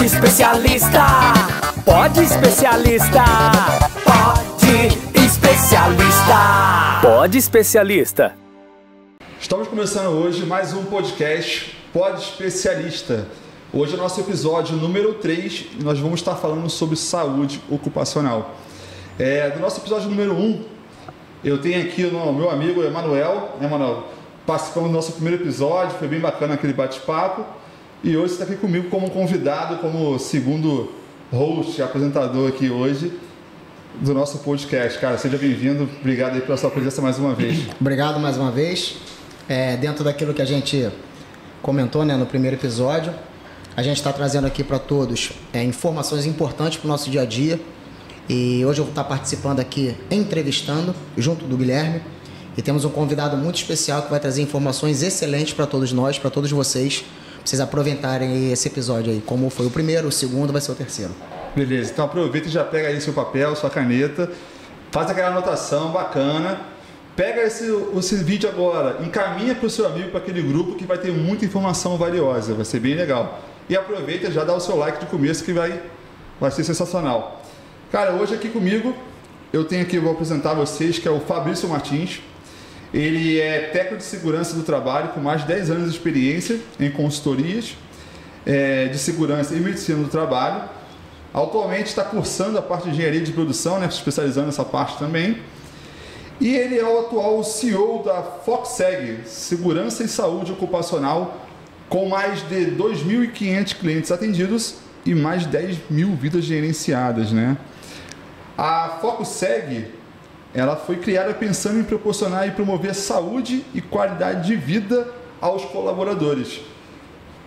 Pode especialista, pode especialista, pode especialista, pode especialista. Estamos começando hoje mais um podcast Pode Especialista. Hoje é o nosso episódio número 3 e nós vamos estar falando sobre saúde ocupacional. Do nosso episódio número 1, eu tenho aqui o meu amigo Emanuel. Emanuel, participamos do nosso primeiro episódio, foi bem bacana aquele bate-papo. E hoje você está aqui comigo como convidado, como segundo host, apresentador aqui hoje do nosso podcast. Cara, seja bem-vindo. Obrigado aí pela sua presença mais uma vez. Obrigado mais uma vez. Dentro daquilo que a gente comentou, né, no primeiro episódio, a gente está trazendo aqui para todos informações importantes para o nosso dia a dia. E hoje eu vou estar participando aqui, entrevistando, junto do Guilherme. E temos um convidado muito especial que vai trazer informações excelentes para todos nós, para todos vocês aproveitarem esse episódio aí. Como foi o primeiro, o segundo vai ser o terceiro. Beleza, então aproveita e já pega aí seu papel, sua caneta, faz aquela anotação bacana, pega esse vídeo agora, encaminha para o seu amigo, para aquele grupo que vai ter muita informação valiosa, vai ser bem legal. E aproveita e já dá o seu like de começo que vai ser sensacional. Cara, hoje aqui comigo, eu vou apresentar a vocês, que é o Fabrício Martins. Ele é técnico de segurança do trabalho com mais de 10 anos de experiência em consultorias de segurança e medicina do trabalho. Atualmente está cursando a parte de engenharia de produção, né, especializando nessa parte também. E ele é o atual CEO da FOCSEG, Segurança e Saúde Ocupacional, com mais de 2.500 clientes atendidos e mais de 10 mil vidas gerenciadas, né? A FOCSEG, ela foi criada pensando em proporcionar e promover saúde e qualidade de vida aos colaboradores,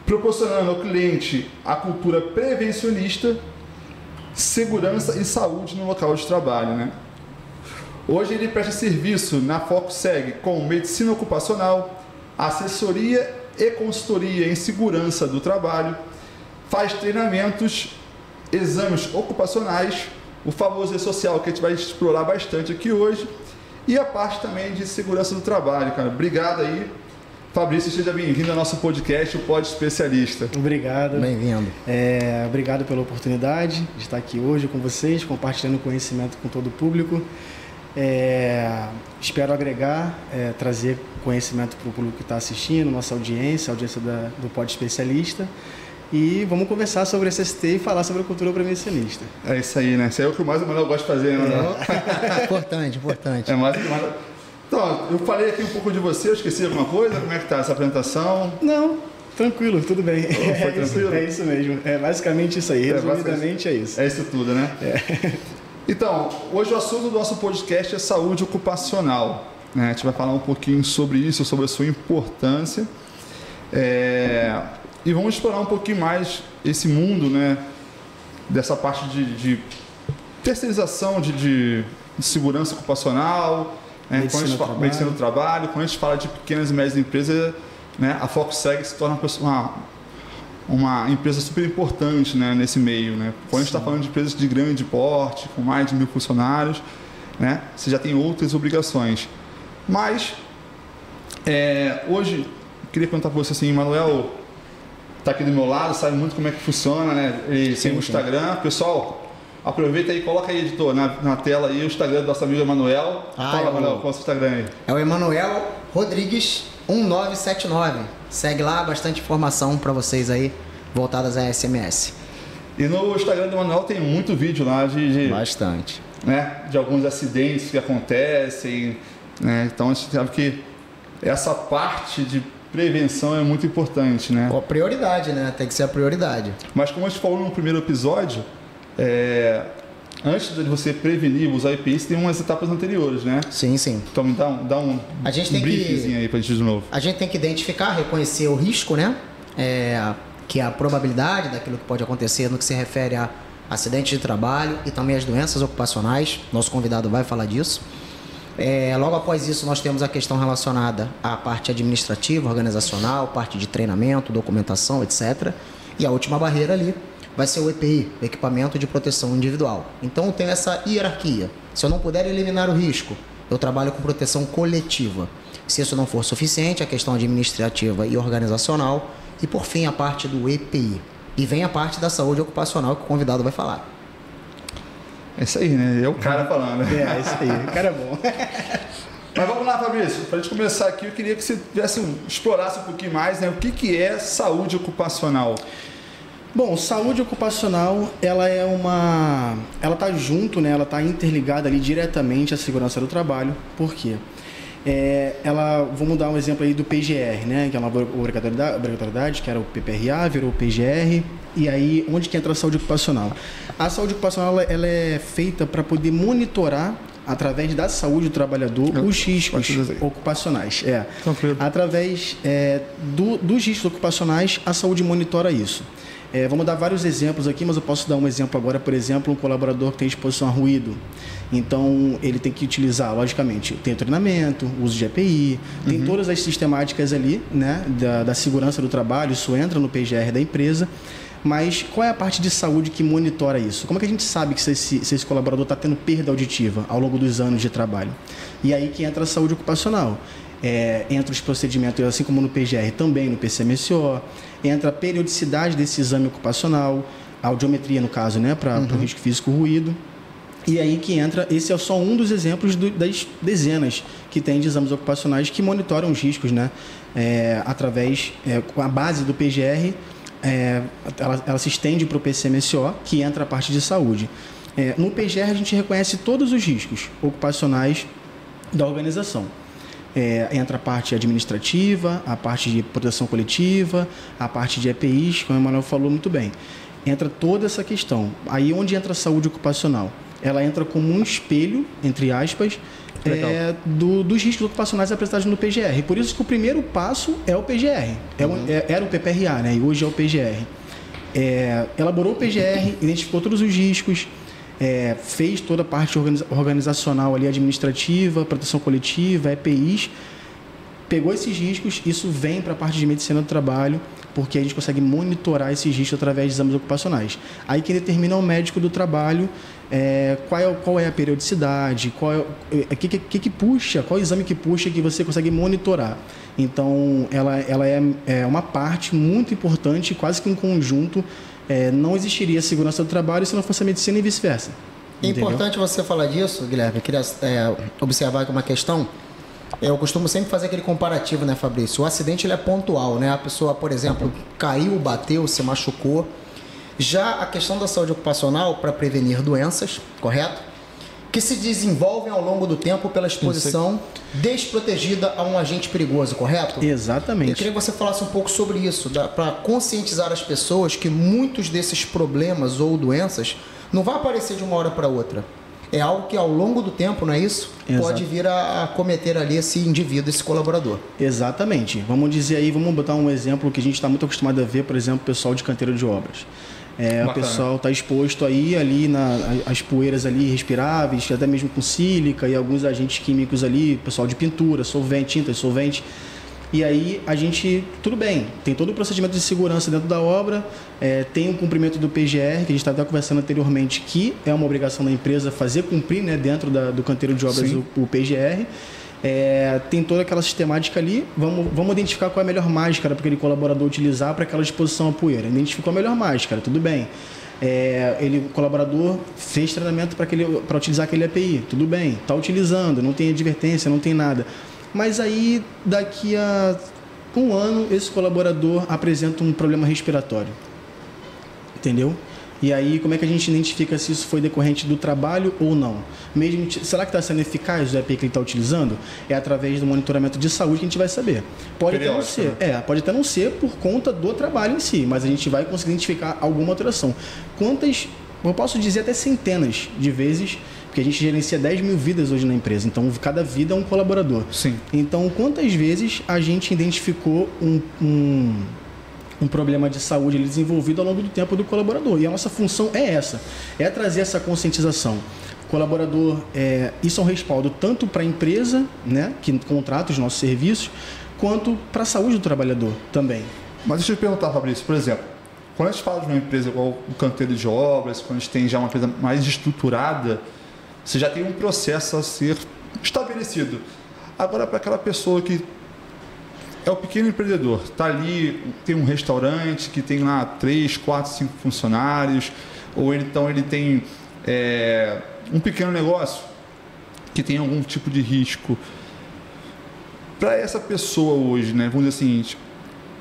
proporcionando ao cliente a cultura prevencionista, segurança e saúde no local de trabalho, né? Hoje ele presta serviço na FOCSEG com medicina ocupacional, assessoria e consultoria em segurança do trabalho, faz treinamentos, exames ocupacionais, o famoso E-Social, que a gente vai explorar bastante aqui hoje, e a parte também de segurança do trabalho, cara. Obrigado aí, Fabrício, seja bem-vindo ao nosso podcast, o Pode Especialista. Obrigado. Bem-vindo. Obrigado pela oportunidade de estar aqui hoje com vocês, compartilhando conhecimento com todo o público. Espero agregar, trazer conhecimento para o público que está assistindo, nossa audiência, a audiência do Pode Especialista. E vamos conversar sobre SST e falar sobre a cultura prevencionista. É isso aí, né? Isso aí é o que mais o Manuel gosta de fazer, né? Importante. É mais o que mais... Então, eu falei aqui um pouco de você, eu esqueci alguma coisa? Como é que tá essa apresentação? Não, tranquilo, tudo bem. Foi tranquilo? É isso mesmo. É basicamente isso aí, resumidamente é isso. É isso tudo, né? Então, hoje o assunto do nosso podcast é saúde ocupacional, né? A gente vai falar um pouquinho sobre isso, sobre a sua importância. E vamos explorar um pouquinho mais esse mundo, né, dessa parte de terceirização de segurança ocupacional, né, medicina do trabalho. Quando a gente fala de pequenas e médias empresas, né, a FOCSEG se torna uma empresa super importante, né, nesse meio, né? Quando a gente está falando de empresas de grande porte, com mais de 1.000 funcionários, né, você já tem outras obrigações. Mas, hoje, eu queria perguntar para você assim, Manuel, está aqui do meu lado, sabe muito como é que funciona, né? Ele tem um Instagram. Pessoal, aproveita aí, coloca aí, editor, na tela aí o Instagram do nosso amigo Emanuel. Fala, Emanuel, qual é o seu Instagram aí? É o Emanuel Rodrigues 1979. Segue lá, bastante informação para vocês aí, voltadas a SMS. E no Instagram do Emanuel tem muito vídeo lá Bastante. Né, de alguns acidentes que acontecem, né? Então a gente sabe que essa parte de prevenção é muito importante, né? Prioridade, né? Tem que ser a prioridade. Mas como a gente falou no primeiro episódio, antes de você prevenir, usar EPIs, tem umas etapas anteriores, né? Sim. Então me dá um briefzinho aí pra gente de novo. A gente tem que identificar, reconhecer o risco, né? Que é a probabilidade daquilo que pode acontecer no que se refere a acidentes de trabalho e também as doenças ocupacionais. Nosso convidado vai falar disso. Logo após isso, nós temos a questão relacionada à parte administrativa, organizacional, parte de treinamento, documentação, etc. E a última barreira ali vai ser o EPI, o Equipamento de Proteção Individual. Então, eu tenho essa hierarquia. Se eu não puder eliminar o risco, eu trabalho com proteção coletiva. Se isso não for suficiente, a questão administrativa e organizacional. E, por fim, a parte do EPI. E vem a parte da saúde ocupacional que o convidado vai falar. É isso aí, né? É o cara falando. É isso aí. O cara é bom. Mas vamos lá, Fabrício. Para a gente começar aqui, eu queria que você explorasse um pouquinho mais, né? O que é saúde ocupacional? Bom, saúde ocupacional, ela tá junto, né? Ela tá interligada ali diretamente à segurança do trabalho. Por quê? Vamos dar um exemplo aí do PGR, né? Que é uma obrigatoriedade, que era o PPRA, virou o PGR. E aí, onde que entra a saúde ocupacional? A saúde ocupacional, ela é feita para poder monitorar, através da saúde do trabalhador, os riscos ocupacionais. Através dos riscos ocupacionais, a saúde monitora isso. Vamos dar vários exemplos aqui, mas eu posso dar um exemplo agora, por exemplo, um colaborador que tem exposição a ruído. Então, ele tem que utilizar, logicamente, tem treinamento, uso de EPI, tem todas as sistemáticas ali, né, da segurança do trabalho, isso entra no PGR da empresa. Mas qual é a parte de saúde que monitora isso? Como é que a gente sabe que se esse colaborador está tendo perda auditiva ao longo dos anos de trabalho? E aí que entra a saúde ocupacional. Entra os procedimentos, assim como no PGR, também no PCMSO, entra a periodicidade desse exame ocupacional, a audiometria no caso, né, para o risco físico ruído. E aí que entra, esse é só um dos exemplos das dezenas que tem de exames ocupacionais que monitoram os riscos, né, através, com a base do PGR, ela se estende para o PCMSO, que entra a parte de saúde. No PGR a gente reconhece todos os riscos ocupacionais da organização. Entra a parte administrativa, a parte de proteção coletiva, a parte de EPIs, como o Emanuel falou muito bem. Entra toda essa questão. Aí onde entra a saúde ocupacional? Ela entra como um espelho, entre aspas, dos riscos ocupacionais apresentados no PGR. Por isso que o primeiro passo é o PGR. Era o PPRA, né? E hoje é o PGR. Elaborou o PGR, identificou todos os riscos, fez toda a parte organizacional ali, administrativa, proteção coletiva, EPIs, pegou esses riscos, isso vem para a parte de medicina do trabalho, porque a gente consegue monitorar esses riscos através de exames ocupacionais. Aí quem determina é o médico do trabalho, qual é a periodicidade, que puxa, qual é o exame que puxa que você consegue monitorar. Então, ela é uma parte muito importante, quase que um conjunto. Não existiria segurança do trabalho se não fosse a medicina e vice-versa. É importante você falar disso, Guilherme. Eu queria observar aqui uma questão. Eu costumo sempre fazer aquele comparativo, né, Fabrício? O acidente ele é pontual, né? A pessoa, por exemplo, caiu, bateu, se machucou. Já a questão da saúde ocupacional para prevenir doenças, correto? Que se desenvolvem ao longo do tempo pela exposição desprotegida a um agente perigoso, correto? Exatamente. Eu queria que você falasse um pouco sobre isso, para conscientizar as pessoas que muitos desses problemas ou doenças não vai aparecer de uma hora para outra. É algo que ao longo do tempo, não é isso? Exato. Pode vir a cometer ali esse indivíduo, esse colaborador. Exatamente. Vamos dizer aí, vamos botar um exemplo que a gente está muito acostumado a ver, por exemplo, o pessoal de canteiro de obras. O pessoal está exposto aí, ali as poeiras ali respiráveis, até mesmo com sílica e alguns agentes químicos ali, pessoal de pintura, solvente, tinta, solvente. E aí a gente, tudo bem, tem todo o procedimento de segurança dentro da obra, tem o cumprimento do PGR, que a gente estava conversando anteriormente, que é uma obrigação da empresa fazer cumprir, né, dentro do canteiro de obras o PGR. Tem toda aquela sistemática ali, vamos identificar qual é a melhor máscara para aquele colaborador utilizar para aquela exposição à poeira. Identificou a melhor máscara, tudo bem. O colaborador fez treinamento para utilizar aquele EPI, tudo bem, está utilizando, não tem advertência, não tem nada. Mas aí, daqui a um ano, esse colaborador apresenta um problema respiratório. Entendeu? E aí, como é que a gente identifica se isso foi decorrente do trabalho ou não? Será que está sendo eficaz o EPI que ele está utilizando? É através do monitoramento de saúde que a gente vai saber. Pode até não ser. Pode até não ser por conta do trabalho em si, mas a gente vai conseguir identificar alguma alteração. Eu posso dizer até centenas de vezes, porque a gente gerencia 10 mil vidas hoje na empresa, então cada vida é um colaborador. Sim. Então, quantas vezes a gente identificou um problema de saúde desenvolvido ao longo do tempo do colaborador? E a nossa função é trazer essa conscientização. O colaborador, isso é um respaldo tanto para a empresa, né, que contrata os nossos serviços, quanto para a saúde do trabalhador também. Mas deixa eu te perguntar, Fabrício, por exemplo, quando a gente fala de uma empresa igual o canteiro de obras, quando a gente tem já uma empresa mais estruturada, você já tem um processo a ser estabelecido. Agora, para aquela pessoa que é o pequeno empreendedor. Está ali, tem um restaurante que tem lá 3, 4, 5 funcionários, ou então ele tem um pequeno negócio que tem algum tipo de risco. Para essa pessoa hoje, né, vamos dizer o seguinte,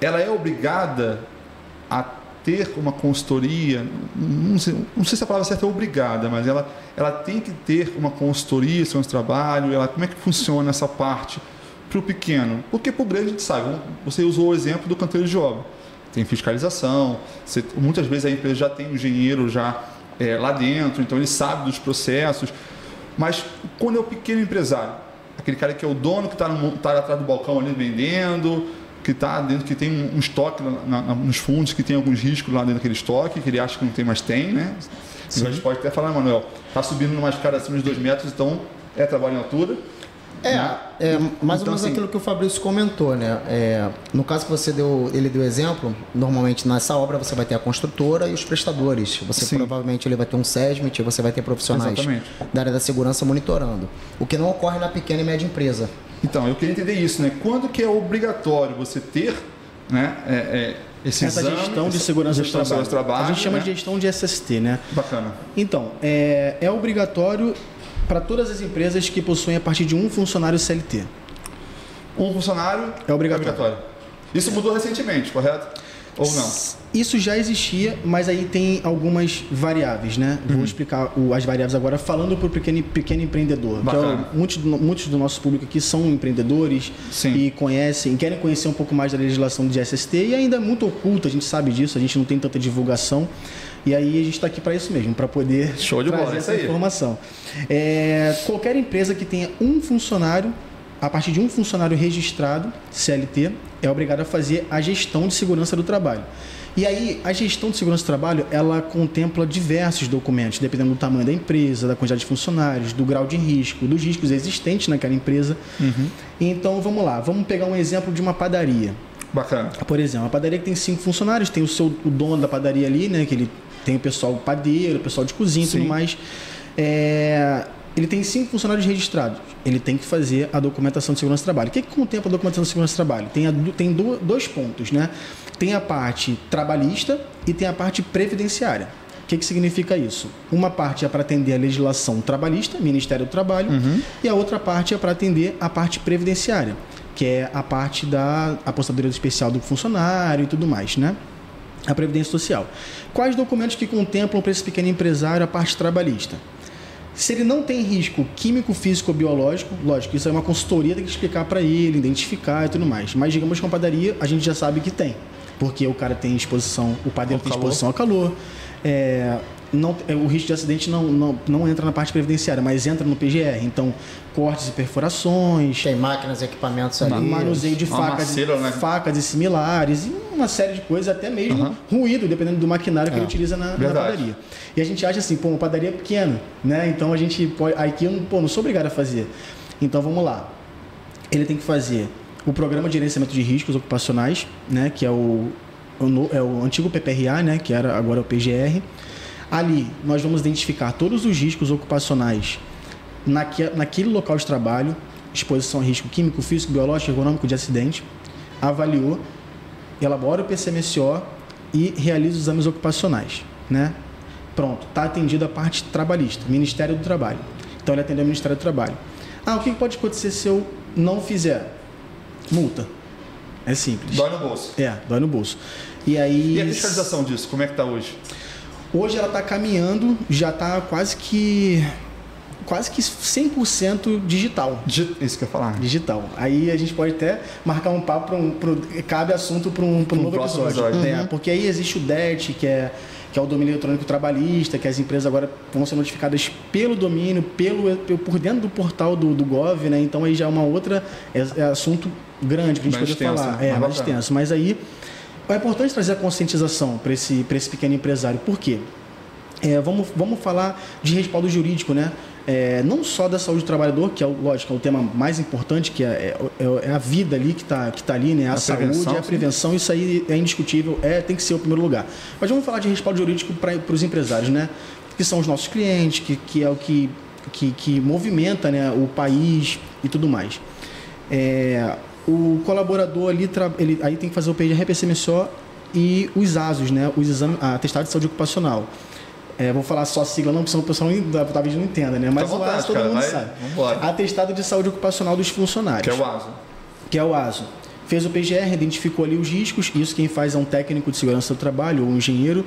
ela é obrigada a ter uma consultoria, não sei se a palavra certa é obrigada, mas ela tem que ter uma consultoria sobre o trabalho, como é que funciona essa parte para o pequeno? Porque para o grande a gente sabe, você usou o exemplo do canteiro de obra, tem fiscalização, muitas vezes a empresa já tem um engenheiro lá dentro, então ele sabe dos processos, mas quando é o pequeno empresário, aquele cara que é o dono, que está atrás do balcão ali vendendo, que está dentro, que tem um estoque nos fundos, que tem alguns riscos lá dentro daquele estoque, que ele acha que não tem, mas tem, né? A gente pode até falar, Manuel, está subindo numa escada acima de 2 metros, então é trabalho em altura. Mais ou menos assim, aquilo que o Fabrício comentou, né? No caso que ele deu exemplo, normalmente nessa obra você vai ter a construtora e os prestadores. Você provavelmente ele vai ter um SESMIT, você vai ter profissionais da área da segurança monitorando. O que não ocorre na pequena e média empresa. Então, eu queria entender isso, né? Quando que é obrigatório você ter, né, essa gestão de segurança do trabalho? A gente chama de gestão de SST, né? Bacana. Então, é obrigatório para todas as empresas que possuem a partir de um funcionário CLT. Um funcionário é obrigatório. Isso mudou recentemente, correto? Ou não? Isso já existia, mas aí tem algumas variáveis, né? Vou explicar as variáveis agora, falando para o pequeno empreendedor. Que muitos do nosso público aqui são empreendedores e querem conhecer um pouco mais da legislação de SST, e ainda é muito oculta, a gente sabe disso, a gente não tem tanta divulgação. E aí a gente está aqui para isso mesmo, para poder trazer essa informação. Qualquer empresa que tenha um funcionário, a partir de um funcionário registrado, CLT, é obrigada a fazer a gestão de segurança do trabalho. E aí, a gestão de segurança do trabalho, ela contempla diversos documentos, dependendo do tamanho da empresa, da quantidade de funcionários, do grau de risco, dos riscos existentes naquela empresa. Então, vamos lá. Vamos pegar um exemplo de uma padaria. Bacana. Por exemplo, uma padaria que tem 5 funcionários, tem o dono da padaria ali, né, que ele tem o pessoal padeiro, o pessoal de cozinha e tudo mais. Ele tem 5 funcionários registrados. Ele tem que fazer a documentação de segurança do trabalho. O que contempla a documentação de segurança do trabalho? Tem 2 pontos, né? Tem a parte trabalhista e tem a parte previdenciária. O que significa isso? Uma parte é para atender a legislação trabalhista, Ministério do Trabalho, e a outra parte é para atender a parte previdenciária, que é a parte da aposentadoria especial do funcionário e tudo mais, né? A Previdência Social. Quais documentos que contemplam para esse pequeno empresário a parte trabalhista? Se ele não tem risco químico, físico ou biológico, lógico, isso é uma consultoria, tem que explicar para ele, identificar e tudo mais. Mas digamos que uma padaria, a gente já sabe que tem. Porque o cara tem exposição, o padeiro tem exposição ao calor. O risco de acidente não entra na parte previdenciária, mas entra no PGR. Então, cortes e perfurações. Tem máquinas e equipamentos ali. Manuseio de facas e similares. E uma série de coisas, até mesmo ruído, dependendo do maquinário que ele utiliza na padaria. E a gente acha assim, uma padaria é pequena, né? Então, a gente pode... Aqui eu não sou obrigado a fazer. Então, vamos lá. Ele tem que fazer o Programa de Gerenciamento de Riscos Ocupacionais, né? Que é o antigo PPRA, né? Que agora é o PGR. Ali, nós vamos identificar todos os riscos ocupacionais naquele local de trabalho, exposição a risco químico, físico, biológico, ergonômico de acidente, avaliou, elabora o PCMSO e realiza os exames ocupacionais, né? Pronto, está atendida a parte trabalhista, Ministério do Trabalho. Então, ele atendeu o Ministério do Trabalho. O que pode acontecer se eu não fizer? Multa. É simples. Dói no bolso. Dói no bolso. E aí... E a fiscalização disso, como é que está hoje? Hoje ela está caminhando, já está quase que 100% digital. Isso que eu ia falar. Digital. Aí a gente pode até marcar um papo, cabe assunto para um novo episódio. Porque aí existe o DET, que é o domínio eletrônico trabalhista, que as empresas agora vão ser notificadas pelo domínio, por dentro do portal do Gov, né? Então aí já é uma outra... É assunto grande para a gente poder falar. Mais extenso. Mas aí... É importante trazer a conscientização para esse pequeno empresário. Por quê? Vamos falar de respaldo jurídico, né? Não só da saúde do trabalhador, que lógico, é o tema mais importante, que é a vida ali que tá ali, né? A saúde, a prevenção, isso aí é indiscutível, tem que ser o primeiro lugar. Mas vamos falar de respaldo jurídico para os empresários, né? Que são os nossos clientes, que é o que movimenta, né, o país e tudo mais. o colaborador ali, ele aí tem que fazer o PGR, PCMSO e os ASOS, né? Os exames, atestado de saúde ocupacional. Vou falar só a sigla não, porque senão o pessoal talvez não entenda, né? Mas o ASO todo mundo sabe. Vambora. Atestado de saúde ocupacional dos funcionários. Que é o ASO. Fez o PGR, identificou ali os riscos. Isso quem faz é um técnico de segurança do trabalho ou um engenheiro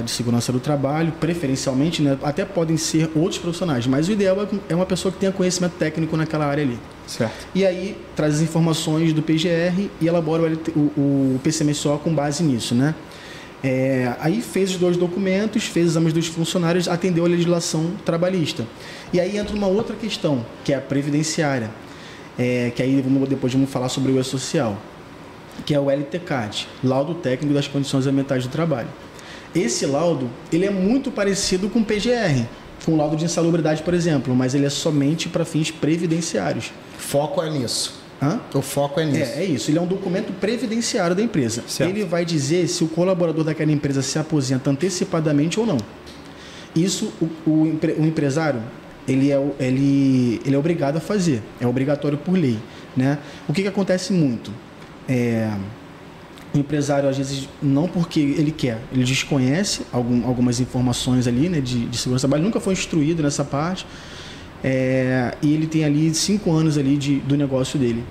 de segurança do trabalho, preferencialmente, né? Até podem ser outros profissionais, mas o ideal é uma pessoa que tenha conhecimento técnico naquela área ali. Certo. E aí traz as informações do PGR e elabora o PCMSO com base nisso, né? Aí fez os 2 documentos, fez exames dos funcionários, atendeu a legislação trabalhista. E aí entra uma outra questão, que é a previdenciária, que aí depois vamos falar sobre o E-Social, que é o LTCAT, Laudo Técnico das Condições Ambientais do Trabalho. Esse laudo, ele é muito parecido com o PGR, com o laudo de insalubridade, por exemplo, mas ele é somente para fins previdenciários. Foco é nisso. Hã? O foco é nisso. É isso. Ele é um documento previdenciário da empresa. Certo. Ele vai dizer se o colaborador daquela empresa se aposenta antecipadamente ou não. Isso o empresário ele é obrigado a fazer. É obrigatório por lei, né? O que acontece muito? O empresário, às vezes, não porque ele quer, ele desconhece algumas informações ali, né, de segurança do trabalho, nunca foi instruído nessa parte. E ele tem ali 5 anos ali do negócio dele.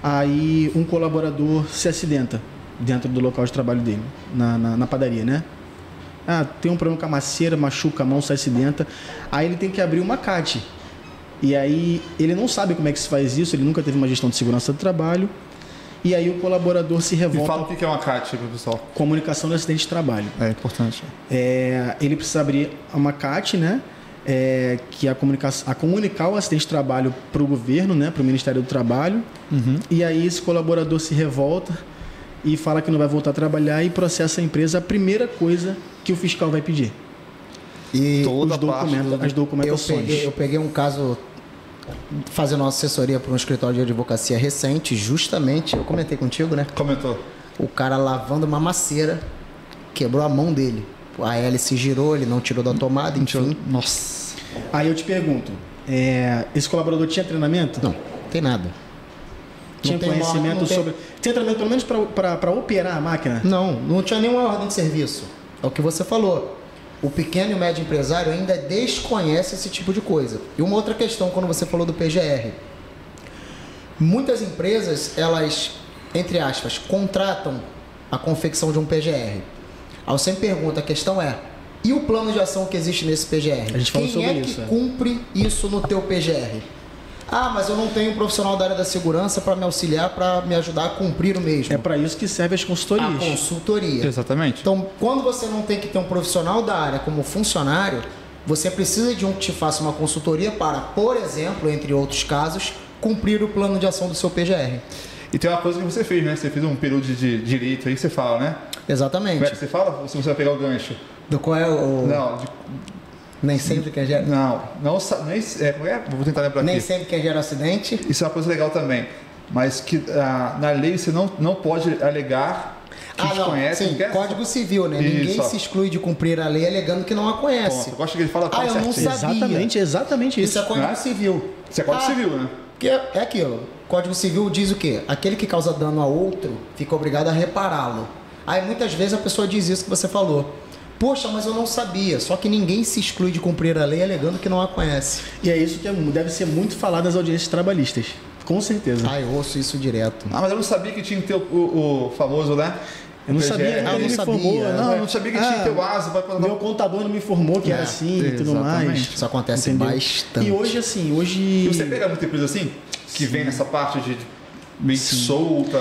Aí um colaborador se acidenta dentro do local de trabalho dele, na padaria, né? Tem um problema com a maceira, machuca a mão, se acidenta. Aí ele tem que abrir uma CAT. E aí ele não sabe como é que se faz isso, ele nunca teve uma gestão de segurança do trabalho. E aí o colaborador se revolta. Me fala o que é uma CAT, pessoal. Comunicação do acidente de trabalho. É importante. Ele precisa abrir uma CAT, né? Que é a comunicar o acidente de trabalho para o governo, né, para o Ministério do Trabalho. Uhum. E aí esse colaborador se revolta e fala que não vai voltar a trabalhar e processa a empresa. A primeira coisa que o fiscal vai pedir. E as documentações. Eu peguei um caso fazendo uma assessoria para um escritório de advocacia recente, justamente, eu comentei contigo, né? Comentou. O cara lavando uma maceira, quebrou a mão dele. A hélice girou, ele não tirou da tomada, enfim. Nossa. Aí eu te pergunto, esse colaborador tinha treinamento? Não, tem nada. Tinha conhecimento sobre... Tinha treinamento pelo menos para operar a máquina? Não tinha nenhuma ordem de serviço. É o que você falou. O pequeno e o médio empresário ainda desconhece esse tipo de coisa. E uma outra questão, quando você falou do PGR. Muitas empresas, elas, entre aspas, contratam a confecção de um PGR. Aí eu sempre pergunto, a questão é, e o plano de ação que existe nesse PGR? A gente falou sobre Quem é isso, que cumpre isso no teu PGR? Mas eu não tenho um profissional da área da segurança para me auxiliar, para me ajudar a cumprir o mesmo. É para isso que serve as consultorias. A consultoria. Exatamente. Então, quando você não tem que ter um profissional da área como funcionário, você precisa de um que te faça uma consultoria para, por exemplo, entre outros casos, cumprir o plano de ação do seu PGR. E tem uma coisa que você fez, né? Você fez um período de direito aí que você fala, né? Exatamente. Como é que você fala? Ou se você vai pegar o gancho? Do qual é o... Não, Nem sempre quem gera... não, nem, vou tentar lembrar aqui. Nem sempre quem gera acidente. Isso é uma coisa legal também. Mas que na lei você não pode alegar que desconhece. Sim, Código Civil, né? Isso. Ninguém se exclui de cumprir a lei alegando que não a conhece. Ponto. Eu gosto que ele fala eu não certinho. sabia. Exatamente isso. Isso é Código Né? Civil. Isso é Código Civil, né? Que é aquilo. Código Civil diz o quê? Aquele que causa dano a outro fica obrigado a repará-lo. Aí muitas vezes a pessoa diz isso que você falou. Poxa, mas eu não sabia. Só que ninguém se exclui de cumprir a lei alegando que não a conhece. E é isso que deve ser muito falado nas audiências trabalhistas. Com certeza. Eu ouço isso direto. Mas eu não sabia que tinha que ter o famoso, né? Eu não PGR. sabia que ele me informou. Eu não sabia que tinha que ter o ASO. Meu contador não me informou que era assim e tudo mais. Isso acontece bastante. E hoje, assim, E você pega muita empresa assim? Que vem nessa parte de meio solta,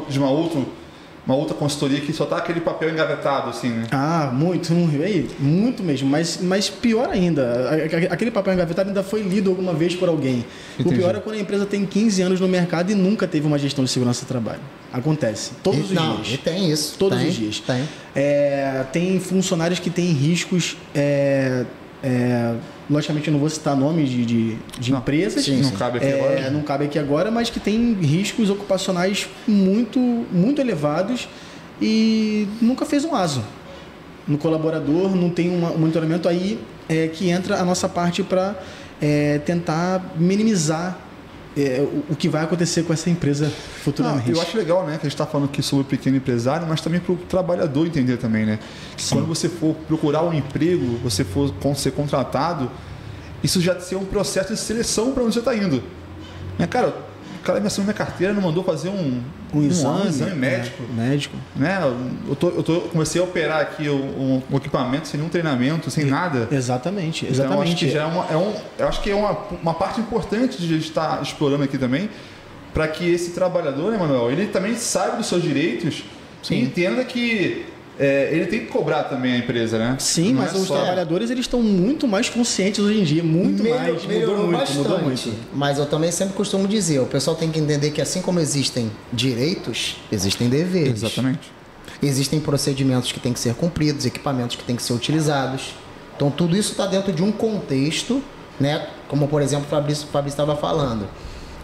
de uma outra consultoria que só tá aquele papel engavetado, assim, né? Muito mesmo, mas pior ainda, aquele papel engavetado ainda foi lido alguma vez por alguém. Entendi. O pior é quando a empresa tem 15 anos no mercado e nunca teve uma gestão de segurança do trabalho. Acontece, todos os dias. E tem isso. Todos os dias. Tem. Tem funcionários que têm riscos... logicamente eu não vou citar nomes de empresas. Não cabe aqui agora. Não cabe aqui agora, mas que tem riscos ocupacionais muito, muito elevados e nunca fez um ASO no colaborador, não tem um monitoramento. Aí que entra a nossa parte para tentar minimizar o que vai acontecer com essa empresa futuramente. Eu acho legal, né, que a gente está falando aqui sobre o pequeno empresário, mas também para o trabalhador entender também, né? Quando você for procurar um emprego, você for ser contratado, isso já ser um processo de seleção para onde você está indo. Né, cara, o cara me assinou minha carteira, não mandou fazer um exame médico. Né? Comecei a operar aqui um equipamento sem nenhum treinamento, sem nada. Exatamente. Então, eu acho que já eu acho que é uma parte importante de a gente estar explorando aqui também, para que esse trabalhador, né, Manuel, ele também saiba dos seus direitos. Sim. E entenda que ele tem que cobrar também a empresa, né? Sim, mas os trabalhadores eles estão muito mais conscientes hoje em dia, mudou muito. Mas eu também sempre costumo dizer, o pessoal tem que entender que assim como existem direitos, existem deveres. Exatamente. Existem procedimentos que têm que ser cumpridos, equipamentos que têm que ser utilizados. Então tudo isso está dentro de um contexto, né? Como por exemplo o Fabrício estava falando.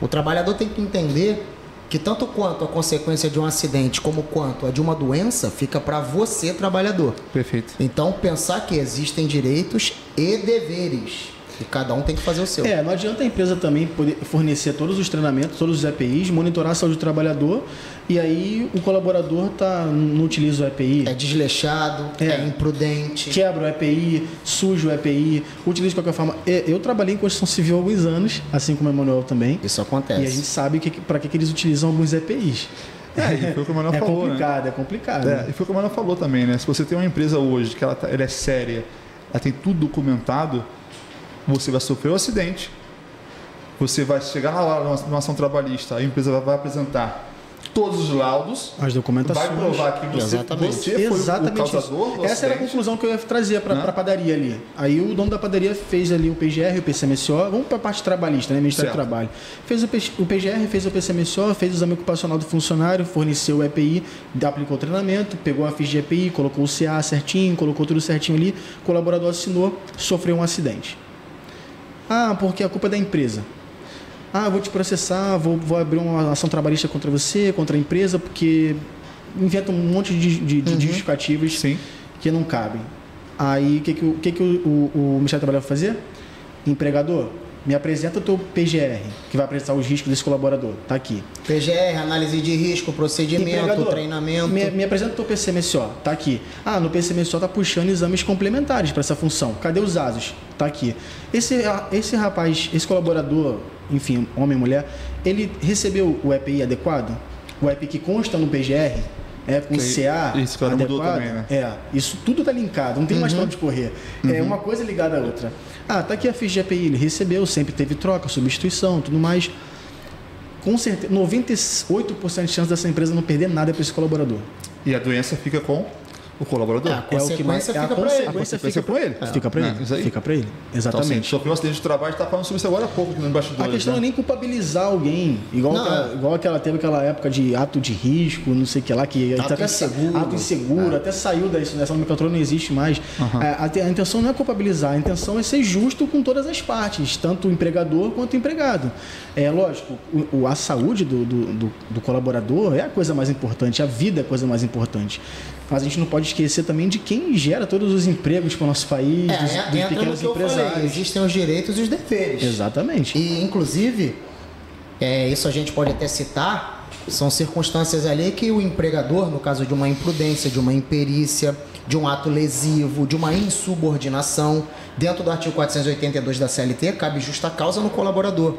O trabalhador tem que entender que tanto quanto a consequência de um acidente como quanto a de uma doença fica para você, trabalhador. Perfeito. Então, pensar que existem direitos e deveres. E cada um tem que fazer o seu. Não adianta a empresa também poder fornecer todos os treinamentos, todos os EPIs, monitorar a saúde do trabalhador e aí o colaborador não utiliza o EPI. É desleixado, é imprudente. Quebra o EPI, suja o EPI, utiliza de qualquer forma. Eu trabalhei em construção civil há alguns anos, assim como o Emanuel também. Isso acontece. E a gente sabe para que eles utilizam alguns EPIs. E foi o que o Manuel falou, É complicado. E foi o que o Manuel falou também, né? Se você tem uma empresa hoje que ela é séria, ela tem tudo documentado, você vai sofrer um acidente, você vai chegar na hora de uma ação trabalhista, a empresa vai apresentar todos os laudos, as documentações, vai provar que você foi o causador. Essa era a conclusão que eu ia trazer para a padaria ali. Aí o dono da padaria fez ali o PGR, o PCMSO, vamos para a parte trabalhista, né? Ministério do Trabalho. Fez o PGR, fez o PCMSO, fez o exame ocupacional do funcionário, forneceu o EPI, aplicou o treinamento, pegou a ficha de EPI, colocou o CA certinho, colocou tudo certinho ali, o colaborador assinou, sofreu um acidente. Porque a culpa é da empresa. Eu vou te processar, vou abrir uma ação trabalhista contra você, contra a empresa, porque inventa um monte de justificativas que não cabem. Aí, o que o Ministério do Trabalho vai fazer? Empregador, me apresenta o teu PGR, que vai apresentar os riscos desse colaborador. Está aqui. PGR, análise de risco, procedimento, treinamento. Me apresenta o teu PCMSO. Está aqui. No PCMSO está puxando exames complementares para essa função. Cadê os ASOS? Está aqui. Esse rapaz, esse colaborador, enfim, homem e mulher, ele recebeu o EPI adequado? O EPI que consta no PGR? Com CA isso, cara, adequado? Mudou também, né? Isso tudo está linkado, não tem mais para onde correr. É uma coisa ligada à outra. Tá aqui a ficha de EPI, ele recebeu, sempre teve troca, substituição, tudo mais. Com certeza, 98% de chance dessa empresa não perder nada para esse colaborador. E a doença fica com o colaborador. A consequência fica para ele. A consequência fica para ele. Fica para ele. Fica para ele. Exatamente. Então, sofreu um acidente de trabalho, está falando sobre isso agora há pouco aqui no bastidores. A questão não é nem culpabilizar alguém, igual teve aquela época de ato de risco, não sei o que lá, que ato inseguro, até saiu dessa nomenclatura, não existe mais. A intenção não é culpabilizar, a intenção é ser justo com todas as partes, tanto o empregador quanto o empregado. Lógico, a saúde do colaborador é a coisa mais importante, a vida é a coisa mais importante. Mas a gente não pode esquecer também de quem gera todos os empregos para o nosso país, dos pequenos empresários. Existem os direitos e os deveres. Exatamente. E, inclusive, isso a gente pode até citar, são circunstâncias ali que o empregador, no caso de uma imprudência, de uma imperícia, de um ato lesivo, de uma insubordinação, dentro do artigo 482 da CLT, cabe justa causa no colaborador.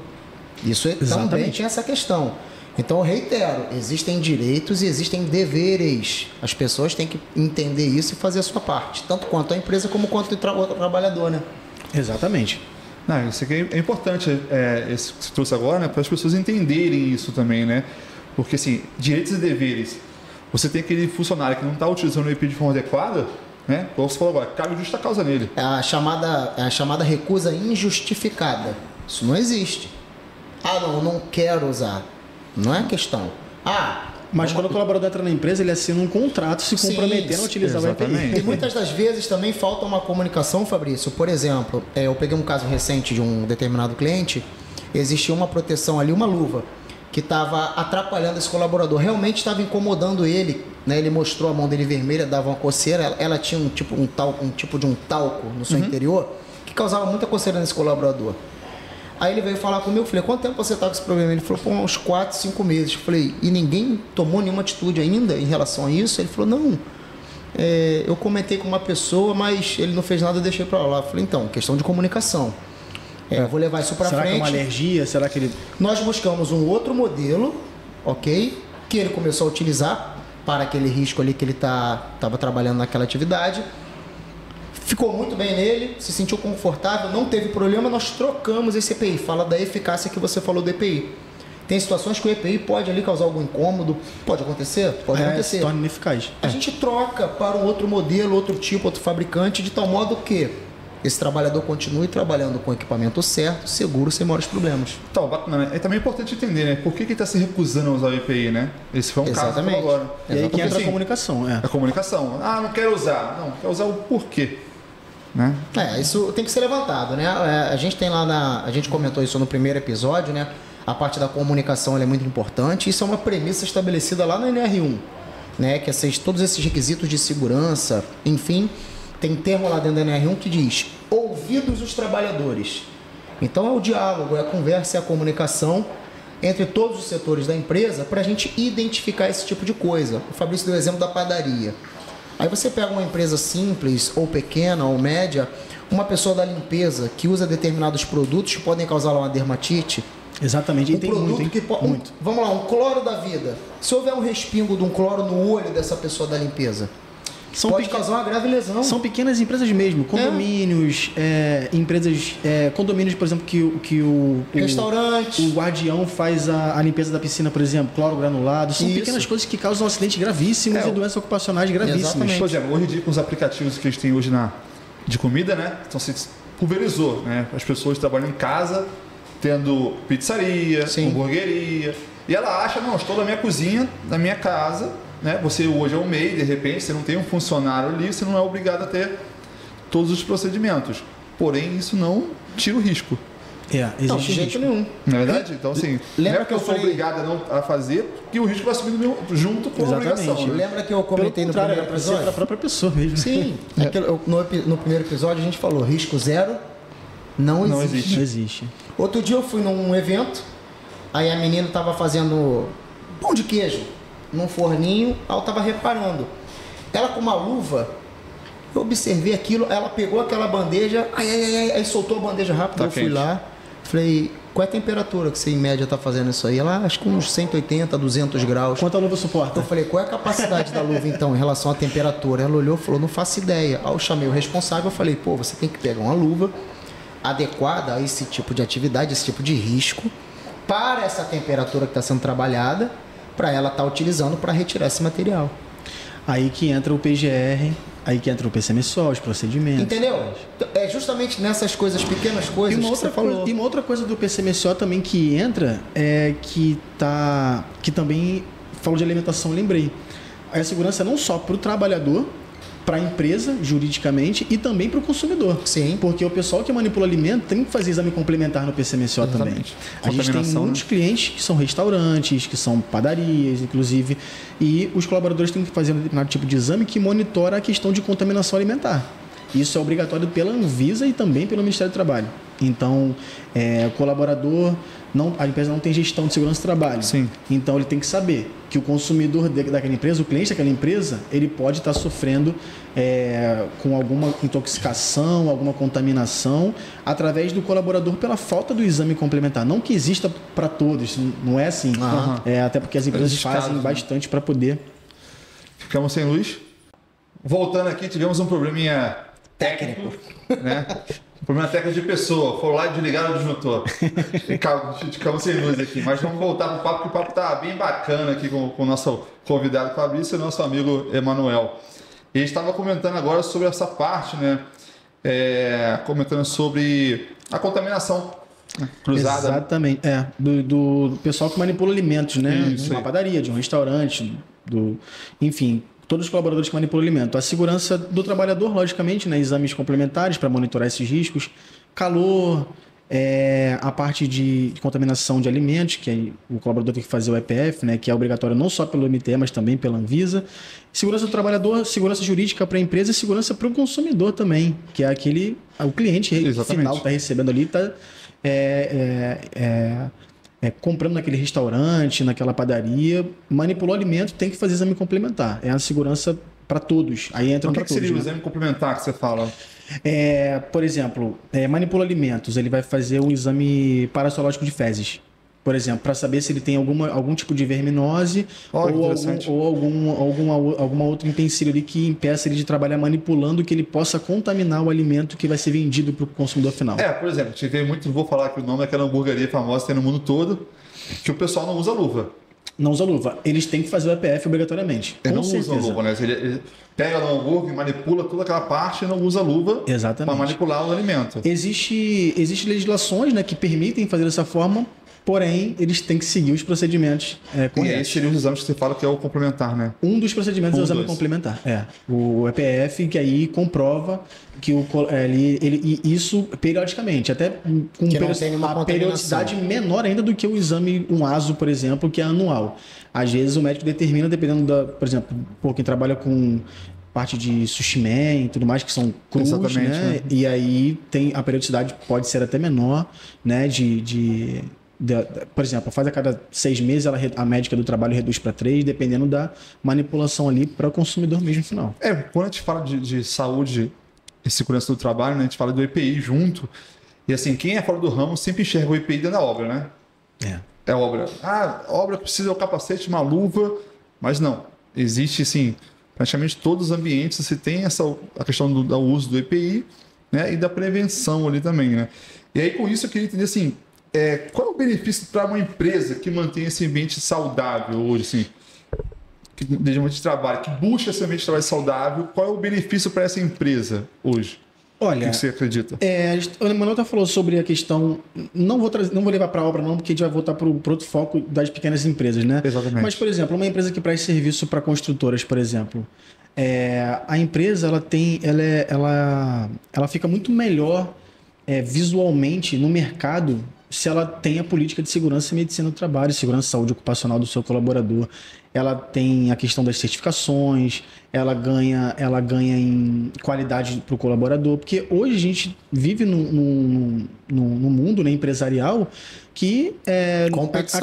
Isso também tem essa questão. Então, eu reitero, existem direitos e existem deveres. As pessoas têm que entender isso e fazer a sua parte, tanto quanto a empresa como quanto o trabalhador, né? Exatamente. Isso aqui é importante, isso que você trouxe agora, né, para as pessoas entenderem isso também, né? Porque, assim, direitos e deveres. Você tem aquele funcionário que não está utilizando o EPI de forma adequada, né? Como você falou agora, cabe justa causa nele. É a chamada recusa injustificada. Isso não existe. Não quero usar. Não é questão. Mas quando o colaborador entra na empresa, ele assina um contrato se comprometendo a utilizar o EPI. E muitas das vezes também falta uma comunicação, Fabrício. Por exemplo, eu peguei um caso recente de um determinado cliente, existia uma proteção ali, uma luva, que estava atrapalhando esse colaborador. Realmente estava incomodando ele, né? Ele mostrou a mão dele vermelha, dava uma coceira, ela tinha um tipo de um talco no seu interior, que causava muita coceira nesse colaborador. Aí ele veio falar comigo, eu falei, quanto tempo você tá com esse problema? Ele falou, pô, uns 4, 5 meses. Eu falei, e ninguém tomou nenhuma atitude ainda em relação a isso? Ele falou, não, eu comentei com uma pessoa, mas ele não fez nada, eu deixei pra lá. Eu falei, então, questão de comunicação. Eu vou levar isso pra frente. Será que é uma alergia? Será que ele... Nós buscamos um outro modelo, ok? Que ele começou a utilizar para aquele risco ali que ele estava trabalhando naquela atividade. Ficou muito bem nele, se sentiu confortável, não teve problema, nós trocamos esse EPI. Fala da eficácia que você falou do EPI. Tem situações que o EPI pode ali causar algum incômodo, pode acontecer? Pode acontecer. Se torna ineficaz. A gente troca para um outro modelo, outro tipo, outro fabricante, de tal modo que esse trabalhador continue trabalhando com o equipamento certo, seguro, sem maiores problemas. Então, bacana. É também importante entender, né? Por que ele está se recusando a usar o EPI, né? Esse foi um caso que falou agora. E aí que entra a comunicação, A comunicação. Ah, não quero usar. Não, quer usar o porquê. Né? Isso tem que ser levantado, né? A gente tem lá a gente comentou isso no primeiro episódio, né? A parte da comunicação ela é muito importante. Isso é uma premissa estabelecida lá na NR1, né? Que todos esses requisitos de segurança, enfim, tem termo lá dentro da NR1 que diz ouvidos os trabalhadores. Então é o diálogo, é a conversa, é a comunicação entre todos os setores da empresa para a gente identificar esse tipo de coisa. O Fabrício deu o exemplo da padaria. Aí você pega uma empresa simples, ou pequena, ou média, uma pessoa da limpeza que usa determinados produtos que podem causar lá uma dermatite. Exatamente, e tem muito. Vamos lá, um cloro da vida. Se houver um respingo de um cloro no olho dessa pessoa da limpeza, pode causar uma grave lesão. São pequenas empresas mesmo, condomínios, empresas, condomínios, por exemplo, que o restaurante, o guardião faz a limpeza da piscina, por exemplo, cloro granulado. São pequenas coisas que causam acidentes gravíssimos e doenças ocupacionais gravíssimas. Exatamente. Por exemplo, hoje em dia com os aplicativos que a gente tem hoje de comida, né? Então se pulverizou, né? As pessoas trabalham em casa, tendo pizzaria, hamburgueria, e ela acha, não, estou na minha cozinha, na minha casa, né? Você hoje é um MEI, de repente, você não tem um funcionário ali, você não é obrigado a ter todos os procedimentos. Porém, isso não tira o risco. Não, de jeito nenhum. Não é verdade? Então, assim, lembra não é que eu sou obrigado a fazer, que o risco vai subindo junto com a obrigação. Né? Lembra que eu comentei no primeiro episódio? Para a própria pessoa mesmo. Sim. No primeiro episódio a gente falou, risco zero não existe. Outro dia eu fui num evento, aí a menina estava fazendo pão de queijo num forninho, aí eu estava reparando. Ela com uma luva, eu observei aquilo, ela pegou aquela bandeja, aí soltou a bandeja rápido, eu fui lá, falei, qual é a temperatura que você em média está fazendo isso aí? Ela, acho que uns 180, 200 graus. Quanto a luva suporta? Eu falei, qual é a capacidade da luva então em relação à temperatura? Ela olhou e falou, não faço ideia. Aí eu chamei o responsável, eu falei, pô, você tem que pegar uma luva adequada a esse tipo de atividade, esse tipo de risco, para essa temperatura que está sendo trabalhada, para ela estar utilizando para retirar esse material. Aí que entra o PGR, aí que entra o PCMSO, os procedimentos. Entendeu? É justamente nessas coisas, pequenas coisas que você falou. E uma outra coisa do PCMSO também que entra, que também falou de alimentação, lembrei. A segurança não só para o trabalhador, para a empresa, juridicamente, e também para o consumidor. Sim. Porque o pessoal que manipula alimento tem que fazer exame complementar no PCMSO também. A gente tem muitos clientes que são restaurantes, que são padarias, inclusive, e os colaboradores têm que fazer um determinado tipo de exame que monitora a questão de contaminação alimentar. Isso é obrigatório pela Anvisa e também pelo Ministério do Trabalho. Então, o colaborador, a empresa não tem gestão de segurança do trabalho. Sim. Então, ele tem que saber que o consumidor daquela empresa, o cliente daquela empresa, ele pode estar sofrendo com alguma intoxicação, alguma contaminação, através do colaborador pela falta do exame complementar. Não que exista para todos, não é assim. Até porque as empresas fazem bastante para poder... Ficamos sem luz. Voltando aqui, tivemos um probleminha técnico, né? Um problema técnico de pessoa. Foi lá e desligaram o disjuntor. Ficamos sem luz aqui. Mas vamos voltar para o papo, que o papo está bem bacana aqui com o nosso convidado Fabrício e o nosso amigo Emanuel. E a gente estava comentando agora sobre essa parte, né? Comentando sobre a contaminação cruzada. Exatamente. Do pessoal que manipula alimentos, né? De uma padaria, de um restaurante, enfim... Todos os colaboradores que manipulam alimento. A segurança do trabalhador, logicamente, né? Exames complementares para monitorar esses riscos. Calor, a parte de contaminação de alimentos, que o colaborador tem que fazer o EPF, né? Que é obrigatório não só pelo MTE, mas também pela Anvisa. Segurança do trabalhador, segurança jurídica para a empresa e segurança para o consumidor também, que é o cliente final está recebendo ali, está comprando naquele restaurante, naquela padaria, manipulou alimento, tem que fazer exame complementar. É a segurança para todos. Aí entra para todos. O que seria o exame complementar que você fala? Por exemplo, manipula alimentos, ele vai fazer um exame parasitológico de fezes. Por exemplo, para saber se ele tem algum tipo de verminose ou alguma outro empecilho ali que impeça ele de trabalhar manipulando, que ele possa contaminar o alimento que vai ser vendido para o consumidor final. Por exemplo, tive muito, vou falar aqui o nome daquela hamburgueria famosa que tem no mundo todo, que o pessoal não usa luva. Não usa luva. Eles têm que fazer o EPF obrigatoriamente. Ele não usa luva, né? Ele pega no hambúrguer, manipula toda aquela parte e não usa luva para manipular o alimento. Existem legislações, né, que permitem fazer dessa forma, porém, eles têm que seguir os procedimentos corretos. E esses seriam os exames que você fala que é o complementar, né? Um dos procedimentos é o exame complementar. O EPF, que aí comprova que isso periodicamente, até com uma periodicidade menor ainda do que o exame, um ASO, por exemplo, que é anual. Às vezes o médico determina, dependendo por exemplo, quem trabalha com parte de sushi man e tudo mais, que são crus, né? E aí a periodicidade pode ser até menor, né? Por exemplo, faz a cada 6 meses, a médica do trabalho reduz para 3, dependendo da manipulação ali para o consumidor mesmo final. Quando a gente fala de saúde e segurança do trabalho, né, a gente fala do EPI junto. E assim, quem é fora do ramo sempre enxerga o EPI dentro da obra, né? É obra. A obra precisa de um capacete, uma luva, mas não. Existe, assim, praticamente todos os ambientes você tem a questão do uso do EPI, né, e da prevenção ali também, né? E aí, com isso, eu queria entender, assim, qual é o benefício para uma empresa que mantém esse ambiente saudável hoje, assim, desde um ambiente de trabalho, que busca esse ambiente de trabalho saudável? Qual é o benefício para essa empresa hoje? Olha, o que você acredita? O Emanuel falou sobre a questão. Não vou levar para a obra, não, porque a gente vai voltar para o outro foco das pequenas empresas, né? Exatamente. Mas, por exemplo, uma empresa que presta serviço para construtoras, por exemplo, a empresa ela fica muito melhor visualmente no mercado se ela tem a política de segurança e medicina do trabalho, segurança e saúde ocupacional do seu colaborador. Ela tem a questão das certificações, ela ganha em qualidade para o colaborador, porque hoje a gente vive num mundo, né, empresarial que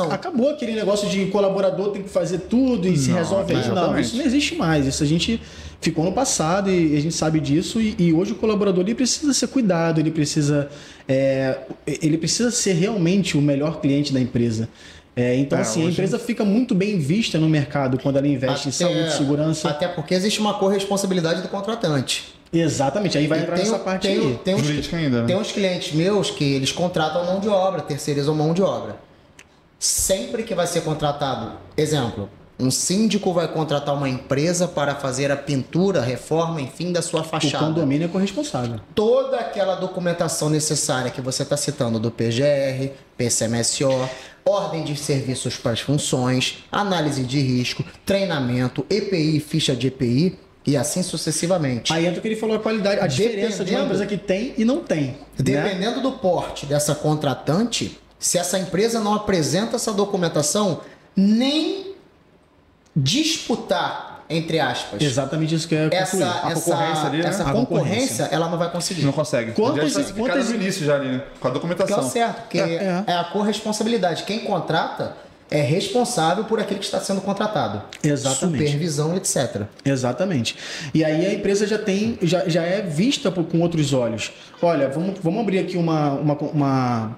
acabou aquele negócio de colaborador tem que fazer tudo e se resolve aí. Não, isso não existe mais. Isso a gente ficou no passado e a gente sabe disso, e hoje o colaborador ele precisa ser cuidado, ele precisa ser realmente o melhor cliente da empresa. Então, assim, a empresa fica muito bem vista no mercado quando ela investe em saúde e segurança. Até porque existe uma corresponsabilidade do contratante. Exatamente, aí vai entrar nessa parte aí. Tem uns clientes meus que eles contratam mão de obra, terceirizam mão de obra. Sempre que vai ser contratado, exemplo, um síndico vai contratar uma empresa para fazer a pintura, reforma, enfim, da sua fachada. O condomínio é corresponsável. Toda aquela documentação necessária que você está citando do PGR, PCMSO, ordem de serviços para as funções, análise de risco, treinamento, EPI, ficha de EPI e assim sucessivamente. Aí entra o que ele falou, a qualidade, a diferença de uma empresa que tem e não tem. Dependendo do porte dessa contratante, se essa empresa não apresenta essa documentação, nem disputar, entre aspas. Exatamente isso que é essa concorrência, ela não vai conseguir. Não consegue. Quantas no início já ali, né? Com a documentação. Que é o certo, porque é a corresponsabilidade. Quem contrata é responsável por aquilo que está sendo contratado. Exatamente. Supervisão, etc. Exatamente. E aí a empresa já é vista com outros olhos. Olha, vamos abrir aqui uma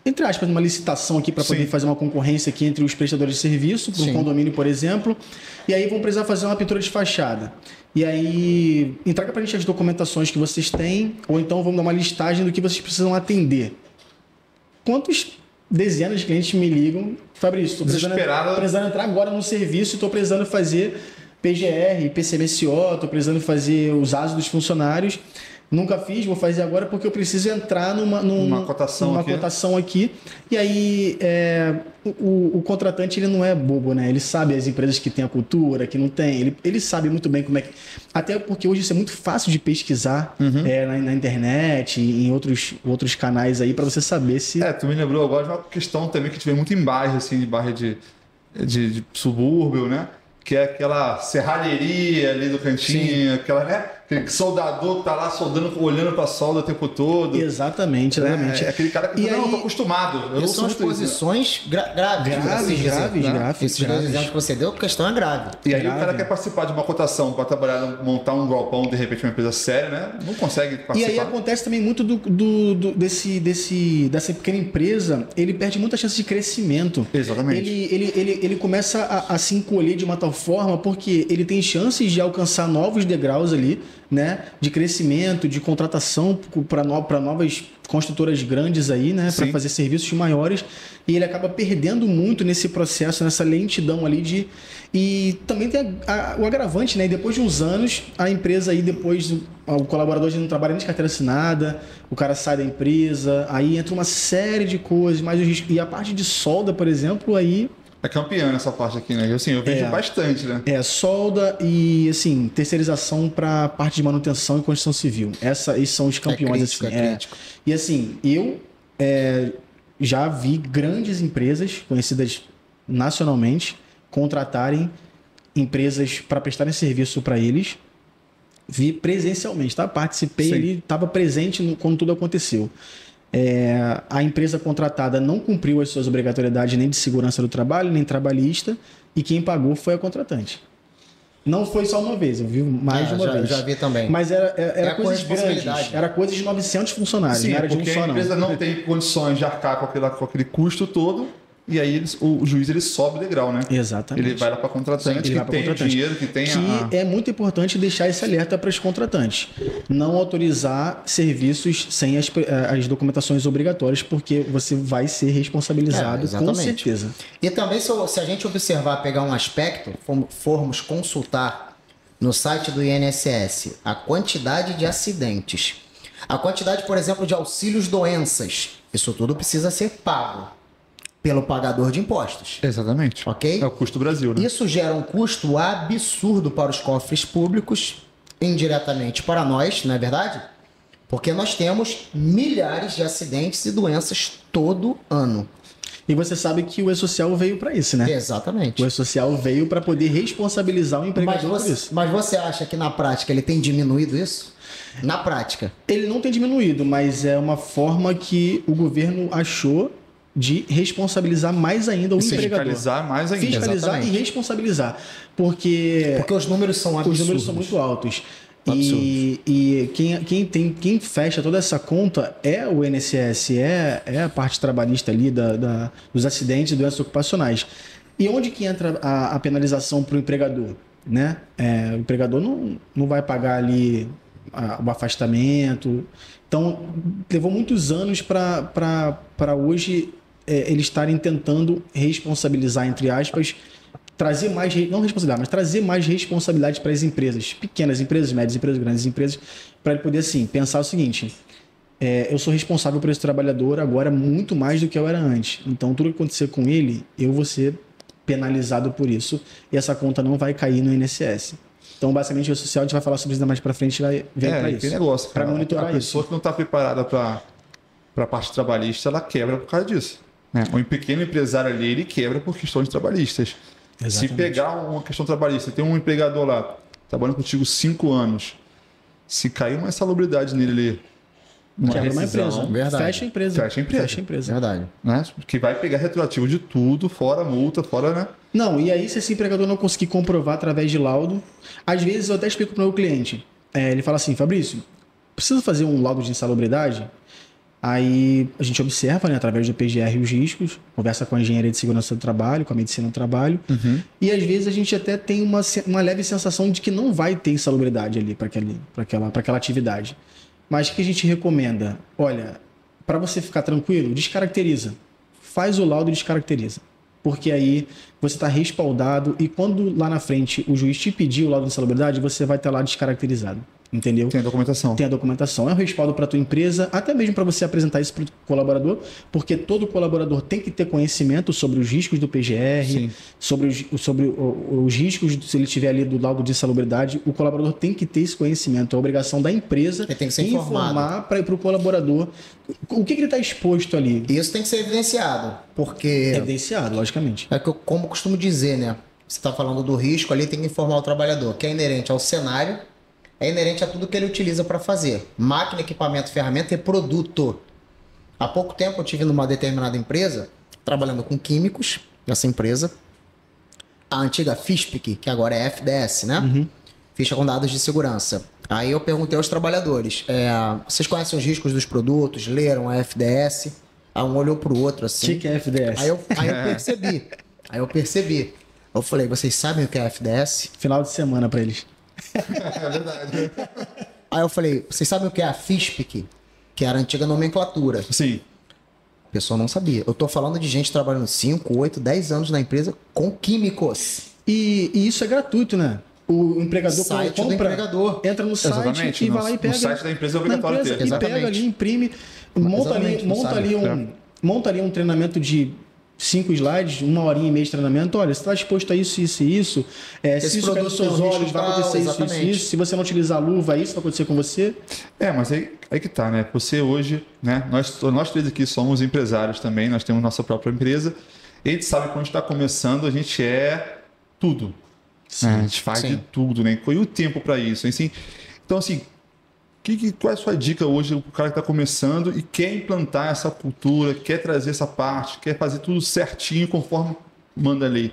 entre aspas, uma licitação aqui para poder fazer uma concorrência aqui entre os prestadores de serviço, para um condomínio, por exemplo. E aí vão precisar fazer uma pintura de fachada. E aí, entrega para a gente as documentações que vocês têm, ou então vamos dar uma listagem do que vocês precisam atender. Quantos dezenas de clientes me ligam? Fabrício, estou precisando entrar agora no serviço, estou precisando fazer PGR, PCMSO, estou precisando fazer os ASO dos funcionários. Nunca fiz, vou fazer agora porque eu preciso entrar numa cotação aqui. E aí o contratante ele não é bobo, né? Ele sabe as empresas que têm a cultura, que não tem. Ele sabe muito bem como é que... Até porque hoje isso é muito fácil de pesquisar na internet, em outros canais aí, para você saber se... Tu me lembrou agora de uma questão também que tive muito em bairro, assim, de bairro de subúrbio, né? Que é aquela serralheria ali do cantinho, aquela, né? Aquele soldador que tá lá soldando, olhando pra solda o tempo todo. Exatamente, exatamente. É aquele cara que E não, aí- eu tô acostumado. Eu São as posições graves. Graves. Esses dois exemplos que você deu, a questão é grave. E aí grave. o cara quer participar de uma cotação para trabalhar, montar um galpão, de repente uma empresa séria, né? Não consegue E participar. aí acontece também muito dessa pequena empresa, ele perde muita chance de crescimento. Exatamente. Ele começa a se encolher de uma tal forma porque ele tem chances de alcançar novos degraus ali, né? De crescimento, de contratação para novas construtoras grandes aí, né? Para Sim. fazer serviços maiores. E ele acaba perdendo muito nesse processo, nessa lentidão ali de... E também tem o agravante, né? E depois de uns anos, a empresa aí depois... O colaborador já não trabalha nem de carteira assinada, o cara sai da empresa, aí entra uma série de coisas, mas o risco... E a parte de solda, por exemplo, aí... É campeã nessa parte aqui, né? Assim, eu vejo bastante, né? Solda e, assim, terceirização para parte de manutenção e construção civil. Esses são os campeões, crítico, assim. é crítico. E, assim, eu já vi grandes empresas conhecidas nacionalmente contratarem empresas para prestarem serviço para eles. Vi presencialmente, tá? Participei Sim. ali, estava presente quando tudo aconteceu. A empresa contratada não cumpriu as suas obrigatoriedades nem de segurança do trabalho, nem trabalhista, e quem pagou foi a contratante. Não foi só uma vez, eu vi mais de uma vez. Já vi também. Mas era a coisas grandes, corresponsabilidade. era coisa de 900 funcionários, Sim, não era de um porque só a empresa não tem condições de arcar com aquele custo todo, e aí o juiz ele sobe o degrau, né? Exatamente. Ele vai lá para contratante, Ele que vai pra tem contratante. dinheiro, que tem É muito importante deixar esse alerta para os contratantes. Não autorizar serviços sem as documentações obrigatórias, porque você vai ser responsabilizado, com exatamente. certeza. E também, se a gente observar, pegar um aspecto, formos consultar no site do INSS a quantidade de acidentes, a quantidade, por exemplo, de auxílios doenças, isso tudo precisa ser pago pelo pagador de impostos. Exatamente. Ok? É o custo do Brasil, né? Isso gera um custo absurdo para os cofres públicos, indiretamente para nós, não é verdade? Porque nós temos milhares de acidentes e doenças todo ano. E você sabe que o E-Social veio para isso, né? Exatamente. O E-Social veio para poder responsabilizar o empregador por isso. Mas você acha que na prática ele tem diminuído isso? Na prática. Ele não tem diminuído, mas é uma forma que o governo achou de responsabilizar mais ainda o empregador. Fiscalizar mais ainda. Fiscalizar Exatamente. e responsabilizar. Porque Porque os números são os absurdos. números são muito altos. Absurdos. E quem fecha toda essa conta é o INSS, é a parte trabalhista ali dos acidentes e doenças ocupacionais. E onde que entra a penalização para o empregador? Né? O empregador não vai pagar ali o afastamento. Então, levou muitos anos para hoje eles estarem tentando responsabilizar, entre aspas, trazer mais, não responsabilidade, mas trazer mais responsabilidade para as empresas, pequenas empresas, médias empresas, grandes empresas, para ele poder, assim, pensar o seguinte: eu sou responsável por esse trabalhador agora muito mais do que eu era antes. Então, tudo que acontecer com ele, eu vou ser penalizado por isso e essa conta não vai cair no INSS. Então, basicamente, o social, a gente vai falar sobre isso mais para frente, vai ver para isso. Que negócio, para cara. monitorar a pessoa isso. que não está preparada para a parte trabalhista, ela quebra por causa disso. Né? Um pequeno empresário ali, ele quebra por questões trabalhistas. Exatamente. Se pegar uma questão trabalhista, tem um empregador lá, trabalhando contigo 5 anos, se cair uma insalubridade nele ali, Quebra uma empresa. Verdade. Fecha a empresa. Fecha a empresa. Fecha a empresa. Verdade. né? Que vai pegar retroativo de tudo, fora multa, fora, né? Não, e aí se esse empregador não conseguir comprovar através de laudo, às vezes eu até explico para o meu cliente. Ele fala assim: Fabrício, preciso fazer um laudo de insalubridade? Aí a gente observa, né, através do PGR os riscos, conversa com a engenharia de segurança do trabalho, com a medicina do trabalho, e às vezes a gente até tem uma leve sensação de que não vai ter insalubridade ali para aquela atividade. Mas o que a gente recomenda? Olha, para você ficar tranquilo, descaracteriza. Faz o laudo e descaracteriza. Porque aí você está respaldado e quando lá na frente o juiz te pedir o laudo de insalubridade, você vai estar lá descaracterizado. Entendeu? Tem a documentação. Tem a documentação. É um respaldo para a tua empresa, até mesmo para você apresentar isso para o colaborador, porque todo colaborador tem que ter conhecimento sobre os riscos do PGR, Sim. sobre os riscos, se ele tiver ali do laudo de insalubridade, o colaborador tem que ter esse conhecimento. É a obrigação da empresa Ele tem que ser informar para o colaborador o que ele está exposto ali. Isso tem que ser evidenciado, porque Evidenciado, logicamente. é que eu, como eu costumo dizer, né? Você está falando do risco ali, tem que informar o trabalhador, que é inerente ao cenário é inerente a tudo que ele utiliza para fazer. Máquina, equipamento, ferramenta e produto. Há pouco tempo eu tive numa determinada empresa, trabalhando com químicos, nessa empresa, a antiga FISPIC, que agora é FDS, né? Ficha com dados de segurança. Aí eu perguntei aos trabalhadores, vocês conhecem os riscos dos produtos? Leram a FDS? Aí um olhou pro outro assim. O que é FDS? Aí eu percebi. Eu falei, vocês sabem o que é FDS? Final de semana pra eles. É verdade. Aí eu falei, vocês sabem o que é a FISPIC? Que era a antiga nomenclatura. Sim. O pessoal não sabia. Eu tô falando de gente trabalhando 5, 8, 10 anos na empresa com químicos. E isso é gratuito, né? O empregador Site quando do compra, empregador. entra no site Exatamente. e vai lá e pega. No site da empresa é obrigatório ter. E Exatamente. pega ali, imprime, monta Exatamente, ali um treinamento de 5 slides, 1h30 de treinamento. Olha, você está exposto a isso, isso e isso. Se isso cair nos seus olhos, vai acontecer isso, isso e isso. Se você não utilizar a luva, isso vai acontecer com você. Mas aí que tá, né? Você hoje, né? Nós três aqui somos empresários também, nós temos nossa própria empresa. E a gente sabe que quando a gente está começando, a gente é tudo. A gente faz de tudo, né? E o tempo para isso. Assim, então, assim, qual é a sua dica hoje para o cara que está começando e quer implantar essa cultura, quer trazer essa parte, quer fazer tudo certinho conforme manda a lei?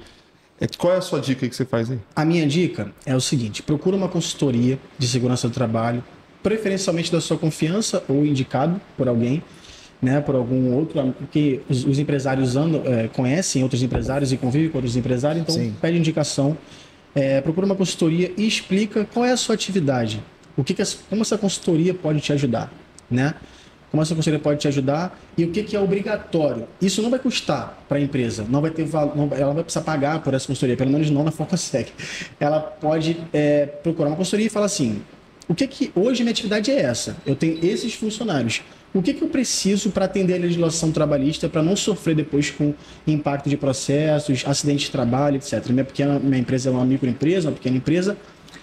Qual é a sua dica que você faz aí? A minha dica é o seguinte: procura uma consultoria de segurança do trabalho, preferencialmente da sua confiança ou indicado por alguém, né, por algum outro, porque os empresários conhecem outros empresários e convivem com outros empresários, então pede indicação. Procura uma consultoria e explica qual é a sua atividade, como essa consultoria pode te ajudar, né? Como essa consultoria pode te ajudar e o que é obrigatório. Isso não vai custar para a empresa, não vai ter valor, ela não vai precisar pagar por essa consultoria, pelo menos não na Focusec. Ela pode procurar uma consultoria e falar assim: hoje minha atividade é essa, eu tenho esses funcionários. O que eu preciso para atender a legislação trabalhista para não sofrer depois com impacto de processos, acidentes de trabalho, etc. Minha empresa é uma microempresa, uma pequena empresa.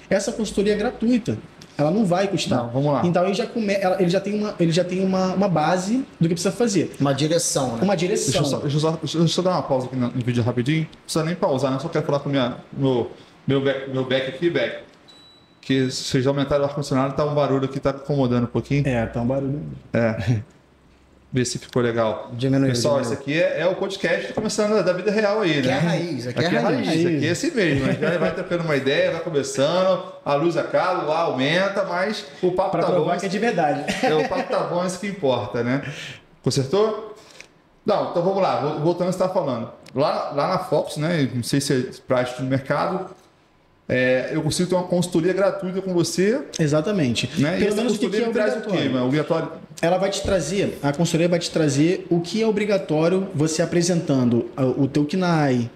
Essa consultoria é gratuita. Ela não vai custar. Não, vamos lá. Então ele já tem uma base do que precisa fazer. Uma direção, né? Uma direção. Deixa eu só dar uma pausa aqui no vídeo rapidinho. Não precisa nem pausar, né? Só quero falar com meu back aqui, que se vocês aumentarem o ar-condicionado, tá um barulho aqui, tá incomodando um pouquinho. Tá um barulho. Ver se ficou legal. Diminuiu. Pessoal, esse aqui é o podcast começando da vida real aí, né? Aqui é a raiz, Aqui é raiz, é assim mesmo. A gente vai trocando uma ideia, vai conversando, a luz acaba, o ar aumenta, mas o papo pra tá bom. Que é de verdade. O papo tá bom, isso que importa, né? Consertou? Não, então vamos lá, voltando ao que você estava falando. Lá na Fox, né? Não sei se é prático no mercado. Eu consigo ter uma consultoria gratuita com você. Exatamente. Né? Pelo menos o que é obrigatório. Obrigatório. Ela vai te trazer, a consultoria vai te trazer o que é obrigatório você apresentando o teu KNAI,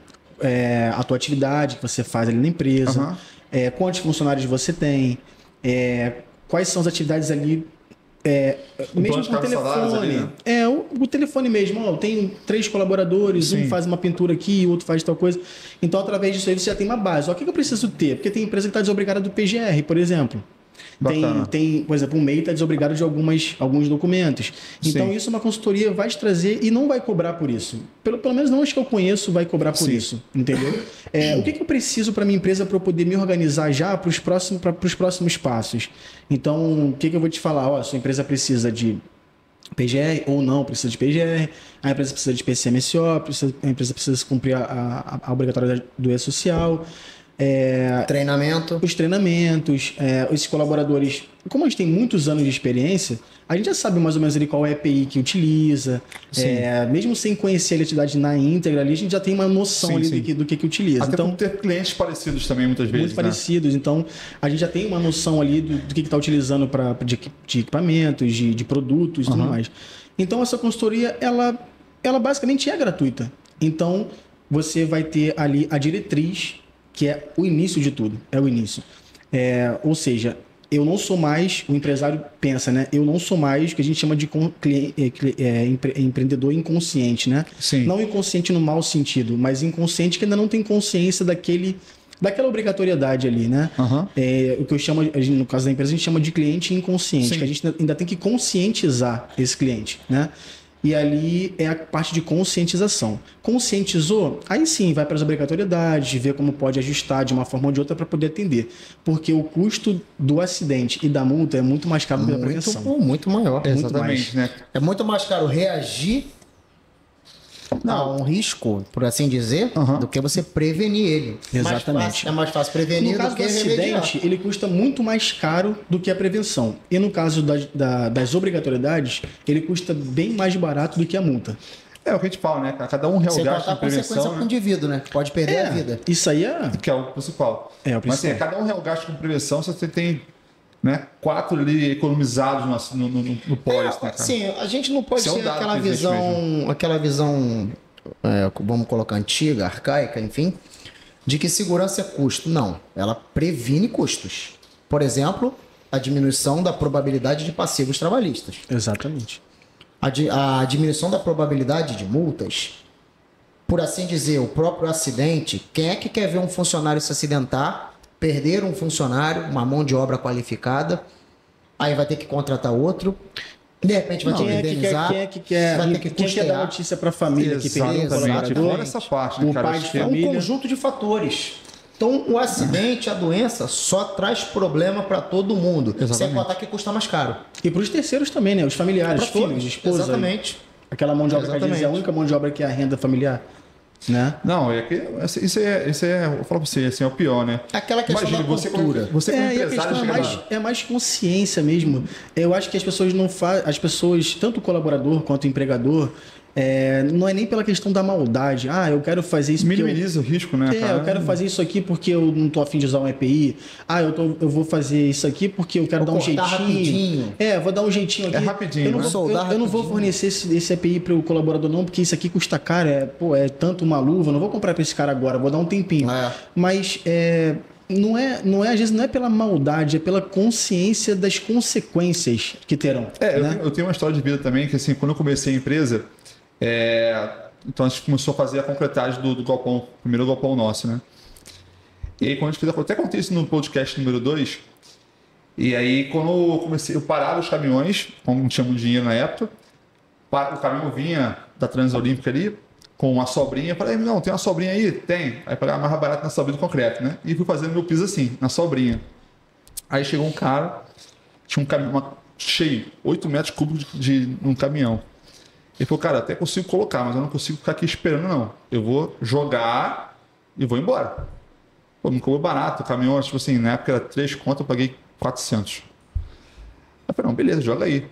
a tua atividade que você faz ali na empresa, quantos funcionários você tem, quais são as atividades ali. Mesmo com o telefone. Ali, né? O telefone mesmo. Eu tenho 3 colaboradores, um faz uma pintura aqui, o outro faz tal coisa. Então, através disso aí, você já tem uma base. O que eu preciso ter? Porque tem empresa que está desobrigada do PGR, por exemplo. Tem, por exemplo, um MEI está desobrigado de alguns documentos. Então, isso uma consultoria vai te trazer e não vai cobrar por isso. Pelo menos não acho que eu conheço vai cobrar por isso. Entendeu? O que eu preciso para minha empresa para eu poder me organizar já para os próximos passos? Então, o que eu vou te falar? Sua empresa precisa de PGR ou não precisa de PGR, a empresa precisa de PCMSO, a empresa precisa cumprir a obrigatoriedade do E-Social. Os treinamentos, esses colaboradores, como a gente tem muitos anos de experiência, a gente já sabe mais ou menos ali qual é a API que utiliza, mesmo sem conhecer a atividade na íntegra ali, a gente já tem uma noção ali do que utiliza. Até então, por ter clientes parecidos também muitas vezes. Muito parecidos, então a gente já tem uma noção ali do que está utilizando de equipamentos, de produtos e tudo mais. Então essa consultoria, ela basicamente é gratuita. Então você vai ter ali a diretriz, que é o início de tudo, o início. Ou seja, eu não sou mais, o empresário pensa, né? Eu não sou mais o que a gente chama de empreendedor inconsciente, né? Sim. Não inconsciente no mau sentido, mas inconsciente que ainda não tem consciência daquela obrigatoriedade ali, né? O que eu chamo, no caso da empresa, a gente chama de cliente inconsciente, que a gente ainda tem que conscientizar esse cliente, né? e ali é a parte de conscientização. Conscientizou, aí sim vai para as obrigatoriedades, ver como pode ajustar de uma forma ou de outra para poder atender. Porque o custo do acidente e da multa é muito mais caro do que a prevenção. Muito maior. Exatamente, né? É muito mais caro reagir a um risco, por assim dizer, do que você prevenir ele. Exatamente. É mais fácil prevenir No caso do do que remediar. acidente, ele custa muito mais caro do que a prevenção. E no caso das obrigatoriedades, ele custa bem mais barato do que a multa. É o que a gente fala, né? Cada R$1 Sem gasto contar a em consequência prevenção, pro né? indivíduo, né? Pode perder a vida. Isso aí é... Que é o principal. É o Mas assim, principal. cada R$1 gasto com prevenção, você tem, né, 4 ali economizados no pós, né, cara? Sim, a gente não pode Isso é um ter dado aquela que existe visão, vamos colocar antiga, arcaica, enfim, de que segurança é custo. Não, ela previne custos. Por exemplo, a diminuição da probabilidade de passivos trabalhistas. Exatamente. A diminuição da probabilidade de multas, por assim dizer, o próprio acidente. Quem é que quer ver um funcionário se acidentar, perder um funcionário, uma mão de obra qualificada, aí vai ter que contratar outro, de repente vai ter que indenizar, Quem é que quer vai ter que quem quer dar custear. notícia para a família que perdeu o Exatamente. colaborador? Fora essa parte, né, o cara? pai Acho de que é É um família. conjunto de fatores. Então, o acidente, a doença, só traz problema para todo mundo. Sem Exatamente. contar que custa mais caro. E para os terceiros também, né? Os familiares, Pra filhos, filhos, esposa. exatamente. Aquela mão de obra que às vezes é a Exatamente. única mão de obra que é a renda familiar, né? Não, isso é, eu falo pra você, assim, é o pior, né? Aquela questão da você cultura. Você como E a empresário questão chega lá. é mais consciência mesmo. Eu acho que as pessoas não fazem. As pessoas, tanto o colaborador quanto o empregador, não é nem pela questão da maldade. Ah, eu quero fazer isso porque Minimiza o risco, né, cara? eu quero fazer isso aqui porque eu não tô afim de usar um EPI. Ah, eu vou fazer isso aqui porque eu quero Vou dar um cortar jeitinho. rapidinho. Vou dar um jeitinho aqui. É rapidinho, Eu não né? vou, Soldar eu não vou rapidinho. fornecer esse EPI para o colaborador não, porque isso aqui custa caro. É tanto uma luva. Eu não vou comprar para esse cara agora. Vou dar um tempinho. Mas não é, às vezes não é pela maldade, é pela consciência das consequências que terão. né? Eu tenho uma história de vida também, que assim, quando eu comecei a empresa, então a gente começou a fazer a concretagem do galpão, primeiro galpão nosso, né? E aí quando a gente fez, até contei isso no podcast número 2, e aí quando eu comecei, eu parava os caminhões, como não tinha muito dinheiro na época, o caminhão vinha da Transolímpica ali, com uma sobrinha, eu falei, não, tem uma sobrinha aí? Tem. Aí pagava mais barato na sobrinha do concreto, né? E fui fazendo meu piso assim, na sobrinha. Aí chegou um cara, tinha um caminhão cheio, 8 metros cúbicos de um caminhão. Ele falou, cara, até consigo colocar, mas eu não consigo ficar aqui esperando, não. Eu vou jogar e vou embora. Pô, me cobrou barato. O caminhão, tipo assim, na época era 3 conto, eu paguei 400. Aí eu falei, não, beleza, joga aí.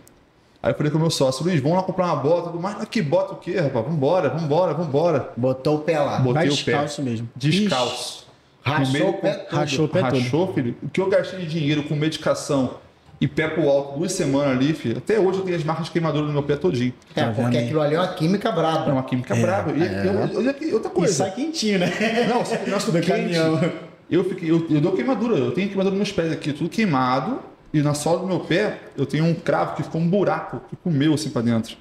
Aí eu falei com o meu sócio, Luiz, vamos lá comprar uma bota. Mas que bota o quê, rapaz? Vambora. Botou o pé lá. Botei Vai o pé. descalço mesmo. Descalço. Rachou o pé todo. Rachou o pé todo. Rachou, filho. O que eu gastei de dinheiro com medicação e pé pro alto 2 semanas ali, filho. Até hoje eu tenho as marcas de queimadura no meu pé todinho. Porque aquilo ali é uma química É braba. uma química brava. E outra E coisa. sai quentinho, né? Não, nosso Do quente. caminhão. Eu dou queimadura. Eu tenho queimadura nos meus pés aqui, tudo queimado. E na sola do meu pé, eu tenho um cravo que ficou um buraco que comeu assim pra dentro.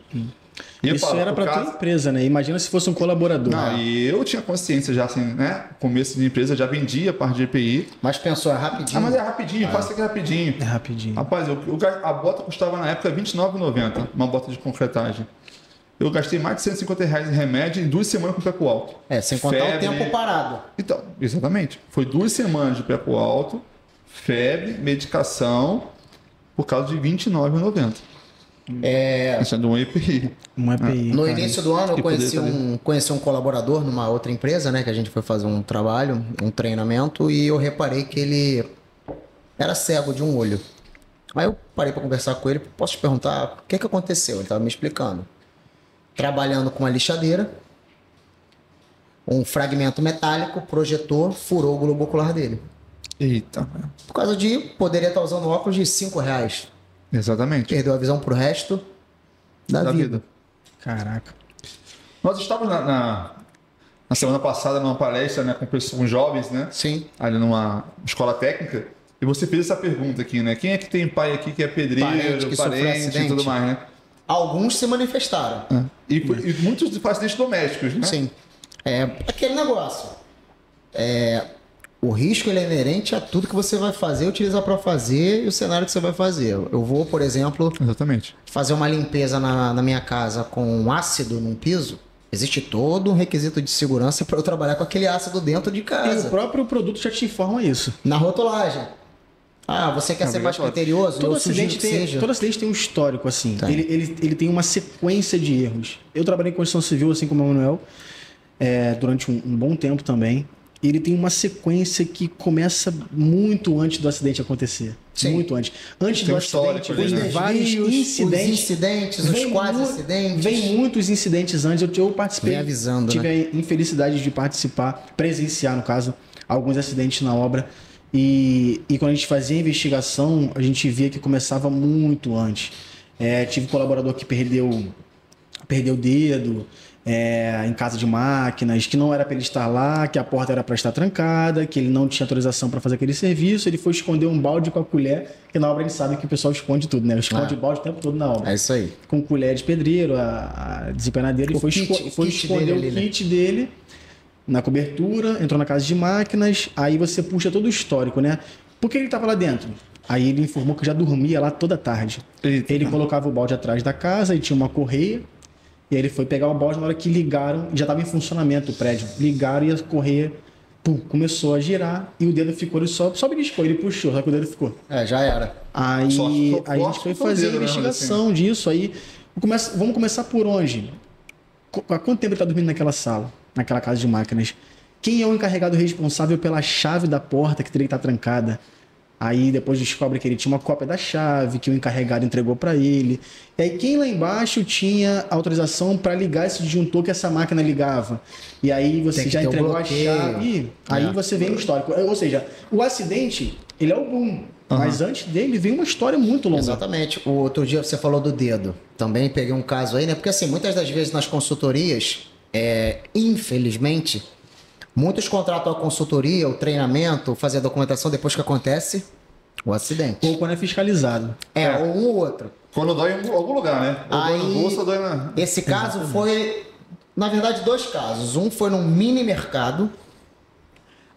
E eu Isso falo, era por para tua causa- empresa, né? Imagina se fosse um colaborador. Não, e eu tinha consciência já, assim, né? Começo de empresa, já vendia a parte de EPI. Mas pensou, é rapidinho. Ah, mas é rapidinho, faça aqui rapidinho. É rapidinho. Rapaz, a bota custava na época R$29,90, uma bota de concretagem. Eu gastei mais de R$150 em remédio em 2 semanas com o pé pro alto. Sem contar o tempo parado. Então, exatamente. Foi 2 semanas de pé pro alto, febre, medicação, por causa de R$29,90. Isso é de um EPI. Um EPI. No cara. início do ano, eu Que poder conheci um colaborador numa outra empresa, né? Que a gente foi fazer um trabalho, um treinamento, e eu reparei que ele era cego de um olho. Aí eu parei para conversar com ele, posso te perguntar o que aconteceu? Ele estava me explicando. Trabalhando com uma lixadeira, um fragmento metálico projetou, furou o globo ocular dele. Eita. Por causa de, poderia estar usando óculos de R$5. Exatamente. Perdeu a visão pro resto da vida. Caraca. Nós estávamos na semana passada numa palestra, né, com jovens, né? Sim. Ali numa escola técnica. E você fez essa pergunta aqui, né? Quem é que tem pai aqui que é pedreiro, Que sofreu parente e acidente. tudo mais, né? Alguns se manifestaram. E muitos fazem acidentes domésticos, né? Sim. É aquele negócio. O risco ele é inerente a tudo que você vai fazer, utilizar para fazer e o cenário que você vai fazer. Eu vou, por exemplo, Exatamente. fazer uma limpeza na minha casa com ácido num piso. Existe todo um requisito de segurança para eu trabalhar com aquele ácido dentro de E o casa. próprio produto já te informa isso. Na rotulagem. Ah, você quer ser mais criterioso? Todo Eu sugiro que seja. todo acidente tem um histórico, assim. Tem. Ele tem uma sequência de erros. Eu trabalhei em construção civil, assim como o Manuel, durante um bom tempo também. Ele tem uma sequência que começa muito antes do acidente acontecer. Sim. Muito antes. Antes Tem do um histórico acidente, ali, vem né? vários incidentes. Os incidentes, os Vem quase mu- acidentes. Vem muitos incidentes antes. Eu participei. Vem avisando, tive a infelicidade de participar, presenciar, no caso, alguns acidentes na obra. E quando a gente fazia a investigação, a gente via que começava muito antes. Tive colaborador que perdeu o dedo em casa de máquinas, que não era para ele estar lá, que a porta era para estar trancada, que ele não tinha autorização para fazer aquele serviço. Ele foi esconder um balde com a colher, que na obra a gente sabe que o pessoal esconde tudo, né? Esconde o balde o tempo todo na obra. É isso aí. Com colher de pedreiro, a desempenadeira, ele O foi kit esconder dele o ali, né? kit dele na cobertura, entrou na casa de máquinas, aí você puxa todo o histórico, né? Por que ele estava lá dentro? Aí ele informou que já dormia lá toda tarde. Eita. Ele colocava o balde atrás da casa e tinha uma correia, e aí ele foi pegar o balde na hora que ligaram, já estava em funcionamento o prédio. Ligaram e a correia começou a girar e o dedo ficou, ele só beliscou, ele puxou, só que o dedo ficou. Já era. Aí Sorte, a gente foi fazer a dedo, né, investigação disso. Aí vamos começar por onde? Há quanto tempo ele está dormindo naquela sala, naquela casa de máquinas? Quem é o encarregado responsável pela chave da porta que teria que estar trancada? Aí depois descobre que ele tinha uma cópia da chave, que o encarregado entregou para ele. E aí quem lá embaixo tinha autorização para ligar esse disjuntor que essa máquina ligava? E aí você Tem que já ter um entregou a bloqueio. chave. E aí você vem no histórico. Ou seja, o acidente, ele é o boom. Mas antes dele vem uma história muito longa. Exatamente. O outro dia você falou do dedo. Também peguei um caso aí, né? Porque assim, muitas das vezes nas consultorias, infelizmente, muitos contratam a consultoria, o treinamento, fazer a documentação depois que acontece o acidente. Ou quando é fiscalizado. Ou um ou outro. Quando dói em algum lugar, né? Ou dói no bolso ou dói na... Esse caso foi, na verdade, dois casos. Um foi num mini mercado,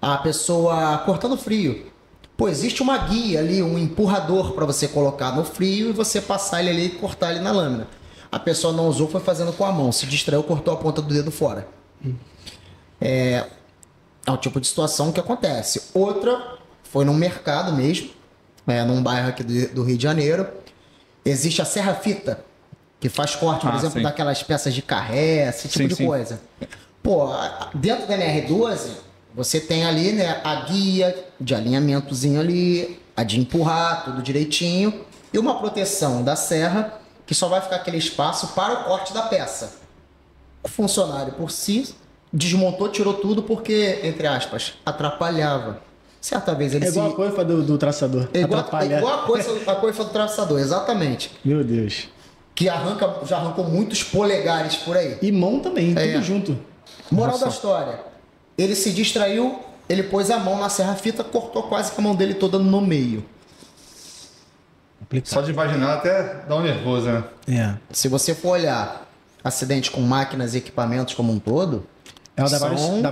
a pessoa cortando frio. Pô, existe uma guia ali, um empurrador para você colocar no frio e você passar ele ali e cortar ele na lâmina. A pessoa não usou, foi fazendo com a mão, se distraiu, cortou a ponta do dedo fora. É o tipo de situação que acontece. Outra foi num mercado mesmo, num bairro aqui do Rio de Janeiro. Existe a serra-fita, que faz corte, por exemplo, sim. daquelas peças de carré, esse tipo Sim, de sim. coisa. Pô, dentro da NR12, você tem ali, né, a guia de alinhamentozinho ali, a de empurrar, tudo direitinho, e uma proteção da serra, que só vai ficar aquele espaço para o corte da peça. O funcionário por si desmontou, tirou tudo porque, entre aspas, atrapalhava. Certa vez ele Igual a coifa do traçador. igual Atrapalha. a coifa do traçador, exatamente. Meu Deus. Que já arrancou muitos polegares por aí. E mão também, tudo junto. Moral da história. Ele se distraiu, ele pôs a mão na serra-fita, cortou quase que a mão dele toda no meio. Só de imaginar até dá um nervoso, né? Se você for olhar acidente com máquinas e equipamentos como um todo, Ela dá vários sinais.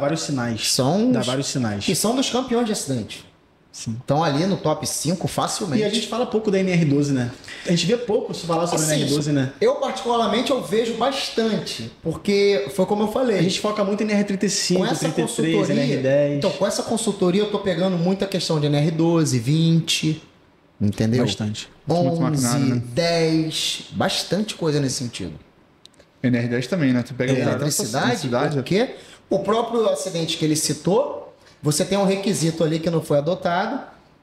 Dá vários sinais. que são dos campeões de acidente. Sim. Estão ali no top 5 facilmente. E a gente fala pouco da NR12, né? A gente vê pouco se falar sobre a NR12, né? Eu particularmente eu vejo bastante, porque foi como eu falei. A gente foca muito em NR35, com essa 33, consultoria, NR10. então com essa consultoria eu tô pegando muita questão de NR12, 20, entendeu? Bastante. 11, Muito maquinário, né? 10, bastante coisa nesse sentido. NR10 também, né? Tu pega o cara da Eletricidade, porque o próprio acidente que ele citou, você tem um requisito ali que não foi adotado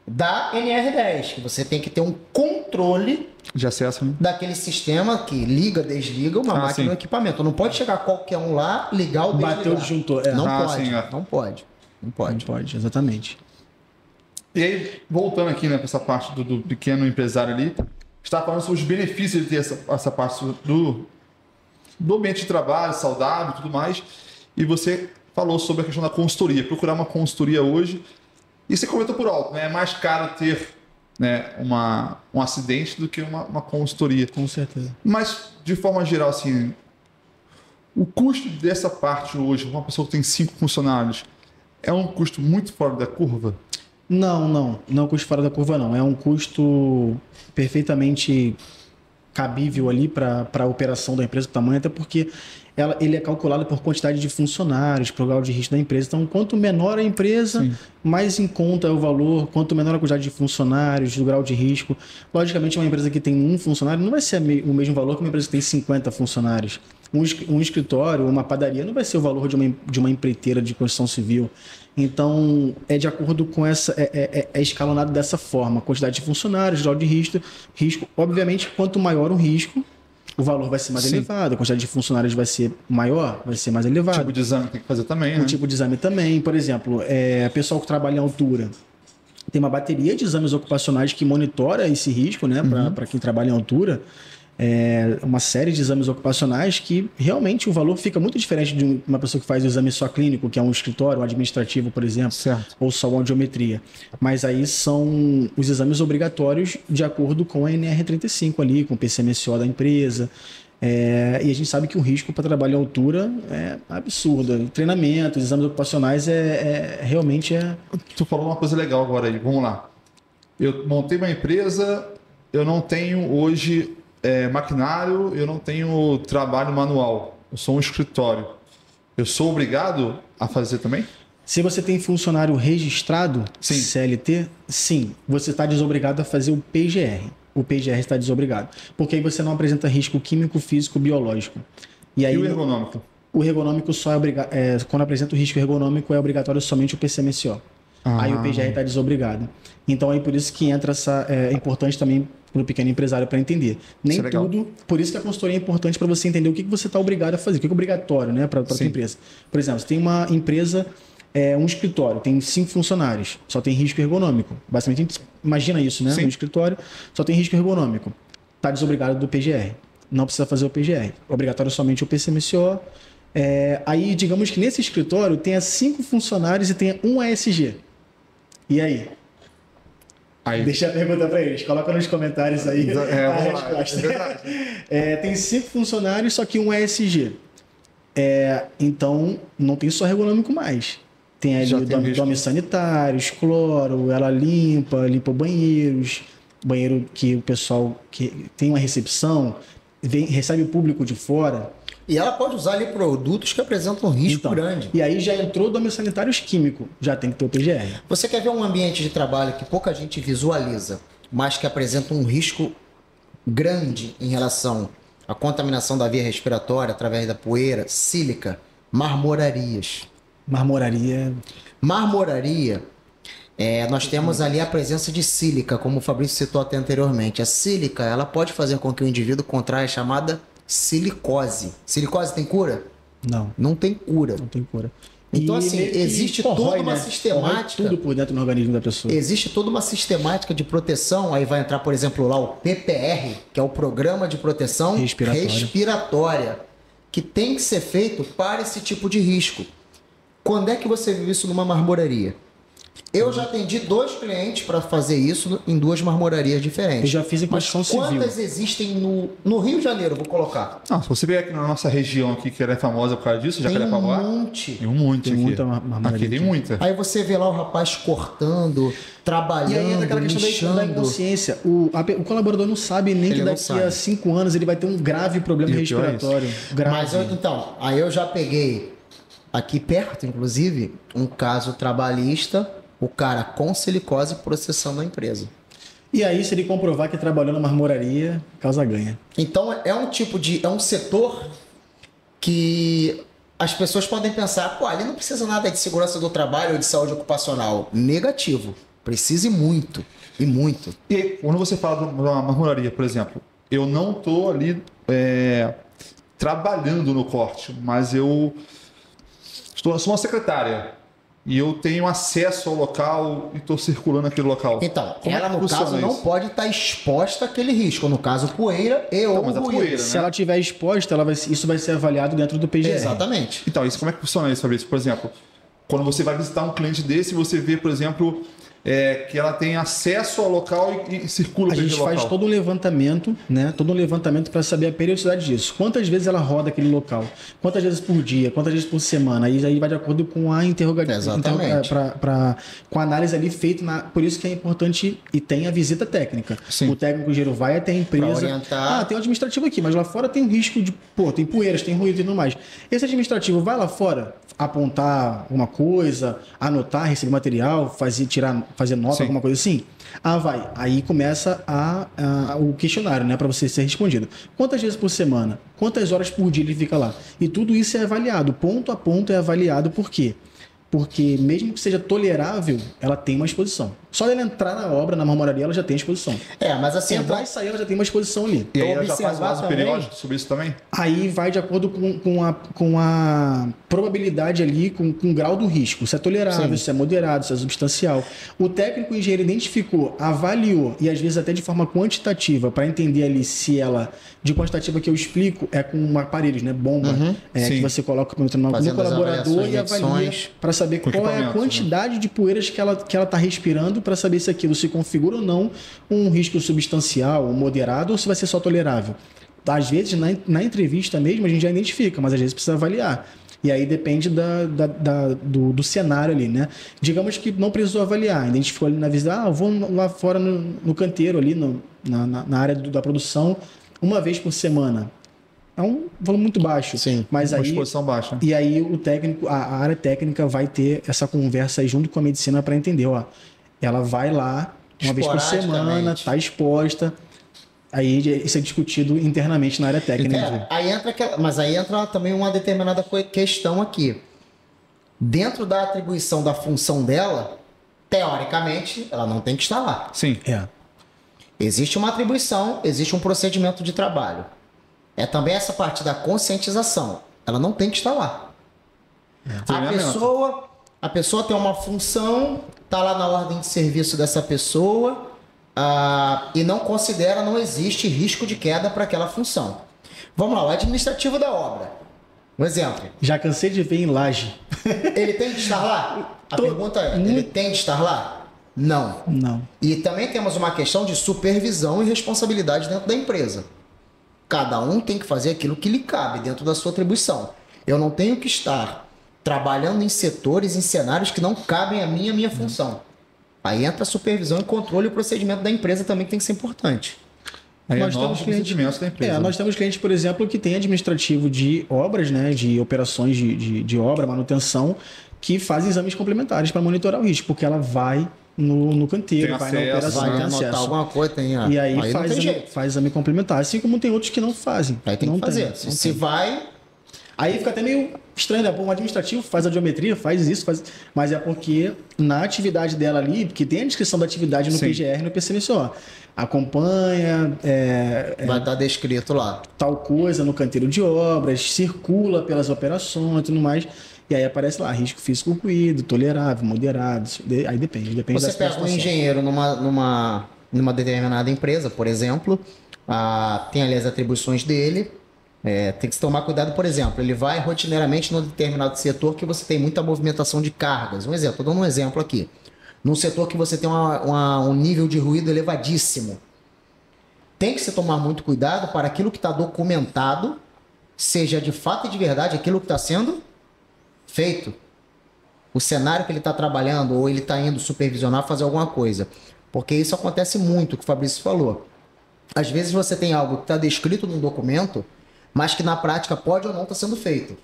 da NR10, que você tem que ter um controle de acesso, né? daquele sistema que liga, desliga uma máquina sim. ou equipamento. Não pode chegar qualquer um lá, ligar ou desligar. Bater o disjuntor. Não Ah, pode, sim, não pode. Não pode. Não pode, exatamente. E aí, voltando aqui, né, para essa parte do pequeno empresário ali, está falando sobre os benefícios de ter essa parte do ambiente de trabalho, saudável e tudo mais. E você falou sobre a questão da consultoria, procurar uma consultoria hoje. E você comentou por alto, né? É mais caro ter, né, um acidente do que uma consultoria. Com certeza. Mas, de forma geral, assim, o custo dessa parte hoje, uma pessoa que tem 5 funcionários, é um custo muito fora da curva? Não é um custo fora da curva, não. É um custo perfeitamente cabível ali para a operação da empresa, o tamanho, até porque ele é calculado por quantidade de funcionários, por grau de risco da empresa. Então, quanto menor a empresa, Sim. mais em conta é o valor, quanto menor a quantidade de funcionários, do grau de risco. Logicamente, uma empresa que tem um funcionário não vai ser o mesmo valor que uma empresa que tem 50 funcionários. Um escritório, uma padaria, não vai ser o valor de uma empreiteira de construção civil. Então, é de acordo com essa... É escalonado dessa forma. Quantidade de funcionários, grau de risco. Obviamente, quanto maior o risco, o valor vai ser mais elevado, a quantidade de funcionários vai ser maior, vai ser mais elevado. O tipo de exame tem que fazer também, né? O tipo de exame também. Por exemplo, pessoal que trabalha em altura. Tem uma bateria de exames ocupacionais que monitora esse risco, né? Para quem trabalha em altura. Uma série de exames ocupacionais que realmente o valor fica muito diferente de uma pessoa que faz o exame só clínico, que é um escritório, um administrativo, por exemplo, Certo. ou só uma audiometria. Mas aí são os exames obrigatórios de acordo com a NR35 ali, com o PCMSO da empresa. E a gente sabe que o risco para trabalho em altura é absurdo. Treinamento, exames ocupacionais realmente é... Tu falou uma coisa legal agora aí, vamos lá. Eu montei uma empresa, eu não tenho hoje maquinário, eu não tenho trabalho manual, eu sou um escritório. Eu sou obrigado a fazer também? Se você tem funcionário registrado, Sim. CLT, sim, você está desobrigado a fazer o PGR. O PGR está desobrigado. Porque aí você não apresenta risco químico, físico, biológico. E aí, E o ergonômico? O ergonômico só quando apresenta o risco ergonômico é obrigatório somente o PCMSO. Aí o PGR está desobrigado. Então é por isso que entra é importante também para o pequeno empresário para entender. Nem tudo, por isso que a consultoria é importante para você entender o que você está obrigado a fazer, o que é obrigatório, né, para a sua empresa. Por exemplo, você tem uma empresa, um escritório, tem 5 funcionários, só tem risco ergonômico. Basicamente, a gente imagina isso, né? Sim. Um escritório só tem risco ergonômico. Está desobrigado do PGR. Não precisa fazer o PGR. Obrigatório somente o PCMSO. Aí, digamos que nesse escritório tenha 5 funcionários e tenha um ASG. E aí? Deixa eu perguntar para eles. Coloca nos comentários aí a resposta. Tem 5 funcionários, só que um ASG. Então, não tem só ergonômico mais. Tem ali domes sanitários, cloro, ela limpa banheiros, banheiro que o pessoal que tem uma recepção, recebe o público de fora. E ela pode usar ali produtos que apresentam um risco grande. E aí já entrou domes sanitários químico, já tem que ter o PGR. Você quer ver um ambiente de trabalho que pouca gente visualiza, mas que apresenta um risco grande em relação à contaminação da via respiratória através da poeira, sílica, marmorarias. Marmoraria, nós temos ali a presença de sílica, como o Fabrício citou até anteriormente. A sílica, ela pode fazer com que o indivíduo contraia a chamada silicose. Silicose tem cura? Não. Não tem cura. Não tem cura. Então, assim, existe toda uma sistemática. Tudo por dentro do organismo da pessoa. Existe toda uma sistemática de proteção. Aí vai entrar, por exemplo, lá o PPR, que é o Programa de Proteção Respiratória, que tem que ser feito para esse tipo de risco. Quando é que você viu isso numa marmoraria? Eu já atendi 2 clientes para fazer isso em 2 marmorarias diferentes. Eu já fiz em construção civil. Quantas existem no Rio de Janeiro? Vou colocar. Se você ver aqui na nossa região aqui, que ela é famosa por causa disso, Jacarepaguá. Tem um monte. Tem um monte tem aqui. Muita marmoraria. Aqui tem muita. Aí você vê lá o rapaz cortando, trabalhando, e aí entra aquela questão da inconsciência. O colaborador não sabe nem que daqui a 5 anos ele vai ter um grave problema respiratório. Mas aí eu já peguei aqui perto, inclusive, um caso trabalhista, o cara com silicose processando a empresa. E aí, se ele comprovar que trabalhou na marmoraria, causa ganha. Então, é um setor que as pessoas podem pensar, ali não precisa nada de segurança do trabalho ou de saúde ocupacional. Negativo. Precisa e muito. E muito. E quando você fala de uma marmoraria, por exemplo, eu não estou ali trabalhando no corte, mas eu sou uma secretária. E eu tenho acesso ao local e estou circulando aquele local. Então, ela no caso não pode estar exposta àquele risco. No caso, poeira ou ruído. Se ela estiver exposta, isso vai ser avaliado dentro do PGR. Exatamente. Então, como é que funciona isso, Fabrício? Por exemplo, quando você vai visitar um cliente desse, você vê, por exemplo, que ela tem acesso ao local e circula A pelo gente local. faz todo um levantamento, né? Todo um levantamento para saber a periodicidade disso. Quantas vezes ela roda aquele local? Quantas vezes por dia? Quantas vezes por semana? Aí vai de acordo com a Exatamente. com a análise ali feita. Por isso que é importante e tem a visita técnica. Sim. O técnico engenheiro vai até a empresa. Pra orientar. Tem um administrativo aqui, mas lá fora tem um risco de, tem poeiras, tem ruído e tudo mais. Esse administrativo vai lá fora apontar alguma coisa, anotar, receber material, fazer nota, Sim. alguma coisa assim? Vai. Aí começa o questionário, né, para você ser respondido. Quantas vezes por semana? Quantas horas por dia ele fica lá? E tudo isso é avaliado, ponto a ponto é avaliado. Por quê? Porque mesmo que seja tolerável, ela tem uma exposição. Só dela entrar na obra, na marmoraria, ela já tem exposição. Mas assim, Entrar e sair, ela já tem uma exposição ali. E aí ela já observar faz base também. periódica sobre isso também? Aí vai de acordo com a probabilidade ali, com o grau do risco. Se é tolerável, se é moderado, se é substancial. O técnico engenheiro identificou, avaliou, e às vezes até de forma quantitativa, para entender ali se ela, de quantitativa que eu explico, é com aparelhos, né? Bomba, que Sim. você coloca no Fazendo as colaborador avaliações, e avalia medições. para saber Com qual é a equipamento, quantidade de poeiras que ela está respirando, para saber se aquilo se configura ou não um risco substancial, ou moderado, ou se vai ser só tolerável. Às vezes, na entrevista mesmo, a gente já identifica, mas às vezes precisa avaliar. E aí depende do cenário ali, né? Digamos que não precisou avaliar, identificou ali na visita, eu vou lá fora no canteiro ali, na área da produção, uma vez por semana. É um valor muito baixo. Sim, mas Uma aí, exposição baixa. e aí o técnico, a área técnica vai ter essa conversa aí junto com a medicina para entender, ela vai lá uma vez por semana, Esporadicamente. está exposta. Aí isso é discutido internamente na área técnica. Mas aí entra também uma determinada questão aqui. Dentro da atribuição da função dela, teoricamente, ela não tem que estar lá. Sim. Existe uma atribuição, existe um procedimento de trabalho. É também essa parte da conscientização. Ela não tem que estar lá. A pessoa tem uma função, está lá na ordem de serviço dessa pessoa, e não existe risco de queda para aquela função. Vamos lá, o administrativo da obra. Um exemplo. Já cansei de ver em laje. Ele tem que estar lá? A pergunta é, ele tem que estar lá? Não. Não. E também temos uma questão de supervisão e responsabilidade dentro da empresa. Cada um tem que fazer aquilo que lhe cabe dentro da sua atribuição. Eu não tenho que estar trabalhando em setores, em cenários que não cabem a minha função. Aí entra a supervisão e controle e o procedimento da empresa também tem que ser importante. Aí Nós é temos procedimentos da empresa. nós temos clientes, por exemplo, que tem administrativo de obras, né, de operações de obra, manutenção, que fazem exames complementares para monitorar o risco, porque ela vai no canteiro, Tem vai na acesso, operação, Vai tem anotar acesso. alguma coisa, tem. E aí, não tem faz jeito. exame complementar, assim como tem outros que não fazem. Aí tem não que fazer. Tem, não Se tem. vai, Aí fica até meio estranho, né? Pô, um administrativo faz a geometria, faz isso, mas é porque na atividade dela ali, porque tem a descrição da atividade no Sim. PGR e no PCMSO. Acompanha vai estar descrito lá. tal coisa no canteiro de obras, circula pelas operações e tudo mais. E aí aparece lá, risco físico ruído, tolerável, moderado. Aí depende Você da pega um situação. engenheiro numa determinada empresa, por exemplo, tem ali as atribuições dele, tem que se tomar cuidado, por exemplo, ele vai rotineiramente num determinado setor que você tem muita movimentação de cargas. Um exemplo, estou dando um exemplo aqui. Num setor que você tem um nível de ruído elevadíssimo. Tem que se tomar muito cuidado para aquilo que está documentado seja de fato e de verdade aquilo que está sendo feito. O cenário que ele está trabalhando ou ele está indo supervisionar, fazer alguma coisa. Porque isso acontece muito, o que o Fabrício falou. Às vezes você tem algo que está descrito num documento, mas que na prática pode ou não estar sendo feito.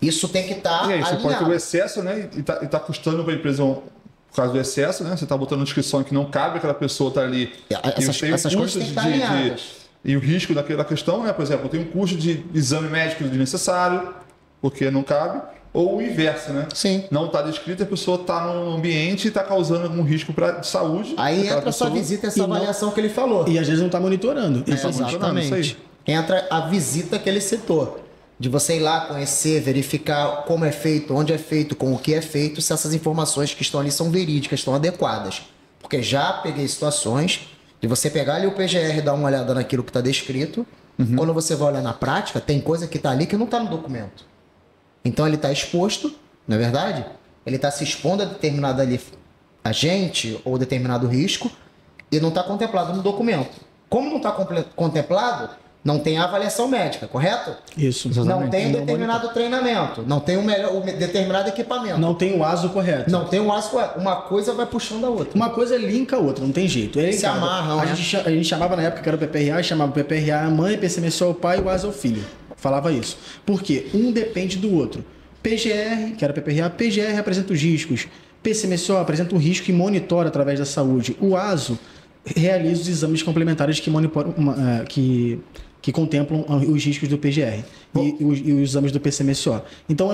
Isso tem que estar E aí, você pode ter alinhado. o excesso, né? E tá custando para a empresa por causa do excesso, né? Você está botando descrição que não cabe aquela pessoa estar ali. Essas coisas têm que estar alinhadas. E o risco daquela questão, né? Por exemplo, eu tenho um custo de exame médico desnecessário, porque não cabe, ou o inverso, né? Sim. Não está descrito, a pessoa está no ambiente e está causando algum risco para saúde. Aí daquela entra a sua pessoa. visita, essa E não- avaliação que ele falou. E às vezes não está monitorando. Isso isso aí. Entra a visita àquele setor. De você ir lá conhecer, verificar como é feito, onde é feito, com o que é feito, se essas informações que estão ali são verídicas, estão adequadas. Porque já peguei situações de você pegar ali o PGR e dar uma olhada naquilo que está descrito. Quando você vai olhar na prática, tem coisa que está ali que não está no documento. Então ele está exposto, não é verdade? Ele está se expondo a determinada ali agente ou determinado risco e não está contemplado no documento. Como não está contemplado, não tem a avaliação médica, correto? Isso. Não tem determinado treinamento, não tem o determinado equipamento. Não tem o ASO correto. Não tem o ASO correto. Uma coisa vai puxando a outra. Uma coisa linka a outra, não tem jeito. Se amarram, a né? gente chamava na época que era o PPRA, chamava o PPRA a mãe, PCMSO é o pai e o ASO é o filho. Falava isso. Por quê? Um depende do outro. PGR, que era o PPRA, PGR apresenta os riscos. PCMSO apresenta o risco e monitora através da saúde. O ASO realiza os exames complementares que contemplam os riscos do PGR e os exames do PCMSO. Então,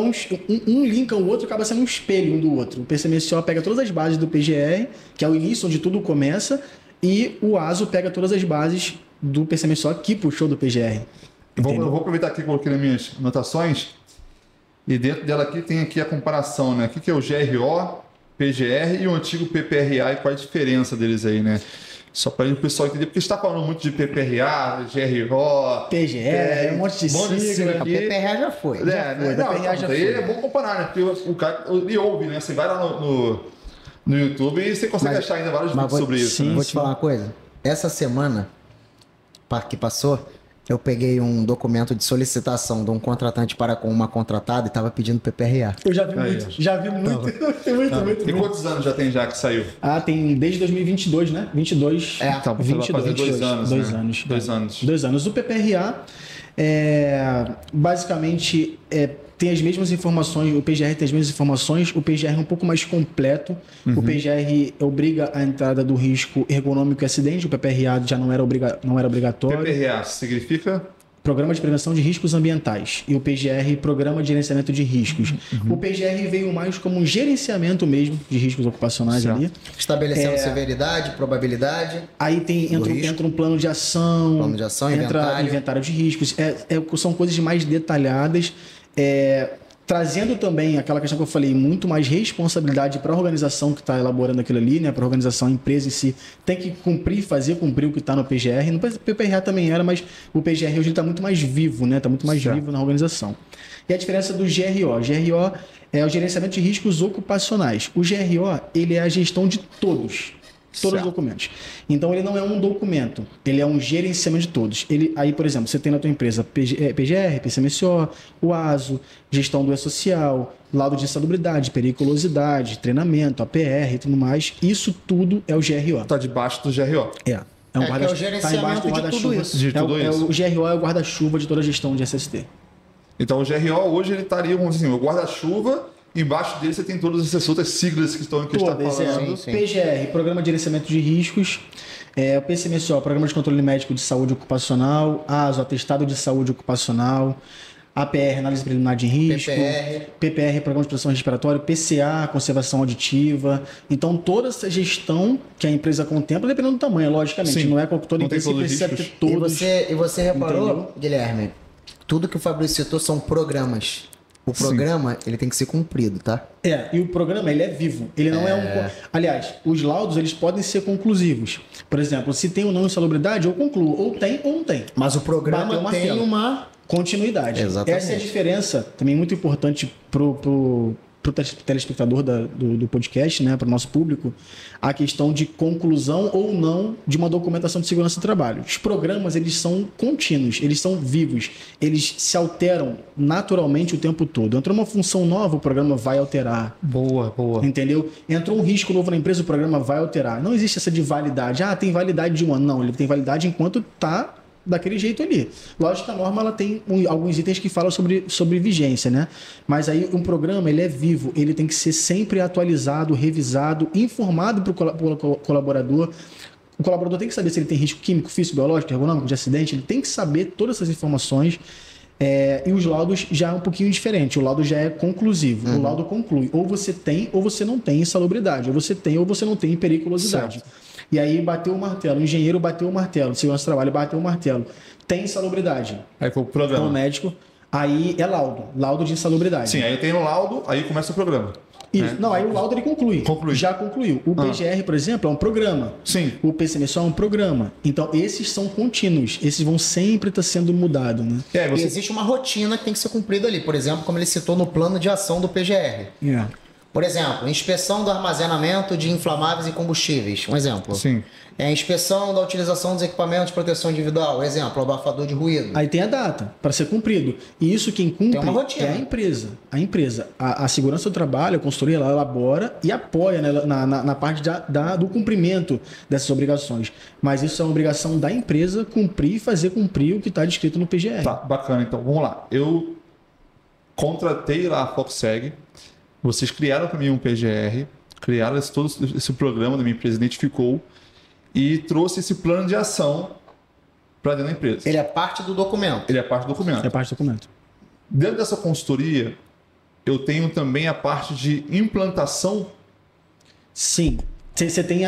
um linka o outro, acaba sendo um espelho um do outro. O PCMSO pega todas as bases do PGR, que é o início onde tudo começa, e o ASO pega todas as bases do PCMSO que puxou do PGR. Eu vou aproveitar aqui que eu coloquei nas minhas anotações, e dentro dela aqui tem aqui a comparação, né? O que é o GRO, PGR e o antigo PPRA e qual é a diferença deles aí, né? Só para o pessoal entender, porque a gente está falando muito de PPRA, GRO, PGR, um monte de sigla. O PPRA já foi. PPRA já foi. É bom comparar, né? Porque o cara ele ouve, né? Você vai lá no YouTube e você consegue achar ainda vários vídeos sobre isso. Sim, né? vou te falar uma coisa. Essa semana que passou, eu peguei um documento de solicitação de um contratante para com uma contratada e estava pedindo PPRA. Eu já vi muito. E quantos anos já tem que saiu? Tem desde 2022, né? 22. Então, 22 anos. 2 anos. 2 anos. O PPRA basicamente tem as mesmas informações, o PGR tem as mesmas informações, o PGR é um pouco mais completo, o PGR obriga a entrada do risco ergonômico e acidente, o PPRA já não era obrigatório. PPRA significa? Programa de Prevenção de Riscos Ambientais, e o PGR, Programa de Gerenciamento de Riscos. O PGR veio mais como um gerenciamento mesmo de riscos ocupacionais ali. Estabelecendo severidade, probabilidade. Aí entra um plano de ação, inventário. Inventário de riscos. São coisas mais detalhadas, trazendo também aquela questão que eu falei, muito mais responsabilidade para a organização que está elaborando aquilo ali, né? Para a organização, a empresa em si, tem que fazer cumprir o que está no PGR. No PPRA também era, mas o PGR hoje está muito mais vivo, né? Está muito mais vivo na organização. E a diferença do GRO? GRO é o gerenciamento de riscos ocupacionais. O GRO, ele é a gestão de todos os documentos. Então, ele não é um documento, ele é um gerenciamento de todos. Aí, por exemplo, você tem na tua empresa PGR, PCMSO, o ASO, gestão do E-Social, laudo de insalubridade, periculosidade, treinamento, APR e tudo mais. Isso tudo é o GRO. Está debaixo do GRO. É o gerenciamento de tudo isso. O GRO é o guarda-chuva de toda a gestão de SST. Então, o GRO hoje ele estaria, vamos dizer assim, o guarda-chuva. Embaixo dele você tem todas essas outras siglas que estão aqui está falando. Sim. PGR, Programa de Gerenciamento de Riscos. O PCMSO, Programa de Controle Médico de Saúde Ocupacional. ASO, Atestado de Saúde Ocupacional. APR, Análise Preliminar de Risco. PPR, Programa de Proteção Respiratória. PCA, Conservação Auditiva. Então, toda essa gestão que a empresa contempla, dependendo do tamanho, logicamente. Sim. Não é toda empresa precisa ter todos. E você reparou, Guilherme, tudo que o Fabrício citou são programas. O programa, ele tem que ser cumprido, tá? E o programa, ele é vivo. Ele não é um... Aliás, os laudos, eles podem ser conclusivos. Por exemplo, se tem ou não insalubridade, eu concluo. Ou tem ou não tem. Mas o programa tem uma continuidade. Exatamente. Essa é a diferença, também muito importante pro telespectador do podcast, né, para o nosso público, a questão de conclusão ou não de uma documentação de segurança do trabalho. Os programas, eles são contínuos, eles são vivos, eles se alteram naturalmente o tempo todo. Entrou uma função nova, o programa vai alterar. Boa. Entendeu? Entrou um risco novo na empresa, o programa vai alterar. Não existe essa de validade. Tem validade de 1 ano. Não, ele tem validade enquanto está daquele jeito ali. Lógico que a norma ela tem alguns itens que falam sobre vigência, né? Mas aí um programa, ele é vivo, ele tem que ser sempre atualizado, revisado, informado para o colaborador. O colaborador tem que saber se ele tem risco químico, físico, biológico, ergonômico, de acidente, ele tem que saber todas essas informações. E os laudos já é um pouquinho diferente, o laudo já é conclusivo, o laudo conclui, ou você tem ou você não tem insalubridade, ou você tem ou você não tem periculosidade. Certo. E aí bateu o martelo, o engenheiro bateu o martelo, o segurança do trabalho bateu o martelo, tem insalubridade. Aí foi o programa. Então o médico, aí é laudo de insalubridade. Sim, aí tem o laudo, aí começa o programa. Isso. Né? Não, aí o laudo ele conclui. Já concluiu. O PGR, por exemplo, é um programa. Sim. O PCMSO é um programa. Então, esses são contínuos. Esses vão sempre estar sendo mudados, né? E existe uma rotina que tem que ser cumprida ali. Por exemplo, como ele citou no plano de ação do PGR. Por exemplo, inspeção do armazenamento de inflamáveis e combustíveis. Um exemplo. Sim. Inspeção da utilização dos equipamentos de proteção individual. Exemplo, abafador de ruído. Aí tem a data para ser cumprido. E isso quem cumpre Tem uma rotina. é a empresa. A segurança do trabalho, a consultoria, ela elabora e apoia, né, na parte do cumprimento dessas obrigações. Mas isso é uma obrigação da empresa cumprir e fazer cumprir o que está descrito no PGR. Tá, bacana. Então, vamos lá. Eu contratei lá a Foxseg. Vocês criaram para mim um PGR, criaram todo esse programa da minha empresa, identificou e trouxe esse plano de ação para dentro da empresa. Ele é parte do documento. Ele é parte do documento. É parte do documento. Dentro dessa consultoria, eu tenho também a parte de implantação. Sim. Você tem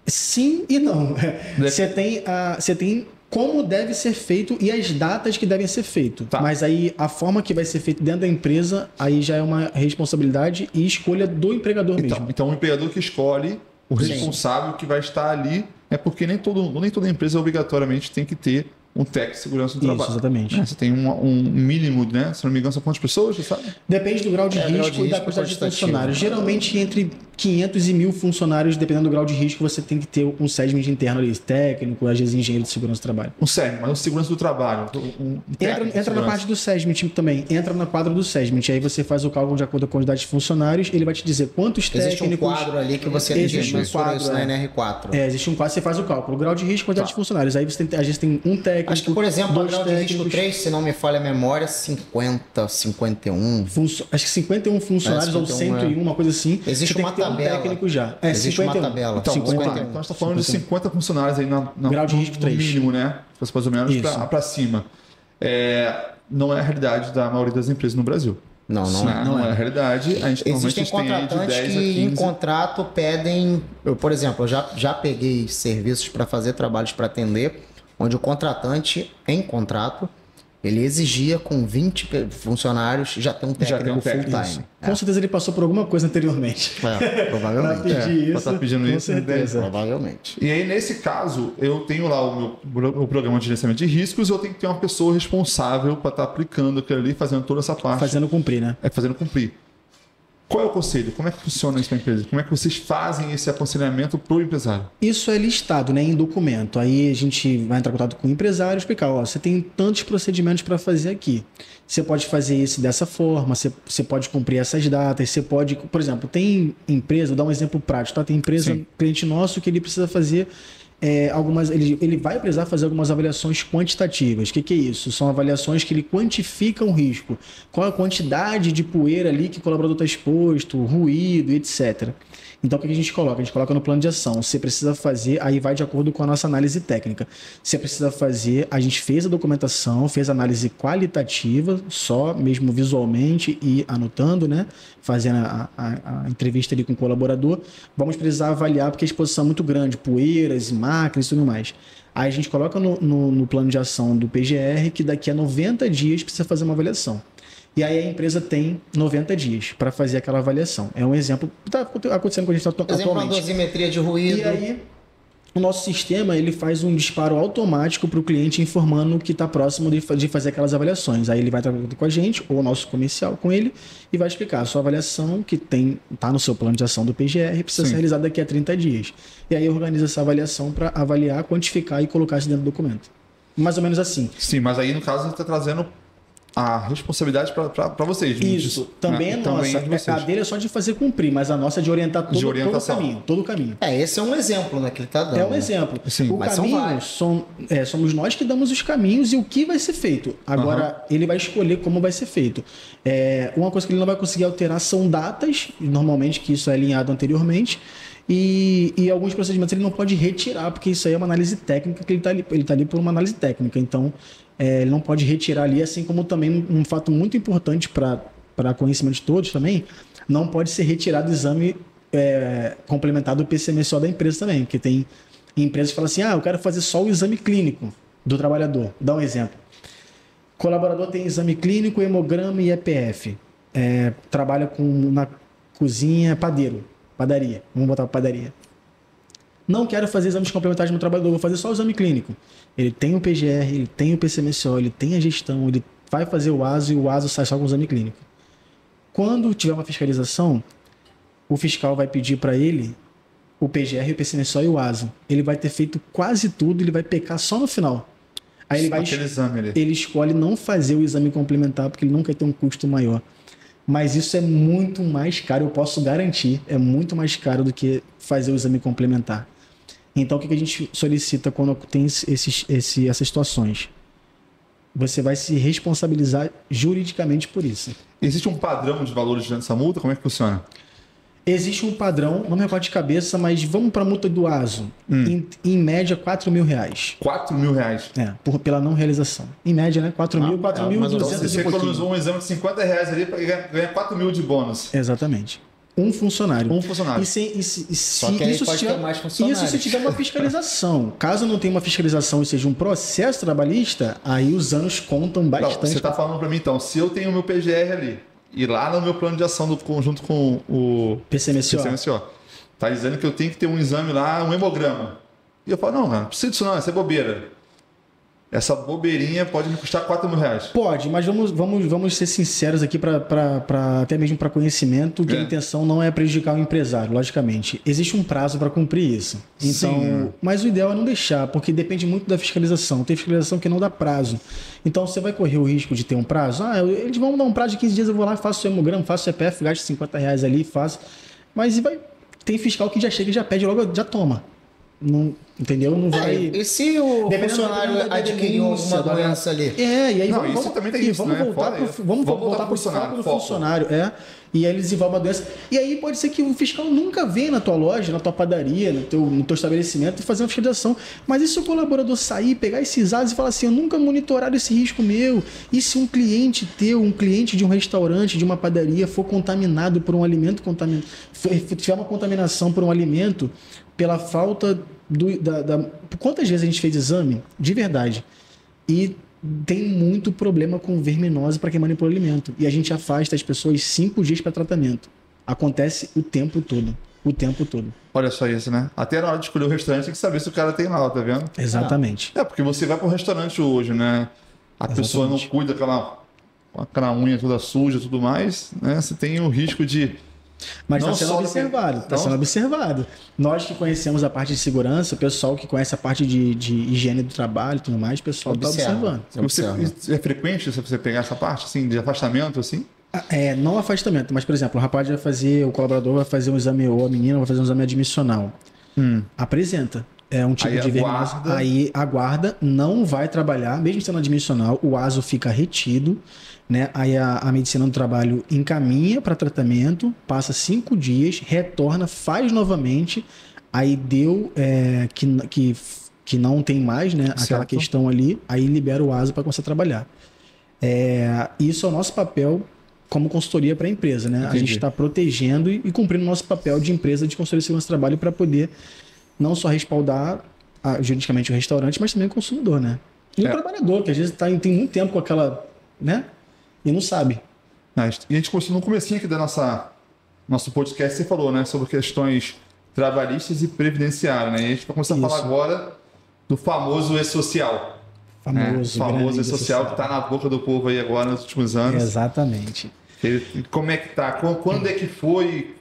sim e não. Você tem como deve ser feito e as datas que devem ser feito. Tá. Mas aí a forma que vai ser feito dentro da empresa, aí já é uma responsabilidade e escolha do empregador mesmo. Então o empregador que escolhe o responsável que vai estar ali, é porque nem toda empresa obrigatoriamente tem que ter um técnico de segurança do trabalho. Exatamente. Você tem um mínimo, né? Se não me engano, são quantas pessoas, você sabe? Depende do grau de risco e da quantidade de funcionários. Geralmente, entre 500 e 1.000 funcionários, dependendo do grau de risco, você tem que ter um SESMIT interno ali, técnico, às vezes engenheiro de segurança do trabalho. Um SESMIT, mas um segurança do trabalho. Entra na parte do SESMIT também. Entra na quadra do SESMIT. Aí você faz o cálculo de acordo com a quantidade de funcionários. Ele vai te dizer quantos técnicos... Existe um quadro ali que você mensura isso na NR4. Existe um quadro, você faz o cálculo. O grau de risco e quantidade de funcionários. Aí você tem, às vezes tem um técnico... Acho que, por exemplo, o grau de risco técnicos. 3, se não me falha a memória, 50, 51. Acho que 51 funcionários 51, ou 101, uma coisa assim. Existe você uma tem que ter tabela. Um técnico já. Existe 51. uma tabela. Então, 51. então a gente está falando de 50 funcionários aí Grau de risco no 3. mínimo, né? Se fosse mais ou menos para cima. Não é a realidade da maioria das empresas no Brasil. Não é a realidade. A gente Existem tem aí de contratantes 10 a que 15. em contrato pedem... Por exemplo, eu já peguei serviços para fazer trabalhos para atender, onde o contratante, em contrato, ele exigia com 20 funcionários já ter um técnico full-time. Com certeza ele passou por alguma coisa anteriormente. Provavelmente. Pra pedir isso, Pra estar pedindo com isso, certeza. Provavelmente. E aí, nesse caso, eu tenho lá o meu programa de gerenciamento de riscos e eu tenho que ter uma pessoa responsável para estar aplicando aquilo ali, fazendo toda essa parte. Fazendo cumprir, né? Fazendo cumprir. Qual é o conselho? Como é que funciona isso para a empresa? Como é que vocês fazem esse aconselhamento para o empresário? Isso é listado, né, em documento. Aí a gente vai entrar em contato com o empresário e explicar, ó, você tem tantos procedimentos para fazer aqui. Você pode fazer isso dessa forma, você pode cumprir essas datas, você pode... Por exemplo, tem empresa, vou dar um exemplo prático, tá? Tem empresa, cliente nosso, que ele precisa fazer... ele vai precisar fazer algumas avaliações quantitativas. O que é isso? São avaliações que ele quantifica o risco. Qual a quantidade de poeira ali que o colaborador está exposto, ruído, etc. Então, o que a gente coloca? A gente coloca no plano de ação. Você precisa fazer, aí vai de acordo com a nossa análise técnica. Você precisa fazer, a gente fez a documentação, fez a análise qualitativa, só mesmo visualmente e anotando, né? Fazendo a entrevista ali com o colaborador. Vamos precisar avaliar, porque a exposição é muito grande, poeiras, máquinas e tudo mais. Aí a gente coloca no plano de ação do PGR que daqui a 90 dias precisa fazer uma avaliação. E aí a empresa tem 90 dias para fazer aquela avaliação. É um exemplo que está acontecendo com a gente atualmente. Exemplo, uma dosimetria de ruído. E aí o nosso sistema ele faz um disparo automático para o cliente informando que está próximo de fazer aquelas avaliações. Aí ele vai trabalhar com a gente, ou o nosso comercial com ele, e vai explicar a sua avaliação, que está no seu plano de ação do PGR, precisa ser realizada daqui a 30 dias. E aí organiza essa avaliação para avaliar, quantificar e colocar isso dentro do documento. Mais ou menos assim. Sim, mas aí no caso você está trazendo a responsabilidade para vocês. Isso, também é nossa. A dele é só de fazer cumprir, mas a nossa é de orientar todo o caminho. Esse é um exemplo, né, que ele está dando. É um exemplo. Sim. O mas caminho somos nós que damos os caminhos e o que vai ser feito. Agora, ele vai escolher como vai ser feito. Uma coisa que ele não vai conseguir alterar são datas, normalmente, que isso é alinhado anteriormente, e alguns procedimentos ele não pode retirar, porque isso aí é uma análise técnica, que ele está ali por uma análise técnica. Então, ele não pode retirar ali, assim como também um fato muito importante para conhecimento de todos também, não pode ser retirado o exame complementar do PCMSO da empresa também, porque tem empresas que falam assim, eu quero fazer só o exame clínico do trabalhador. Vou dar um exemplo. O colaborador tem exame clínico, hemograma e EPF. Trabalha na cozinha, padaria. Vamos botar padaria. Não quero fazer exames complementares no trabalhador, vou fazer só o exame clínico. Ele tem o PGR, ele tem o PCMSO, ele tem a gestão, ele vai fazer o ASO e o ASO sai só com o exame clínico. Quando tiver uma fiscalização, o fiscal vai pedir para ele o PGR, o PCMSO e o ASO. Ele vai ter feito quase tudo, ele vai pecar só no final. Aí ele escolhe não fazer o exame complementar porque ele não quer ter um custo maior. Mas isso é muito mais caro, eu posso garantir, é muito mais caro do que fazer o exame complementar. Então, o que a gente solicita quando tem essas situações? Você vai se responsabilizar juridicamente por isso. Existe um padrão de valores dessa multa? Como é que funciona? Existe um padrão, não me recordo de cabeça, mas vamos para a multa do ASO. Em média, R$4.000. R$4.000? Pela não realização. Em média, né? 4.200. Você economizou um exame de R$50 ali para ganhar 4.000 de bônus. Exatamente. Um funcionário. Só que aí pode ter mais funcionários. Isso se tiver uma fiscalização. Caso não tenha uma fiscalização e seja um processo trabalhista, aí os anos contam bastante. Não, você está falando para mim, então, se eu tenho o meu PGR ali, e lá no meu plano de ação junto com o PCMSO, tá dizendo que eu tenho que ter um exame lá, um hemograma. E eu falo, não precisa disso não, essa é bobeira. Essa bobeirinha pode me custar R$4.000. Pode, mas vamos ser sinceros aqui, até mesmo para conhecimento, que a intenção não é prejudicar o empresário, logicamente. Existe um prazo para cumprir isso. Então, mas o ideal é não deixar, porque depende muito da fiscalização. Tem fiscalização que não dá prazo. Então, você vai correr o risco de ter um prazo. Eles vão dar um prazo de 15 dias, eu vou lá, faço o hemograma, faço o CPF, gasto R$50 ali, faço. Mas tem fiscal que já chega e já pede logo, já toma. Não, entendeu? Não vai. E se o funcionário adquiriu alguma doença ali? E aí isso também tem isso, né? Vamos voltar para o foco do funcionário. E aí ele desenvolve uma doença. E aí pode ser que o fiscal nunca venha na tua loja, na tua padaria, no teu estabelecimento e fazer uma fiscalização. Mas e se o colaborador sair, pegar esses dados e falar assim, eu nunca monitoraram esse risco meu? E se um cliente um cliente de um restaurante, de uma padaria, for contaminado por um alimento, tiver uma contaminação por um alimento, pela falta Quantas vezes a gente fez exame? De verdade. E tem muito problema com verminose para quem manipula alimento. E a gente afasta as pessoas 5 dias para tratamento. Acontece o tempo todo. O tempo todo. Olha só isso, né? Até na hora de escolher o restaurante tem que saber se o cara tem lá, tá vendo? Exatamente. Porque você vai para um restaurante hoje, né? A pessoa não cuida com aquela unha toda suja e tudo mais, né? Você tem o risco de... Mas está sendo observado, sendo observado. Nós que conhecemos a parte de segurança, o pessoal que conhece a parte de higiene do trabalho e tudo mais, o pessoal está observando. É frequente você pegar essa parte, assim, de afastamento, assim? Não afastamento, mas, por exemplo, o colaborador vai fazer um exame, ou a menina vai fazer um exame admissional. Apresenta. É um tipo de verminose. Aí aguarda, não vai trabalhar, mesmo sendo admissional, o ASO fica retido, né? Aí a medicina do trabalho encaminha para tratamento, passa 5 dias, retorna, faz novamente, aí deu que não tem mais, né? Aquela questão ali, aí libera o ASO para começar a trabalhar. Isso é o nosso papel como consultoria para a empresa, né? Entendi. A gente está protegendo e cumprindo o nosso papel de empresa de consultoria de segurança do trabalho para poder não só respaldar juridicamente o restaurante, mas também o consumidor, né? E o trabalhador, que às vezes tem muito tempo com aquela, né? E não sabe. E a gente começou no comecinho aqui da nosso podcast, você falou, né? Sobre questões trabalhistas e previdenciárias, né? E a gente vai começar a falar agora do famoso e-social. Famoso e-social que está na boca do povo aí agora nos últimos anos. Exatamente. Como é que tá? Quando é que foi?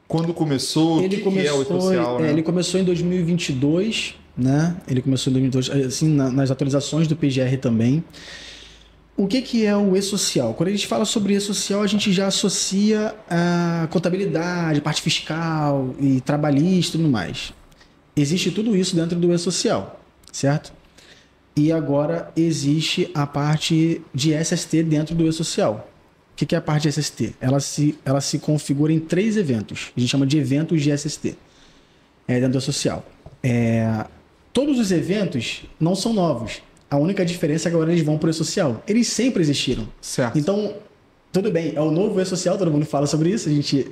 Quando começou? O que é o e-social? Né? Ele começou em 2022, né? Ele começou em 2022, assim, nas atualizações do PGR também. O que é o e-social? Quando a gente fala sobre e-social, a gente já associa a contabilidade, parte fiscal e trabalhista e tudo mais. Existe tudo isso dentro do e-social, certo? E agora existe a parte de SST dentro do e-social. O que é a parte de SST? Ela se configura em 3 eventos. A gente chama de eventos de SST dentro do social. Todos os eventos não são novos. A única diferença é que agora eles vão para o e-social. Eles sempre existiram. Certo. Então, tudo bem, é o novo e-social, todo mundo fala sobre isso, a gente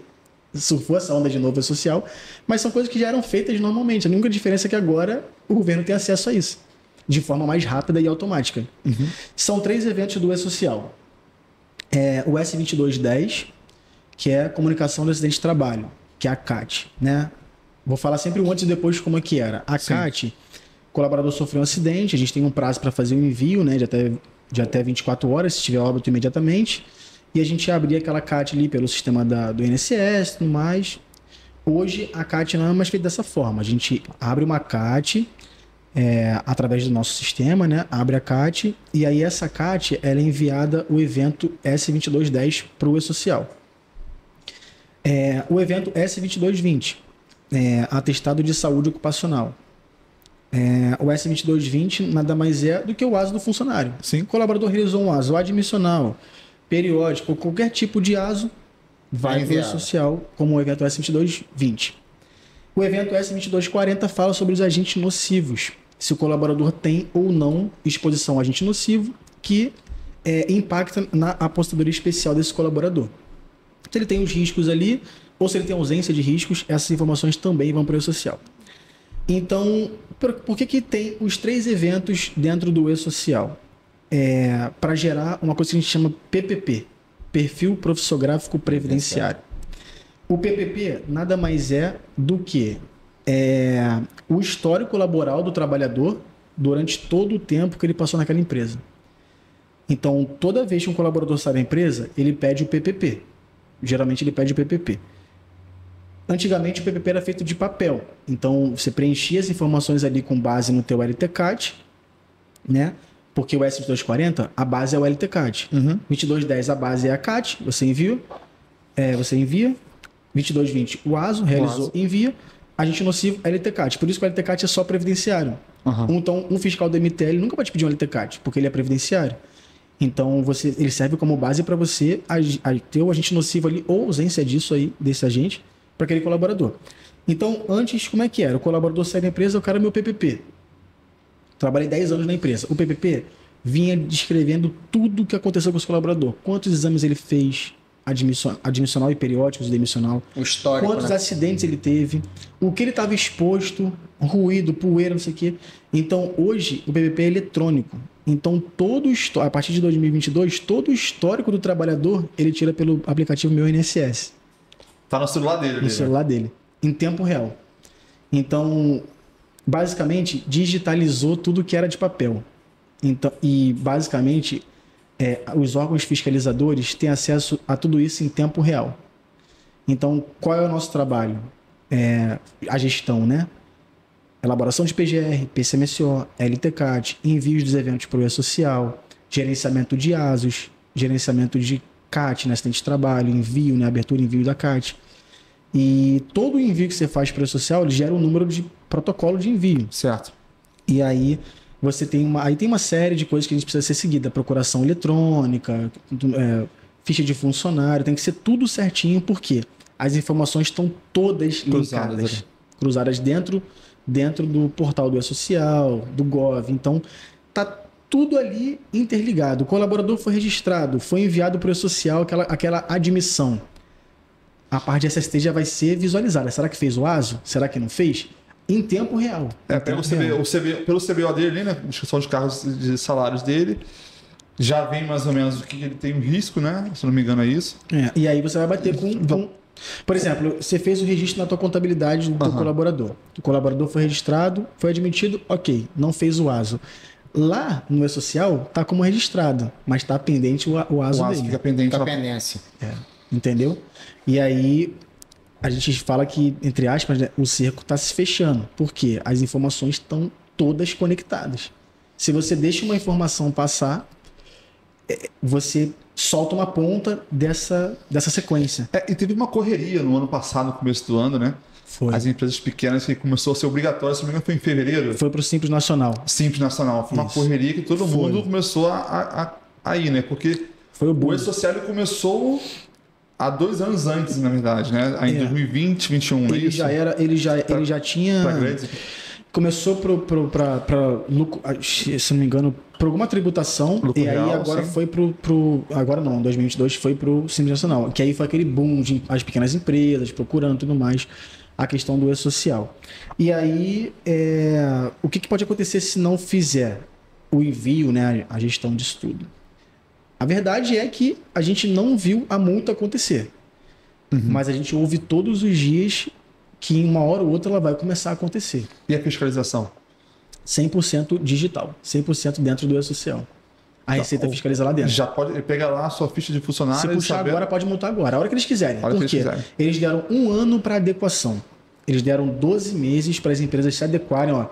surfou essa onda de novo e-social, mas são coisas que já eram feitas normalmente. A única diferença é que agora o governo tem acesso a isso, de forma mais rápida e automática. São 3 eventos do e-social. O S2210, que é a comunicação do acidente de trabalho, que é a CAT, né? Vou falar sempre o antes e depois como é que era. A CAT, o colaborador sofreu um acidente, a gente tem um prazo para fazer o envio, né, de até 24 horas, se tiver óbito imediatamente, e a gente abria aquela CAT ali pelo sistema do INSS e tudo mais, Hoje a CAT não é mais feita dessa forma. A gente abre uma CAT através do nosso sistema, né? Abre a CAT e aí essa CAT ela é enviada o evento S2210 para o E-Social. O evento S2220, atestado de saúde ocupacional. O S2220 nada mais é do que o ASO do funcionário. Sim. O colaborador realizou um ASO admissional, periódico, qualquer tipo de ASO, vai para o social como o evento S2220. O evento S2240 fala sobre os agentes nocivos. Se o colaborador tem ou não exposição a agente nocivo que impacta na apostadoria especial desse colaborador. Se ele tem os riscos ali, ou se ele tem ausência de riscos, essas informações também vão para o social. Então, por que tem os 3 eventos dentro do E-Social? Para gerar uma coisa que a gente chama PPP, Perfil Profissiográfico Previdenciário. O PPP nada mais é do que o histórico laboral do trabalhador durante todo o tempo que ele passou naquela empresa. Então, toda vez que um colaborador sai da empresa, ele pede o PPP. Geralmente ele pede o PPP. Antigamente o PPP era feito de papel. Então, você preenchia as informações ali com base no teu LTCAT, né? Porque o S2240, a base é o LTCAT. 2210, a base é a CAT, você envia. 2220, o ASO, realizou, envia. Agente nocivo, LTCAT. Por isso que o LTCAT é só previdenciário. Então, um fiscal do MTL nunca vai te pedir um LTCAT, porque ele é previdenciário. Então, ele serve como base para você ter o agente nocivo ali, ou ausência disso aí, desse agente, para aquele colaborador. Então, antes, como é que era? O colaborador sai da empresa, o cara é meu PPP. Trabalhei 10 anos na empresa. O PPP vinha descrevendo tudo o que aconteceu com esse colaborador. Quantos exames ele fez, admissional e periódicos e demissional. O histórico, quantos acidentes ele teve, o que ele estava exposto, ruído, poeira, não sei o quê. Então, hoje, o PPP é eletrônico. Então, a partir de 2022, todo o histórico do trabalhador, ele tira pelo aplicativo Meu INSS. Tá no celular dele. No celular dele, em tempo real. Então, basicamente, digitalizou tudo que era de papel. Então, e, basicamente, os órgãos fiscalizadores têm acesso a tudo isso em tempo real. Então, qual é o nosso trabalho? A gestão, né? Elaboração de PGR, PCMSO, LTCAT, envios dos eventos para o E-Social, gerenciamento de ASOS, gerenciamento de CAT, né, acidente de trabalho, envio, né, abertura e envio da CAT. E todo o envio que você faz para o E-Social, ele gera um número de protocolo de envio. Certo. E aí você tem uma série de coisas que a gente precisa ser seguida. Procuração eletrônica, ficha de funcionário, tem que ser tudo certinho, porque as informações estão todas linkadas, cruzadas dentro do portal do E-Social, do Gov. Então, tá tudo ali interligado. O colaborador foi registrado, foi enviado para o E-Social aquela admissão. A parte de SST já vai ser visualizada. Será que fez o ASO? Será que não fez? Em tempo real. Pelo CBO dele, né? Descrição de cargos de salários dele. Já vem mais ou menos o que ele tem um risco, né? Se não me engano é isso. E aí você vai bater com... Por exemplo, você fez o registro na tua contabilidade do colaborador. O colaborador foi registrado, foi admitido, ok, não fez o ASO. Lá no E-Social está como registrado, mas está pendente o ASO dele. Fica pendente. Tá pendência. Entendeu? E aí a gente fala que, entre aspas, né, o cerco está se fechando. Por quê? As informações estão todas conectadas. Se você deixa uma informação passar, você solta uma ponta dessa sequência. E teve uma correria no ano passado, no começo do ano, né? Foi. As empresas pequenas que começou a ser obrigatório, se não me engano foi em fevereiro. Foi para o Simples Nacional. Simples Nacional. Foi uma correria que todo mundo começou a ir, né? Porque foi o E-Social começou há 2 anos antes, na verdade, né? Em 2020, 2021, ele isso? Ele já tinha... Começou se não me engano, por alguma tributação, lucro e aí real, agora sim. Foi agora não, em 2022 foi pro Simples Nacional, que aí foi aquele boom de as pequenas empresas procurando tudo mais, a questão do E-Social. E aí, o que pode acontecer se não fizer o envio, né, a gestão disso tudo? A verdade é que a gente não viu a multa acontecer, mas a gente ouve todos os dias que em uma hora ou outra ela vai começar a acontecer. E a fiscalização? 100% digital, 100% dentro do E-Social. A Receita fiscaliza lá dentro. Já pode pegar lá a sua ficha de funcionário. Se puxar agora, pode multar agora. A hora que eles quiserem. Por quê? Eles deram 1 ano para adequação. Eles deram 12 meses para as empresas se adequarem. Ó.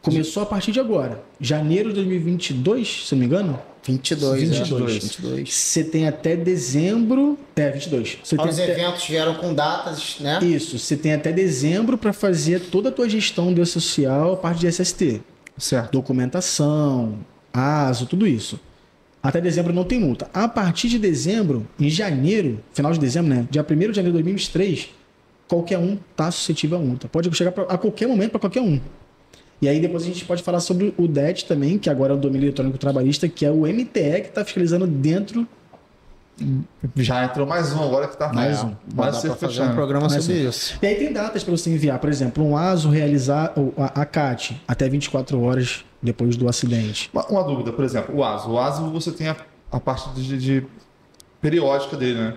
Começou a partir de agora. Janeiro de 2022, se não me engano? 22. Você tem até dezembro... 22. Os eventos vieram com datas, né? Isso. Você tem até dezembro para fazer toda a tua gestão do social, a parte de SST. Certo. Documentação, ASO, tudo isso. Até dezembro não tem multa. A partir de dezembro, em janeiro, final de dezembro, né? Dia 1º de janeiro de 2023, qualquer um está suscetível a multa. Pode chegar a qualquer momento para qualquer um. E aí depois a gente pode falar sobre o DET também, que agora é o domínio eletrônico trabalhista, que é o MTE que está fiscalizando dentro. Já entrou mais um agora que está mais um. Vai dar para fazer um programa sobre isso. E aí tem datas para você enviar, por exemplo, um ASO realizar a CAT até 24 horas depois do acidente. Uma dúvida, por exemplo, o ASO você tem a parte de periódica dele, né?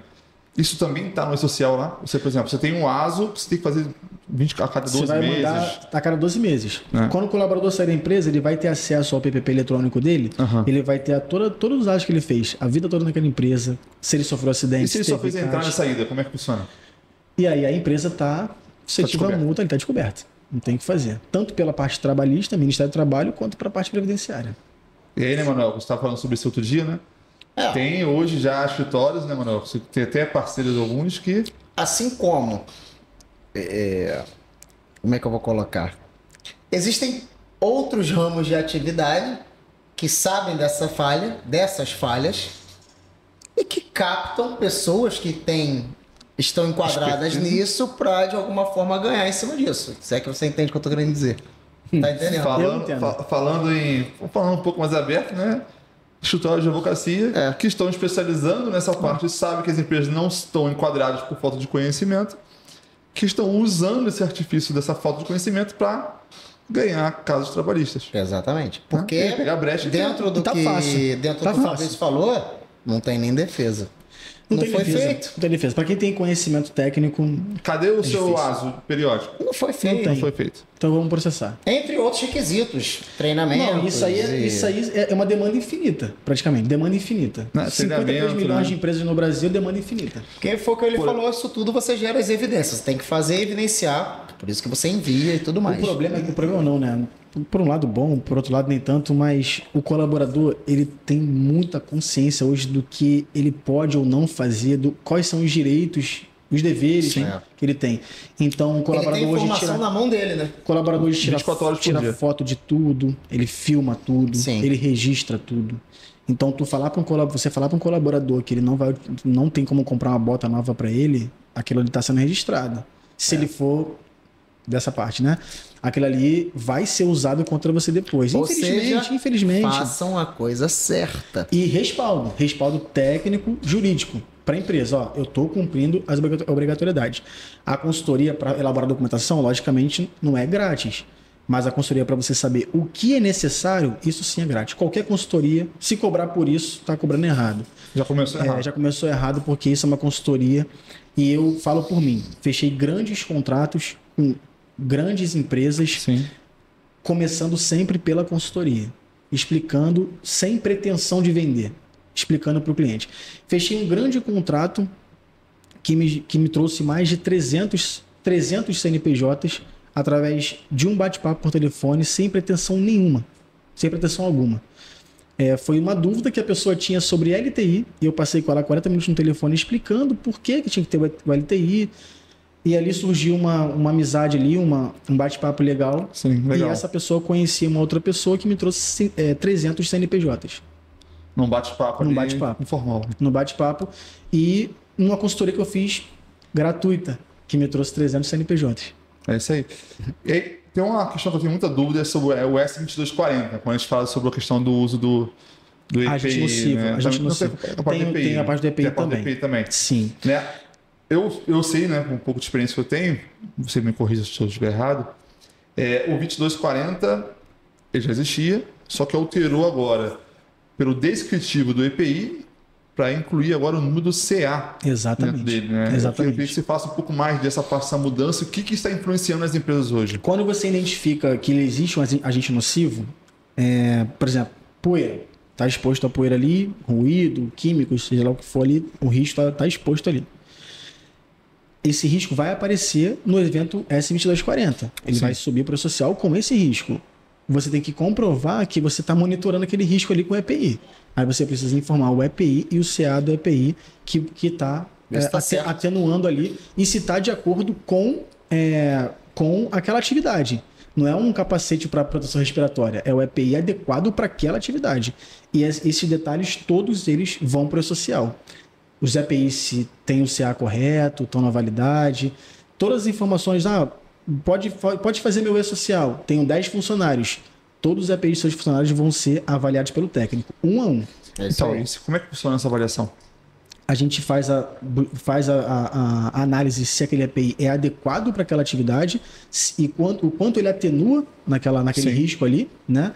Isso também está no E-Social lá? Você, por exemplo, você tem um ASO que você tem que fazer a cada 12 meses. Você vai mandar a cada 12 meses. Quando o colaborador sair da empresa, ele vai ter acesso ao PPP eletrônico dele, ele vai ter todos os atos que ele fez, a vida toda naquela empresa, se ele sofreu acidente. E se ele só fez entrada e saída, como é que funciona? E aí a empresa está suscetível à multa, ele está descoberto. Não tem o que fazer. Tanto pela parte trabalhista, Ministério do Trabalho, quanto para a parte previdenciária. E aí, né, Manuel, você estava falando sobre isso outro dia, né? Tem hoje já escritórios, né, Manuel? Você tem até parceiros alguns que... Assim como... como é que eu vou colocar? Existem outros ramos de atividade que sabem dessas falhas e que captam pessoas que estão enquadradas nisso para, de alguma forma, ganhar em cima disso. Se é que você entende o que eu estou querendo dizer. Tá entendendo? Falando um pouco mais aberto, né? Escritórios de advocacia que estão especializando nessa parte, sabem que as empresas não estão enquadradas por falta de conhecimento, que estão usando esse artifício dessa falta de conhecimento para ganhar casos trabalhistas. Exatamente. Porque pegar brecha dentro do que o Fabrício falou, não tem nem defesa. Não foi feito. Não tem defesa. Para quem tem conhecimento técnico... Cadê o seu ASO periódico? Não foi feito. Não foi feito. Então vamos processar. Entre outros requisitos. Treinamento. Não, isso aí é uma demanda infinita, praticamente. Demanda infinita. 53 milhões de empresas no Brasil, demanda infinita. Quem for que ele falou, isso tudo você gera as evidências. Você tem que fazer, evidenciar. Por isso que você envia e tudo mais. O problema não, né? Por um lado bom, por outro lado nem tanto, mas o colaborador, ele tem muita consciência hoje do que ele pode ou não fazer, quais são os direitos, os deveres que ele tem. Então o colaborador ele tem informação na mão dele, né? O colaborador hoje tira foto de tudo, ele filma tudo, ele registra tudo. Então você falar para um colaborador que ele não tem como comprar uma bota nova para ele, aquilo ali está sendo registrado. Se ele for dessa parte, né? Aquilo ali vai ser usado contra você depois. Infelizmente. Façam a coisa certa. E respaldo técnico, jurídico para a empresa. Ó, eu estou cumprindo as obrigatoriedades. A consultoria para elaborar a documentação, logicamente, não é grátis. Mas a consultoria para você saber o que é necessário, isso sim é grátis. Qualquer consultoria, se cobrar por isso, está cobrando errado. Já começou errado. Já começou errado porque isso é uma consultoria. E eu falo por mim. Fechei grandes contratos com grandes empresas, começando sempre pela consultoria, explicando sem pretensão de vender, explicando para o cliente. Fechei um grande contrato que me trouxe mais de 300 CNPJs através de um bate-papo por telefone, sem pretensão nenhuma, sem pretensão alguma. Foi uma dúvida que a pessoa tinha sobre LTI, e eu passei com ela 40 minutos no telefone explicando por que tinha que ter o LTI. E ali surgiu uma amizade ali, um bate-papo legal. Sim, legal. E essa pessoa conhecia uma outra pessoa que me trouxe 300 CNPJs. Num bate-papo informal. No bate-papo. E numa consultoria que eu fiz gratuita, que me trouxe 300 CNPJs. É isso aí. E aí, tem uma questão que eu tenho muita dúvida sobre o S2240, quando a gente fala sobre a questão do uso do EPI. Agente nocivo. Né? Agente nocivo. Tem a parte do EPI também. Sim. Né? Eu sei, né, com um pouco de experiência que eu tenho, você me corrija se eu estiver errado, o 2240 ele já existia, só que alterou agora pelo descritivo do EPI para incluir agora o número do CA. Exatamente. Dele, né? Exatamente. Eu queria que você faça um pouco mais dessa mudança, o que está influenciando as empresas hoje? Quando você identifica que existe um agente nocivo, por exemplo, poeira. Tá exposto a poeira ali, ruído, químicos, seja lá o que for ali, o risco tá exposto ali. Esse risco vai aparecer no evento S2240. Ele vai subir para o social com esse risco. Você tem que comprovar que você está monitorando aquele risco ali com o EPI. Aí você precisa informar o EPI e o CA do EPI que está atenuando ali e se está de acordo com aquela atividade. Não é um capacete para proteção respiratória, é o EPI adequado para aquela atividade. E esses detalhes, todos eles vão para o social. Os EPIs se tem o CA correto, estão na validade. Todas as informações, pode fazer meu E-Social, tenho 10 funcionários. Todos os EPIs dos seus funcionários vão ser avaliados pelo técnico, um a um. Então, como é que funciona essa avaliação? A gente faz a análise se aquele EPI é adequado para aquela atividade e o quanto ele atenua naquele risco ali, né?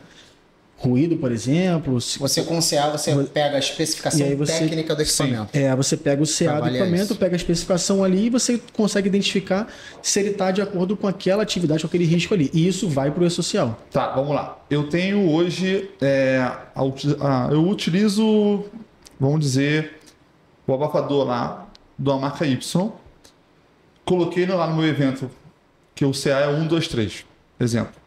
Ruído, por exemplo. Você com o CA, você pega a especificação técnica do equipamento. Você pega o CA do equipamento, pega a especificação ali e você consegue identificar se ele está de acordo com aquela atividade, com aquele risco ali. E isso vai para o E-Social. Tá, vamos lá. Eu tenho hoje, eu utilizo, vamos dizer, o abafador lá, da marca Y. Coloquei lá no meu evento, que o CA é 123, exemplo.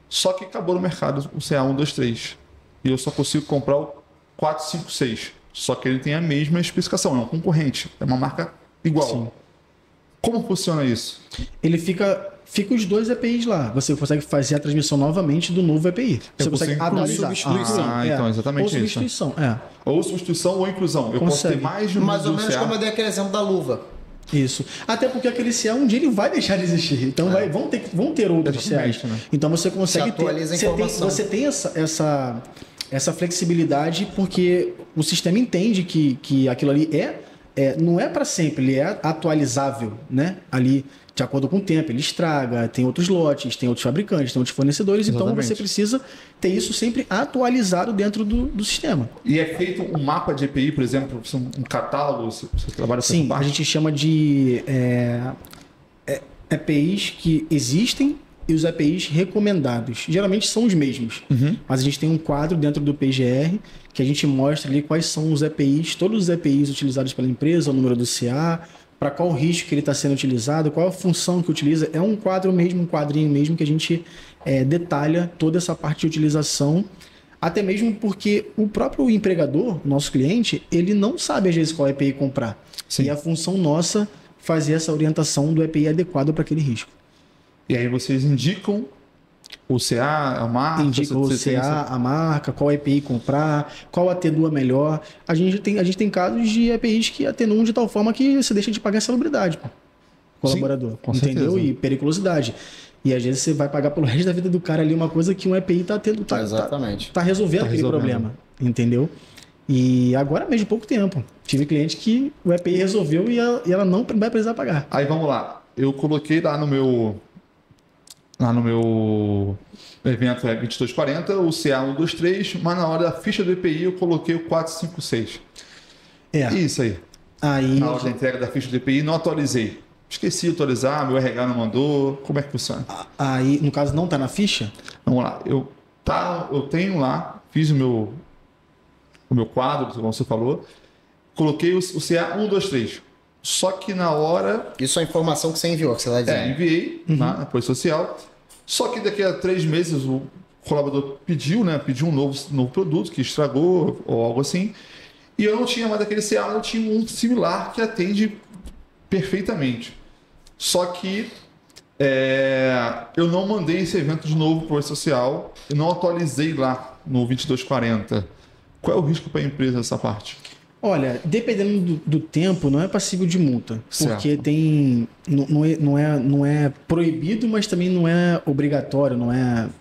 Só que acabou no mercado o CA 123. E eu só consigo comprar o 456. Só que ele tem a mesma especificação, é um concorrente, é uma marca igual. Sim. Como funciona isso? Ele fica os dois EPIs lá. Você consegue fazer a transmissão novamente do novo EPI. Você consegue atualizar. Substituição. Então, exatamente isso. Ou substituição, Ou substituição ou inclusão. Eu posso ter mais de um. Mais ou menos como eu dei aquele exemplo da luva. Isso. Até porque aquele CA um dia ele vai deixar de existir. Então vão ter outros CAs. Né? Então você consegue você tem essa flexibilidade porque o sistema entende que aquilo ali não é para sempre, ele é atualizável, né? Ali, de acordo com o tempo, ele estraga, tem outros lotes, tem outros fabricantes, tem outros fornecedores, exatamente. Então você precisa ter isso sempre atualizado dentro do sistema. E é feito um mapa de EPI, por exemplo, um catálogo, você trabalha com essa parte? A gente chama de EPIs que existem e os EPIs recomendados. Geralmente são os mesmos, mas a gente tem um quadro dentro do PGR que a gente mostra ali quais são os EPIs, todos os EPIs utilizados pela empresa, o número do CA, para qual risco que ele está sendo utilizado, qual a função que utiliza. É um quadro mesmo, um quadrinho mesmo que a gente detalha toda essa parte de utilização, até mesmo porque o próprio empregador, nosso cliente, ele não sabe às vezes qual EPI comprar. Sim. E a função nossa fazer essa orientação do EPI adequado para aquele risco. E aí vocês indicam o CA, a marca? Indicam o CA, a marca, qual EPI comprar, qual atenua melhor. A gente tem casos de EPIs que atenuam de tal forma que você deixa de pagar a salubridade pro colaborador. Sim, entendeu? Certeza. E periculosidade. E às vezes você vai pagar pelo resto da vida do cara ali uma coisa que um EPI tá resolvendo aquele problema. Entendeu? E agora mesmo, pouco tempo. Tive cliente que o EPI resolveu e ela não vai precisar pagar. Aí vamos lá. Eu coloquei lá no meu evento 2240 o CA 123, mas na hora da ficha do EPI eu coloquei o 456. Isso aí. Na hora da entrega da ficha do EPI não atualizei. Esqueci de atualizar, meu RH não mandou. Como é que funciona? Aí, no caso, não está na ficha? Vamos lá. Eu tenho lá, fiz o meu quadro, como você falou, coloquei o CA 123. Só que na hora... Isso é a informação que você enviou, que você vai dizer. Enviei na apoio social. Só que daqui a 3 meses o colaborador pediu um novo produto que estragou ou algo assim. E eu não tinha mais daquele CA, eu tinha um similar que atende perfeitamente. Só que eu não mandei esse evento de novo para o apoio social. Eu não atualizei lá no 2240. Qual é o risco para a empresa nessa parte? Olha, dependendo do tempo, não é passível de multa. Certo. Porque não é proibido, mas também não é obrigatório.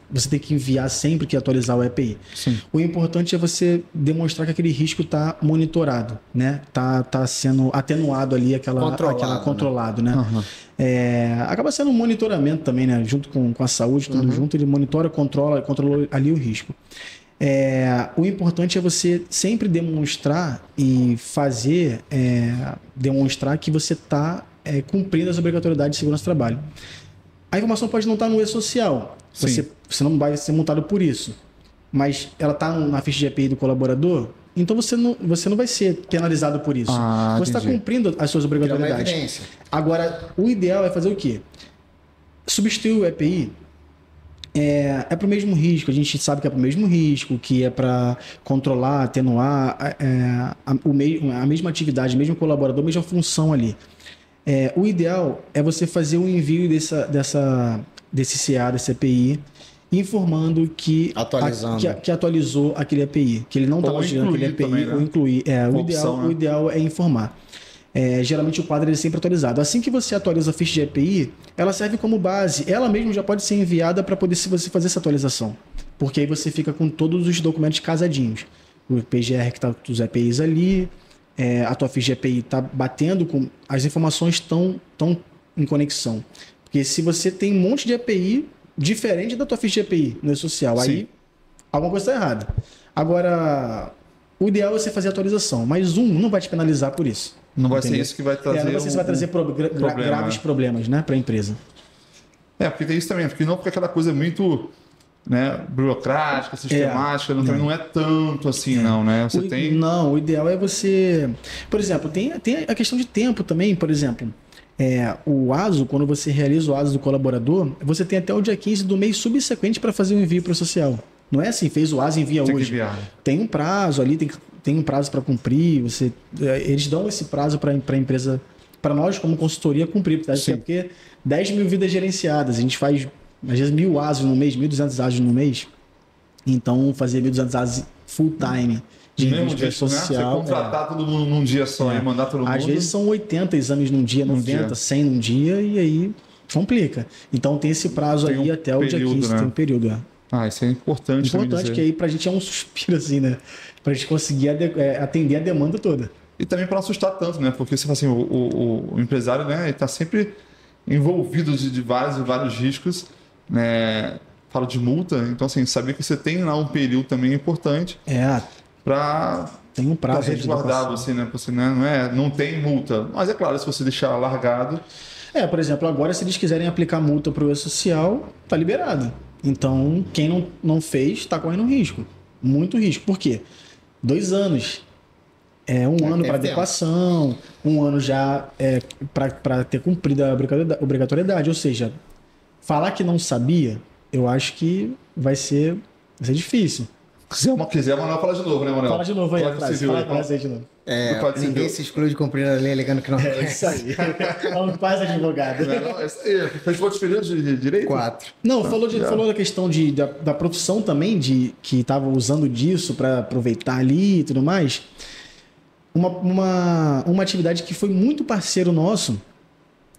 Você tem que enviar sempre que atualizar o EPI. Sim. O importante é você demonstrar que aquele risco está monitorado, né? Tá sendo atenuado ali, controlado, né? Acaba sendo um monitoramento também, né? Junto com a saúde, tudo junto, ele monitora, controla ali o risco. O importante é você sempre demonstrar e demonstrar que você está cumprindo as obrigatoriedades de segurança do trabalho. A informação pode não estar no E-Social, você não vai ser multado por isso. mas ela está na ficha de EPI do colaborador, então você não vai ser penalizado por isso. Você está cumprindo as suas obrigatoriedades. Agora, o ideal é fazer o quê? Substituir o EPI é para o mesmo risco. A gente sabe que é para o mesmo risco, que é para controlar, atenuar a mesma atividade, mesmo colaborador, mesma função ali. O ideal é você fazer o envio desse CA, desse EPI, informando que atualizou aquele API, que ele não estava utilizando aquele API, também, né? Ou incluir. O ideal é informar. Geralmente o quadro é sempre atualizado. Assim que você atualiza a ficha de API, ela serve como base. Ela mesma já pode ser enviada para poder você fazer essa atualização. Porque aí você fica com todos os documentos casadinhos. O PGR que está com os APIs ali, a tua ficha de API está batendo com... As informações estão em conexão. Porque se você tem um monte de API diferente da tua ficha de API no social, aí alguma coisa está errada. Agora, o ideal é você fazer a atualização, mas não vai te penalizar por isso. Não vai ser isso que vai trazer. Não vai ser isso que vai trazer graves problemas, né, para a empresa. Porque tem isso também, porque não fica aquela coisa muito, né, burocrática, sistemática, também não é tanto assim, não, né? Não, o ideal é você. Por exemplo, tem a questão de tempo também, por exemplo. O ASO, quando você realiza o ASO do colaborador, você tem até o dia 15 do mês subsequente para fazer o envio para o social. Não é assim, fez o ASO e envia hoje. Tem um prazo ali, tem um prazo para cumprir. Eles dão esse prazo para a empresa, para nós como consultoria cumprir. Porque 10 mil vidas gerenciadas, a gente faz às vezes 1.000 ASOs no mês, 1.200 ASOs no mês. Então fazer 1.200 ASOs full time de dia social. Você contratar todo mundo num dia só e mandar todo mundo. Às vezes são 80 exames num dia, 90, 100 num dia, e aí complica. Então tem esse prazo aí até o dia 15, né? Tem um período. Isso é importante. Importante, que aí pra gente é um suspiro, assim, né? Pra gente conseguir atender a demanda toda. E também para não assustar tanto, né? Porque você fala assim, o empresário, né, ele tá sempre envolvido de vários riscos, né? Falo de multa, então assim, saber que você tem lá um período também é importante. Tem um prazo para resguardar você, né? Você não tem multa. Mas é claro, se você deixar largado. Por exemplo, agora se eles quiserem aplicar multa para o E-Social, tá liberado. Então, quem não fez está correndo risco. Muito risco. Por quê? 2 anos. Um ano para adequação, 1 ano já para ter cumprido a obrigatoriedade. Ou seja, falar que não sabia, eu acho que vai ser difícil. Se quiser, Manuel, fala de novo, né, Manuel? Fala de novo aí, fala aí de novo. Ninguém se exclui de cumprir a lei alegando que não é. Isso aí. Não faz advogado. Fez quantos períodos de direito? 4. Não, falou da questão da profissão também, que estava usando disso para aproveitar ali e tudo mais. Uma atividade que foi muito parceiro nosso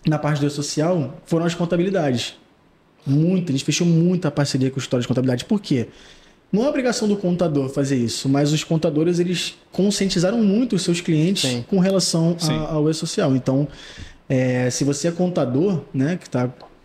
na parte do social foram as contabilidades. A gente fechou muita parceria com o escritório de contabilidade. Por quê? Não é obrigação do contador fazer isso, mas os contadores, eles conscientizaram muito os seus clientes com relação ao E-Social. Então, se você é contador, né, que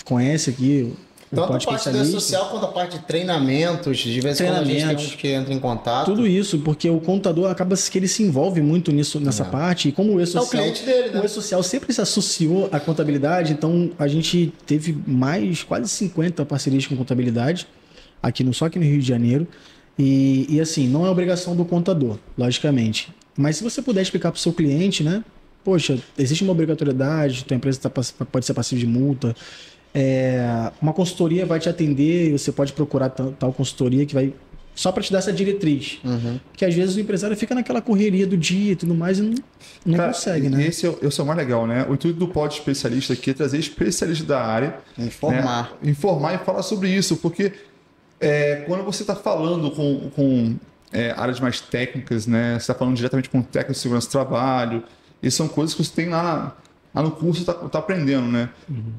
conhece aqui tanto a parte do E-Social quanto a parte de treinamentos, de vez em quando a gente tem uns que entram em contato. Tudo isso, porque o contador acaba que ele se envolve muito nessa parte, e como o E-Social, o cliente dele, né? O E-Social sempre se associou à contabilidade, então a gente teve quase 50 parcerias com contabilidade, só aqui no Rio de Janeiro, e assim, não é obrigação do contador, logicamente. Mas se você puder explicar para o seu cliente, né? Poxa, existe uma obrigatoriedade, tua empresa pode ser passiva de multa, uma consultoria vai te atender e você pode procurar tal consultoria que vai só para te dar essa diretriz. Que às vezes o empresário fica naquela correria do dia e tudo mais e não consegue, né? Esse é o mais legal, né? O intuito do Pod Especialista aqui é trazer especialistas da área. Informar. Né? Informar e falar sobre isso, porque quando você está falando com áreas mais técnicas, né? Você está falando diretamente com técnico de segurança do trabalho, e são coisas que você tem lá no curso, tá aprendendo, né?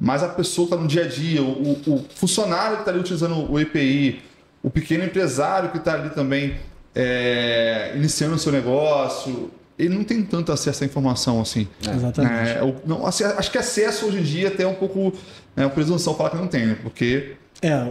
Mas a pessoa que está no dia a dia, o funcionário que está ali utilizando o EPI, o pequeno empresário que está ali também iniciando o seu negócio, ele não tem tanto acesso à informação assim. Exatamente. Acho que acesso hoje em dia até um pouco, a presunção fala que não tem, né? Porque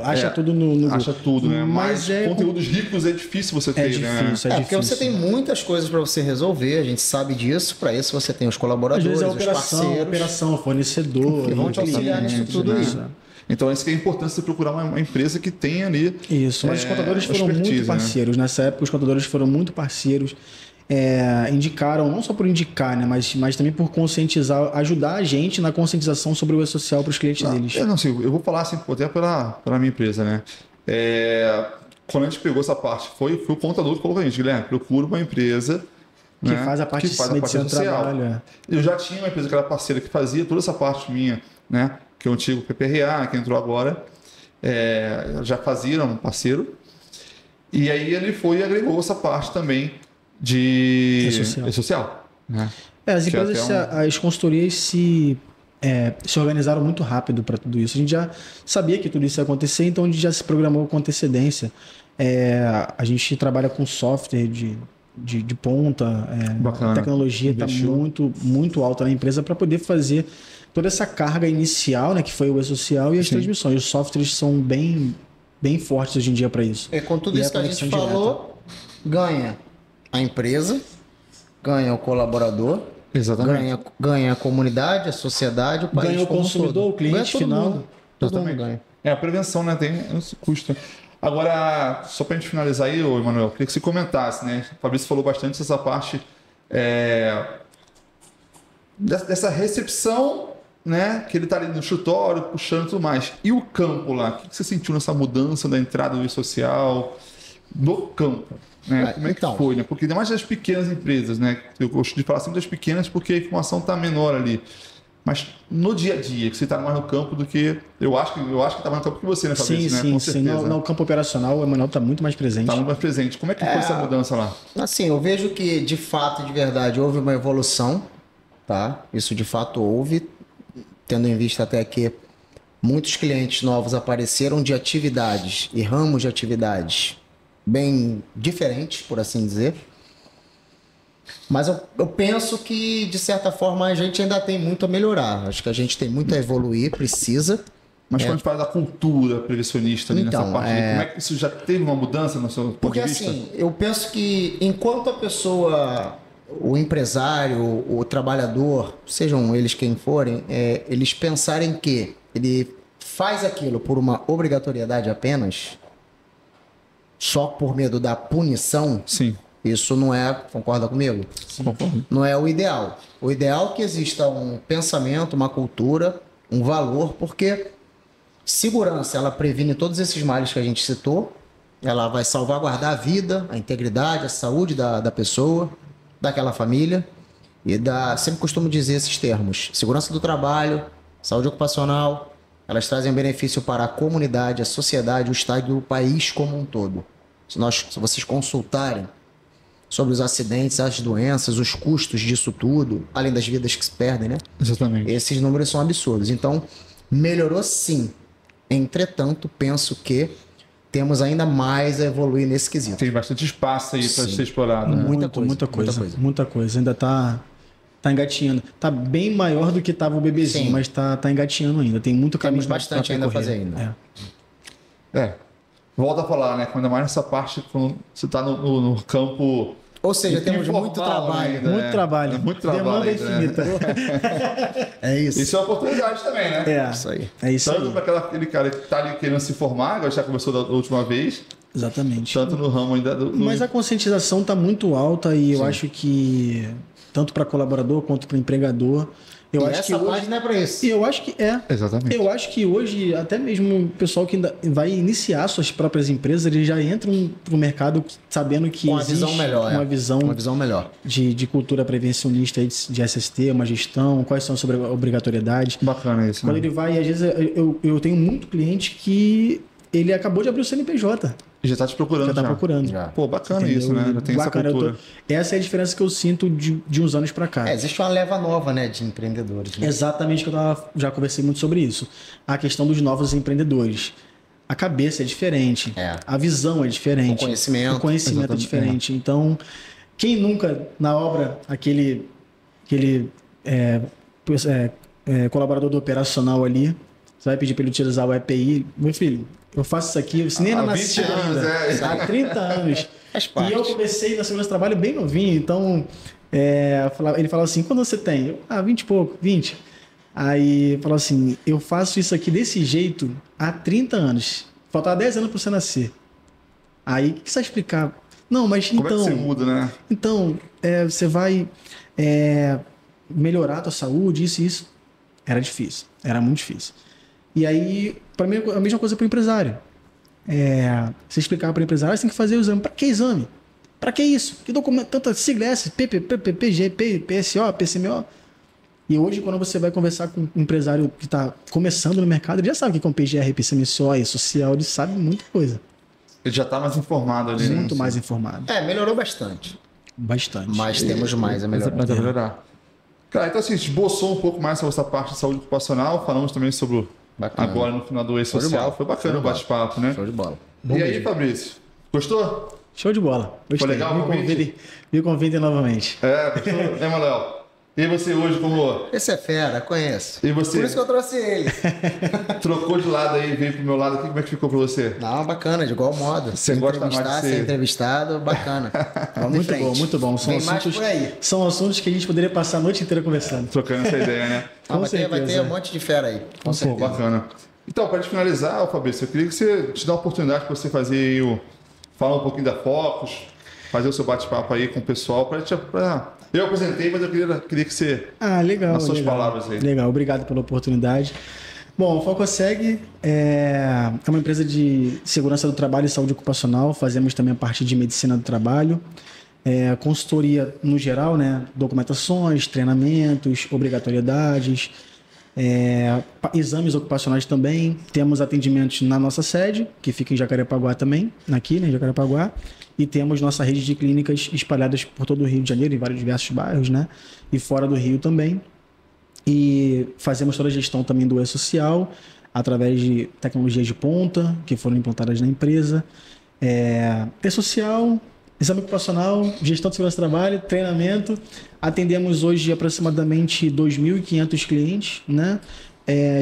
acha tudo no acha tudo, né? Mas conteúdos ricos é difícil você ter, né? Porque você tem muitas coisas para você resolver, a gente sabe disso, para isso você tem os colaboradores, às vezes os parceiros. Operação, fornecedor, que vão te auxiliar nisso tudo isso. Então, isso que é importante você procurar uma empresa que tenha ali. Isso, mas os contadores foram muito expertise, né? parceiros. Nessa época, os contadores foram muito parceiros. Indicaram, não só por indicar, né, mas também por conscientizar, ajudar a gente na conscientização sobre o e-social para os clientes deles. Eu vou falar assim, até pela minha empresa, né? Quando a gente pegou essa parte, foi o contador que colocou a gente, Guilherme, procura uma empresa Que faz a parte de medicina do trabalho. Eu já tinha uma empresa que era parceira que fazia toda essa parte minha, né? Que é o antigo PPRA, que entrou agora, já fazia, era um parceiro. E aí ele foi e agregou essa parte também de social, né? As empresas, as consultorias se organizaram muito rápido para tudo isso. A gente já sabia que tudo isso ia acontecer, então a gente já se programou com antecedência. A gente trabalha com software de ponta, a tecnologia está muito, muito alta na empresa para poder fazer toda essa carga inicial, né, que foi o e-social e as transmissões. Os softwares são bem fortes hoje em dia para isso. Com tudo isso que a gente falou, ganha a empresa, ganha o colaborador, exatamente, ganha a comunidade, a sociedade, o país, ganha o consumidor, o cliente final. Todo mundo ganha. A prevenção, né, tem esse custo. Agora, só para a gente finalizar aí, Emanuel, queria que você comentasse, né? O Fabrício falou bastante dessa parte dessa recepção, né? Que ele está ali no escritório, puxando e tudo mais. E o campo lá? O que você sentiu nessa mudança da entrada do e-social no campo? Né? Como é que foi, né? Porque ainda mais das pequenas empresas, né? Eu gosto de falar sempre das pequenas porque a informação está menor ali. Mas no dia a dia, que você está mais no campo do que... Eu acho que está mais no campo que você, né, Fabrício? Sim, né? sim. No campo operacional, o Emanuel está muito mais presente. Está muito mais presente. Como é que foi essa mudança lá? Assim, eu vejo que, de fato, de verdade, houve uma evolução, tá? Isso, de fato, houve, tendo em vista até que muitos clientes novos apareceram de atividades e ramos de atividades bem diferentes, por assim dizer. Mas eu penso que, de certa forma, a gente ainda tem muito a melhorar. Acho que a gente tem muito a evoluir, precisa. Mas quando a gente fala da cultura previsionista ali nessa parte, como é que isso já teve uma mudança no seu ponto de vista? Porque assim, eu penso que enquanto a pessoa, o empresário, o trabalhador, sejam eles quem forem, eles pensarem que ele faz aquilo por uma obrigatoriedade apenas, só por medo da punição, sim, isso não concorda comigo? Sim. Concordo. Não é o ideal. O ideal é que exista um pensamento, uma cultura, um valor, porque segurança, ela previne todos esses males que a gente citou, ela vai salvaguardar a vida, a integridade, a saúde da pessoa, daquela família, sempre costumo dizer esses termos, segurança do trabalho, saúde ocupacional, elas trazem benefício para a comunidade, a sociedade, o estado e o país como um todo. Se vocês consultarem sobre os acidentes, as doenças, os custos disso tudo, além das vidas que se perdem, né? Exatamente. Esses números são absurdos. Então, melhorou sim. Entretanto, penso que temos ainda mais a evoluir nesse quesito. Tem bastante espaço aí para ser explorado. Né? Muita coisa. Ainda tá engatinhando. Tá bem maior do que tava o bebezinho, sim, mas tá engatinhando ainda. Tem muito caminho. Temos bastante ainda a fazer ainda. Volta a falar, né? Quando mais nessa parte, quando você está no campo... Ou seja, temos muito trabalho. Ainda, muito trabalho. Muito trabalho. Demanda infinita. É isso. Isso é uma oportunidade também, né? Isso aí. É isso tanto aí. para aquele cara que está ali querendo se formar, agora já começou da última vez. Exatamente. Tanto no ramo ainda Mas a conscientização está muito alta e eu acho que tanto para colaborador quanto para empregador. Eu acho essa página é para isso. Eu acho que Exatamente. Eu acho que hoje, até mesmo o pessoal que ainda vai iniciar suas próprias empresas, eles já entram pro mercado sabendo que com existe uma visão melhor de cultura prevencionista, de SST, uma gestão, quais são as obrigatoriedades. Bacana isso. Quando ele vai, às vezes eu tenho muito cliente que ele acabou de abrir o CNPJ. Já está te procurando. Já está procurando. Já. Pô, bacana. Entendeu? Isso, né? Já tem bacana, essa cultura. Essa é a diferença que eu sinto de uns anos para cá. Existe uma leva nova, né, de empreendedores. Né? Exatamente, que já conversei muito sobre isso. A questão dos novos empreendedores. A cabeça é diferente. A visão é diferente. O conhecimento é diferente. Então, quem nunca, na obra, aquele colaborador do operacional ali, você vai pedir para ele utilizar o EPI. Meu filho, eu faço isso aqui, você nem era nascido ainda. Há 30 anos. E eu comecei na segurança do trabalho bem novinho, então ele falava assim, quando você tem? 20 e pouco, 20. Aí falou assim, eu faço isso aqui desse jeito há 30 anos. Faltava 10 anos para você nascer. Aí, o que você vai explicar? Não, mas Como então... é que você muda, né? Então, você vai melhorar a tua saúde, isso e isso. Era difícil, era muito difícil. E aí, para mim, a mesma coisa para o empresário. Você explicar para o empresário, você tem que fazer o exame. Para que exame? Para que isso? Que documento? Tanta sigla é essa? PG, PSO, PCMO. E hoje, quando você vai conversar com um empresário que está começando no mercado, ele já sabe o que é um PGR, PCMSO, e social, ele sabe muita coisa. Ele já está mais informado ali. Muito mais informado. Melhorou bastante. Bastante. Mas temos mais a melhorar. Mas é melhorar. Cara, então assim, a gente esboçou um pouco mais sobre essa parte de saúde ocupacional, falamos também sobre Bacana. agora no final do E-Social, foi bacana o bate-papo, né? Show de bola. E aí, Fabrício, gostou? Show de bola. Gostei. Foi legal o convite? Me convidem novamente. Gostou, né, Manuel? E você hoje, como... Esse é fera, conheço. E você? Por isso que eu trouxe ele. Trocou de lado aí, veio pro meu lado aqui, como é que ficou pra você? Não, bacana, de igual modo. Você gosta mais de ser entrevistado, bacana. Vamos Muito bom, muito bom. Vem mais por aí. São assuntos que a gente poderia passar a noite inteira conversando. Trocando essa ideia, né? Não, vai ter um monte de fera aí. Com certeza. Bacana. Então, para gente finalizar, Fabrício, eu queria que você te dê uma oportunidade para você fazer aí falar um pouquinho da Focus, fazer o seu bate-papo aí com o pessoal. Eu apresentei, mas eu queria que você... legal. As suas legal. palavras aí. Legal, obrigado pela oportunidade. Bom, a Focoseg é uma empresa de segurança do trabalho e saúde ocupacional. Fazemos também a parte de medicina do trabalho. Consultoria no geral, né? Documentações, treinamentos, obrigatoriedades, exames ocupacionais também. Temos atendimentos na nossa sede, que fica em Jacarepaguá também, aqui, né, em Jacarepaguá. E temos nossa rede de clínicas espalhadas por todo o Rio de Janeiro, em vários diversos bairros, né? E fora do Rio também. E fazemos toda a gestão também do E-Social, através de tecnologias de ponta, que foram implantadas na empresa. E-Social, exame ocupacional, gestão de segurança do trabalho, treinamento. Atendemos hoje aproximadamente 2.500 clientes, né?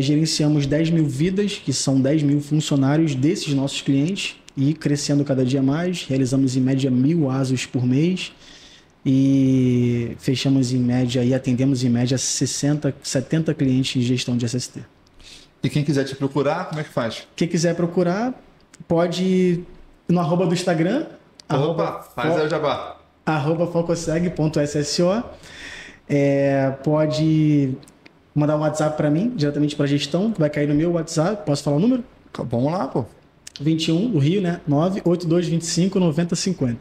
Gerenciamos 10 mil vidas, que são 10 mil funcionários desses nossos clientes, e crescendo cada dia mais. Realizamos em média 1.000 ASOS por mês e fechamos em média e atendemos em média 60, 70 clientes de gestão de SST. E quem quiser te procurar, como é que faz? Quem quiser procurar, pode ir no @ do Instagram. Faz aí o jabá. @focoseg.sso. Pode mandar um WhatsApp para mim, diretamente para a gestão, vai cair no meu WhatsApp. Posso falar o número? Vamos lá, pô. 21 do Rio, né? 982259050.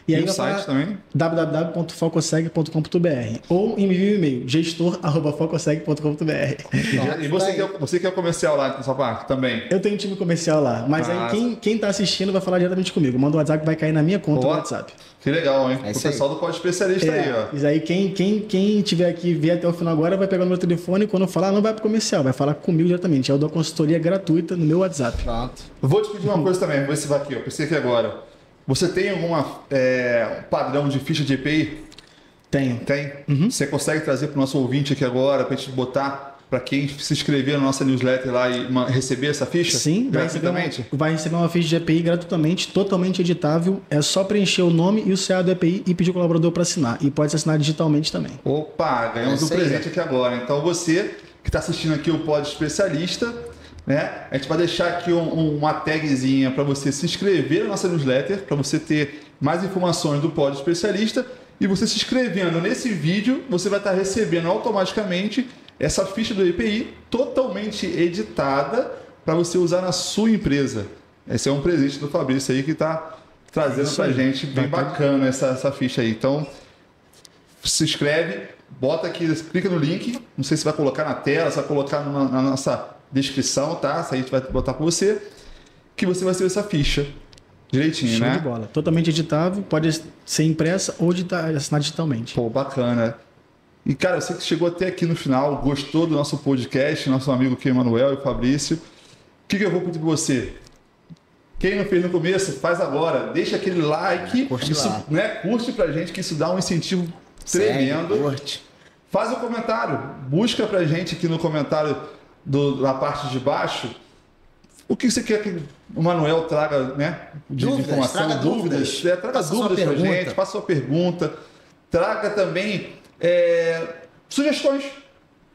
E aí o site também? www.focoseg.com.br ou envie um e-mail, gestor@focoseg.com.br. E você que é o comercial lá nessa parte também? Eu tenho um time comercial lá, mas aí quem tá assistindo vai falar diretamente comigo. Manda um WhatsApp, vai cair na minha conta no WhatsApp. Que legal, hein? O pessoal do Pod Especialista aí, ó. Isso aí, quem tiver aqui, vier até o final agora, vai pegar o meu telefone e quando eu falar, não vai pro comercial, vai falar comigo diretamente. Eu dou consultoria gratuita no meu WhatsApp. Pronto. Vou te pedir uma coisa também, vou ver se vai aqui, ó. Pensei aqui agora. Você tem alguma padrão de ficha de EPI? Tenho. Tem? Você consegue trazer para o nosso ouvinte aqui agora, para a gente botar para quem se inscrever na nossa newsletter lá e receber essa ficha? Sim, gratuitamente? Vai receber uma ficha de EPI gratuitamente, totalmente editável. É só preencher o nome e o CA do EPI e pedir o colaborador para assinar. E pode assinar digitalmente também. Opa, ganhamos um presente aqui agora. Então você que está assistindo aqui o Pod Especialista, né? A gente vai deixar aqui uma tagzinha para você se inscrever na nossa newsletter, para você ter mais informações do Pod Especialista. E você se inscrevendo nesse vídeo, você vai estar recebendo automaticamente essa ficha do EPI totalmente editada para você usar na sua empresa. Esse é um presente do Fabrício aí que está trazendo para a gente. Bem bacana essa ficha aí. Então, se inscreve, bota aqui, clica no link. Não sei se vai colocar na tela, se vai colocar na nossa descrição, tá? Isso aí a gente vai botar para você, que você vai receber essa ficha direitinho, Show né? de bola. Totalmente editável, pode ser impressa ou assinar digitalmente. Pô, bacana. E, cara, você que chegou até aqui no final, gostou do nosso podcast, nosso amigo aqui, Emanuel e o Fabrício, o que eu vou pedir para você? Quem não fez no começo, faz agora. Deixa aquele like, curte isso, lá. né? Curte pra gente, que isso dá um incentivo tremendo. Curte. Faz um comentário, busca pra gente aqui no comentário na parte de baixo o que você quer que o Manuel traga, né? De informação, traga dúvidas. Traga dúvidas pra gente, faça sua pergunta. Traga também sugestões.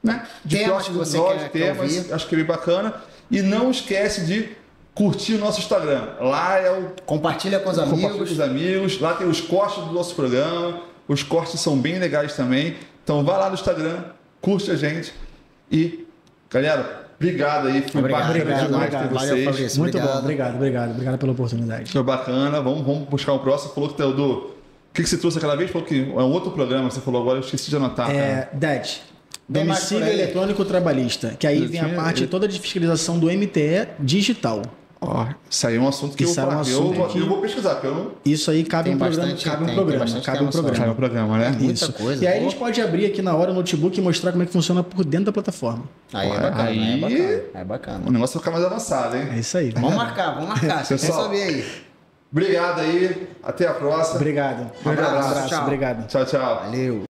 né? De Temas próximos que você episódios, quer temas, ouvir. acho que é bem bacana. E não esquece de curtir o nosso Instagram. Lá é o Compartilha com os compartilha com amigos. os amigos. Lá tem os cortes do nosso programa. Os cortes são bem legais também. Então vai lá no Instagram, curte a gente. E, galera, obrigado aí. Foi bacana demais ter Valeu, vocês. Fabrício. Muito Obrigado. bom, obrigado pela oportunidade. Foi bacana. Vamos buscar um próximo. Falou que o que você trouxe aquela vez? Falou que é um outro programa que você falou agora. Eu esqueci de anotar. cara. DET. Bem mais Domicílio por aí. Eletrônico Trabalhista. Que aí vem a parte toda de fiscalização do MTE digital. Ó, isso aí é um assunto que Isso é um assunto que- eu vou pesquisar, porque eu não... Isso aí cabe Tem um programa. bastante- Cabe um tem programa. bastante Cabe um tema só. programa. Sai o programa, né? Muita Isso. coisa. E aí a Pô. gente pode abrir aqui na hora o notebook e mostrar como é que funciona por dentro da plataforma. Aí é bacana, Aí- é bacana. É bacana. O negócio vai ficar mais avançado, hein? É isso aí. Vamos marcar. Você quer Pessoal, saber aí. Obrigado aí. Até a próxima. Obrigado. Um abraço. Tchau. Obrigado. Tchau, tchau. Valeu.